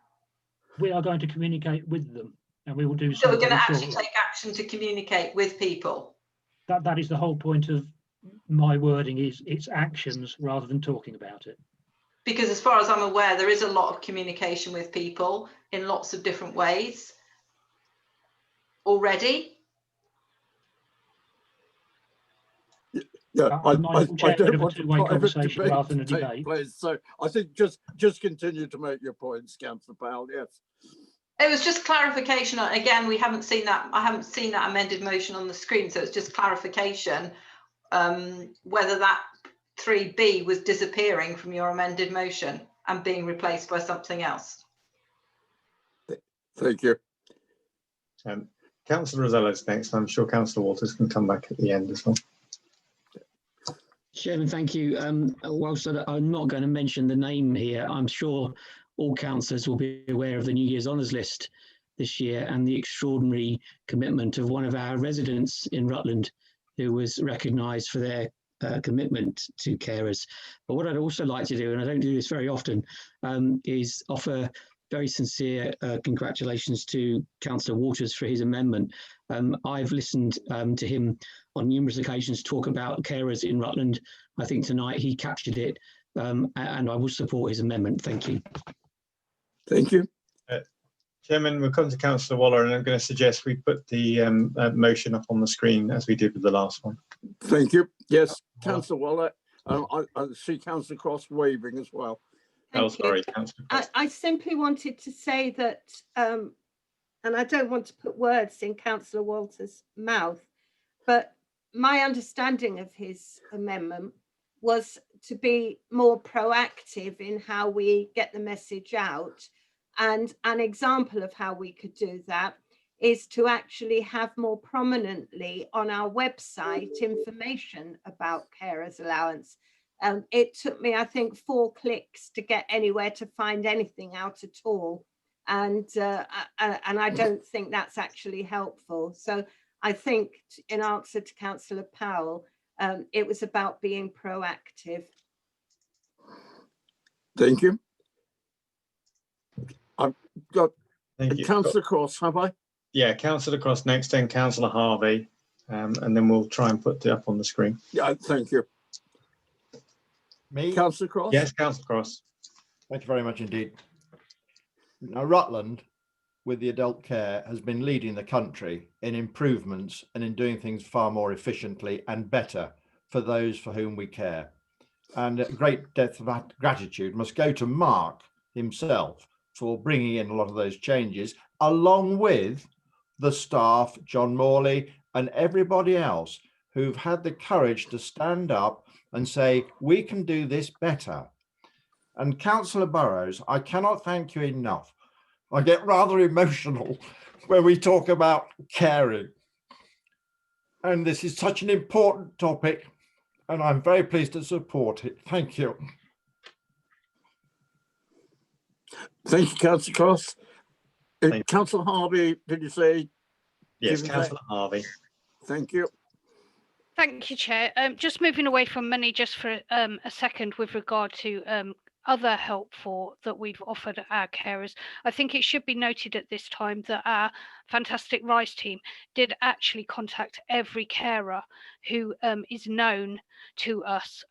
we are going to communicate with them, and we will do so. So we're going to actually take action to communicate with people. That is the whole point of my wording. Is it's actions rather than talking about it. Because as far as I'm aware, there is a lot of communication with people in lots of different ways already. Yeah, I don't want to private debate take place. So I think just continue to make your points, Councillor Powell. Yes. It was just clarification. Again, we haven't seen that. I haven't seen that amended motion on the screen, so it's just clarification whether that 3B was disappearing from your amended motion and being replaced by something else. Thank you. Councillor Rosello's next. I'm sure Councillor Walters can come back at the end as well. Chairman, thank you. Whilst I'm not going to mention the name here, I'm sure all councillors will be aware of the New Year's Honours List this year and the extraordinary commitment of one of our residents in Rutland who was recognised for their commitment to carers. But what I'd also like to do, and I don't do this very often, is offer very sincere congratulations to Councillor Waters for his amendment. I've listened to him on numerous occasions talk about carers in Rutland. I think tonight he captured it, and I will support his amendment. Thank you. Thank you. Chairman, we'll come to Councillor Waller, and I'm going to suggest we put the motion up on the screen as we did with the last one. Thank you. Yes, Councillor Waller. I see Councillor Cross waving as well. Sorry, Councillor Cross. I simply wanted to say that, and I don't want to put words in Councillor Walters' mouth, but my understanding of his amendment was to be more proactive in how we get the message out. And an example of how we could do that is to actually have more prominently on our website information about carers allowance. It took me, I think, 4 clicks to get anywhere to find anything out at all. And I don't think that's actually helpful. So I think in answer to Councillor Powell, it was about being proactive. Thank you. I've got Thank you. Councillor Cross, have I? Yeah, Councillor Cross next, then Councillor Harvey, and then we'll try and put it up on the screen. Yeah, thank you. Me? Councillor Cross? Yes, Councillor Cross. Thank you very much indeed. Now, Rutland, with the adult care, has been leading the country in improvements and in doing things far more efficiently and better for those for whom we care. And a great debt of gratitude must go to Mark himself for bringing in a lot of those changes, along with the staff, John Morley, and everybody else who've had the courage to stand up and say, we can do this better. And Councillor Burrows, I cannot thank you enough. I get rather emotional when we talk about caring. And this is such an important topic, and I'm very pleased to support it. Thank you. Thank you, Councillor Cross. Councillor Harvey, did you say? Yes, Councillor Harvey. Thank you. Thank you, Chair. Just moving away from money just for a second with regard to other help that we've offered our carers. I think it should be noted at this time that our fantastic RISE team did actually contact every carer who is known to us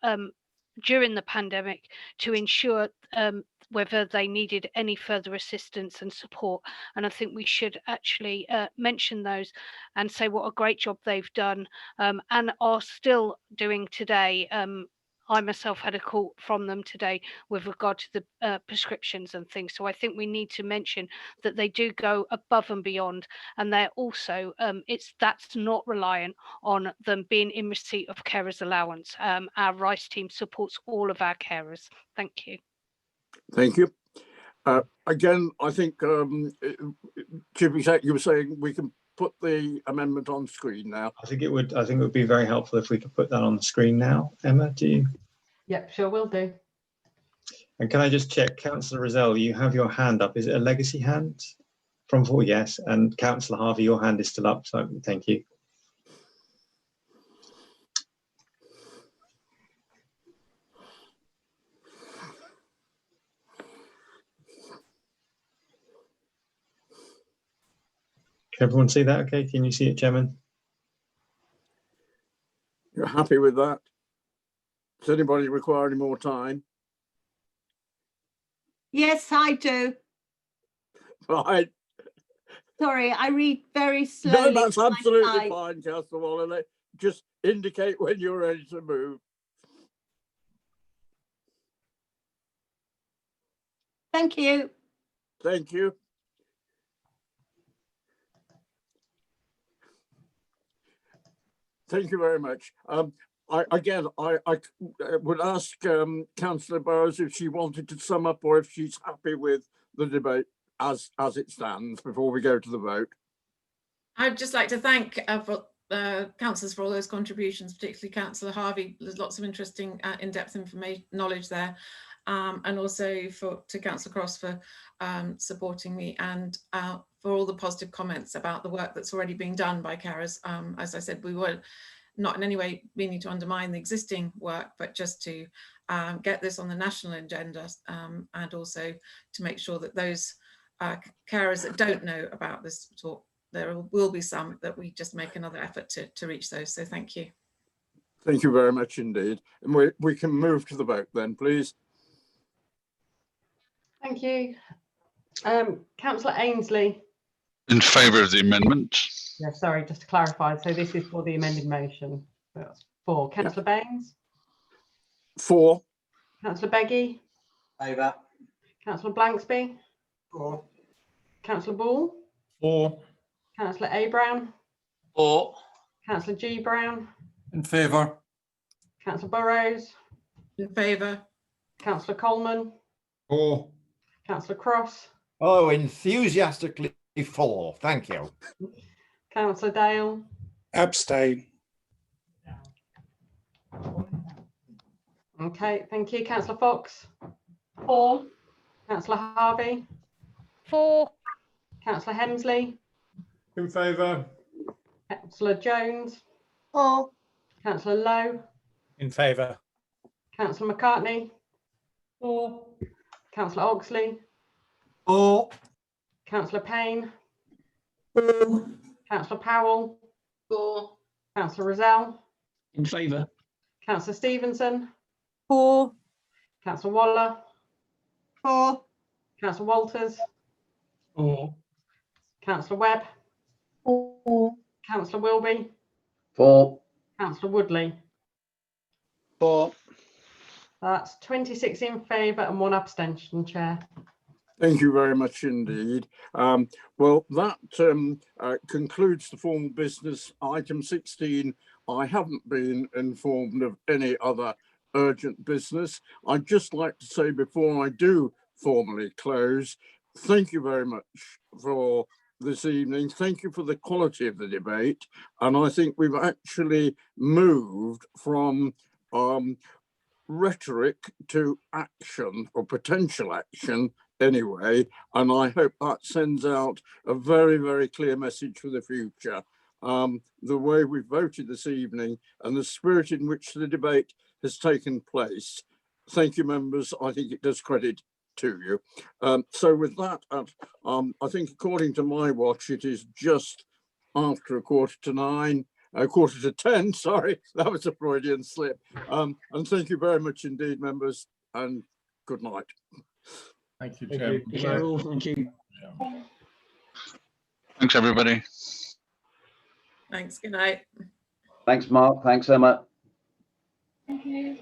during the pandemic to ensure whether they needed any further assistance and support. And I think we should actually mention those and say what a great job they've done and are still doing today. I myself had a call from them today with regard to the prescriptions and things. So I think we need to mention that they do go above and beyond, and they're also, that's not reliant on them being in receipt of carers allowance. Our RISE team supports all of our carers. Thank you. Thank you. Again, I think, Chief Exec, you were saying we can put the amendment on screen now. I think it would be very helpful if we could put that on the screen now. Emma, do you? Yep, sure will do. And can I just check, Councillor Rozelle, you have your hand up. Is it a legacy hand? From 4, yes. And Councillor Harvey, your hand is still up, so thank you. Can everyone see that okay? Can you see it, Chairman? You're happy with that? Does anybody require any more time? Yes, I do. Right. Sorry, I read very slowly. No, that's absolutely fine, Councillor Waller. Just indicate when you're ready to move. Thank you. Thank you. Thank you very much. I would ask Councillor Burrows if she wanted to sum up or if she's happy with the debate as it stands before we go to the vote. I'd just like to thank councillors for all those contributions, particularly Councillor Harvey. There's lots of interesting in-depth information, knowledge there. And also to Councillor Cross for supporting me, and for all the positive comments about the work that's already being done by carers. As I said, we were not in any way meaning to undermine the existing work, but just to get this on the national agenda, and also to make sure that those carers that don't know about this talk, there will be some that we just make another effort to reach those. So thank you. Thank you very much indeed. And we can move to the vote then, please. Thank you. Councillor Ainsley. In favour of the amendment. Yeah, sorry, just to clarify. So this is for the amended motion. That's 4. Councillor Baines. 4. Councillor Beggy. Favour. Councillor Blanksby. 4. Councillor Ball. 4. Councillor A. Brown. 4. Councillor G. Brown. In favour. Councillor Burrows. In favour. Councillor Coleman. 4. Councillor Cross. Oh, enthusiastically for. Thank you. Councillor Dale. Abstain. Okay, thank you. Councillor Fox. 4. Councillor Harvey. 4. Councillor Hemsley. In favour. Councillor Jones. 4. Councillor Lowe. In favour. Councillor McCartney. 4. Councillor Oxley. 4. Councillor Payne. 4. Councillor Powell. 4. Councillor Rozelle. In favour. Councillor Stevenson. 4. Councillor Waller. 4. Councillor Walters. 4. Councillor Webb. 4. Councillor Wilby. 4. Councillor Woodley. 4. That's 26 in favour and 1 abstention, Chair. Thank you very much indeed. Well, that concludes the formal business. Item 16, I haven't been informed of any other urgent business. I'd just like to say before I do formally close, thank you very much for this evening. Thank you for the quality of the debate. And I think we've actually moved from rhetoric to action, or potential action anyway, and I hope that sends out a very, very clear message for the future. The way we voted this evening and the spirit in which the debate has taken place. Thank you, members. I think it does credit to you. So with that, I think according to my watch, it is just after 10:15, sorry, that was a Freudian slip. And thank you very much indeed, members, and good night. Thank you, Thank Chair. you. Carol, thank you. Thanks, everybody. Thanks. Good night. Thanks, Mark. Thanks, Emma. Thank you.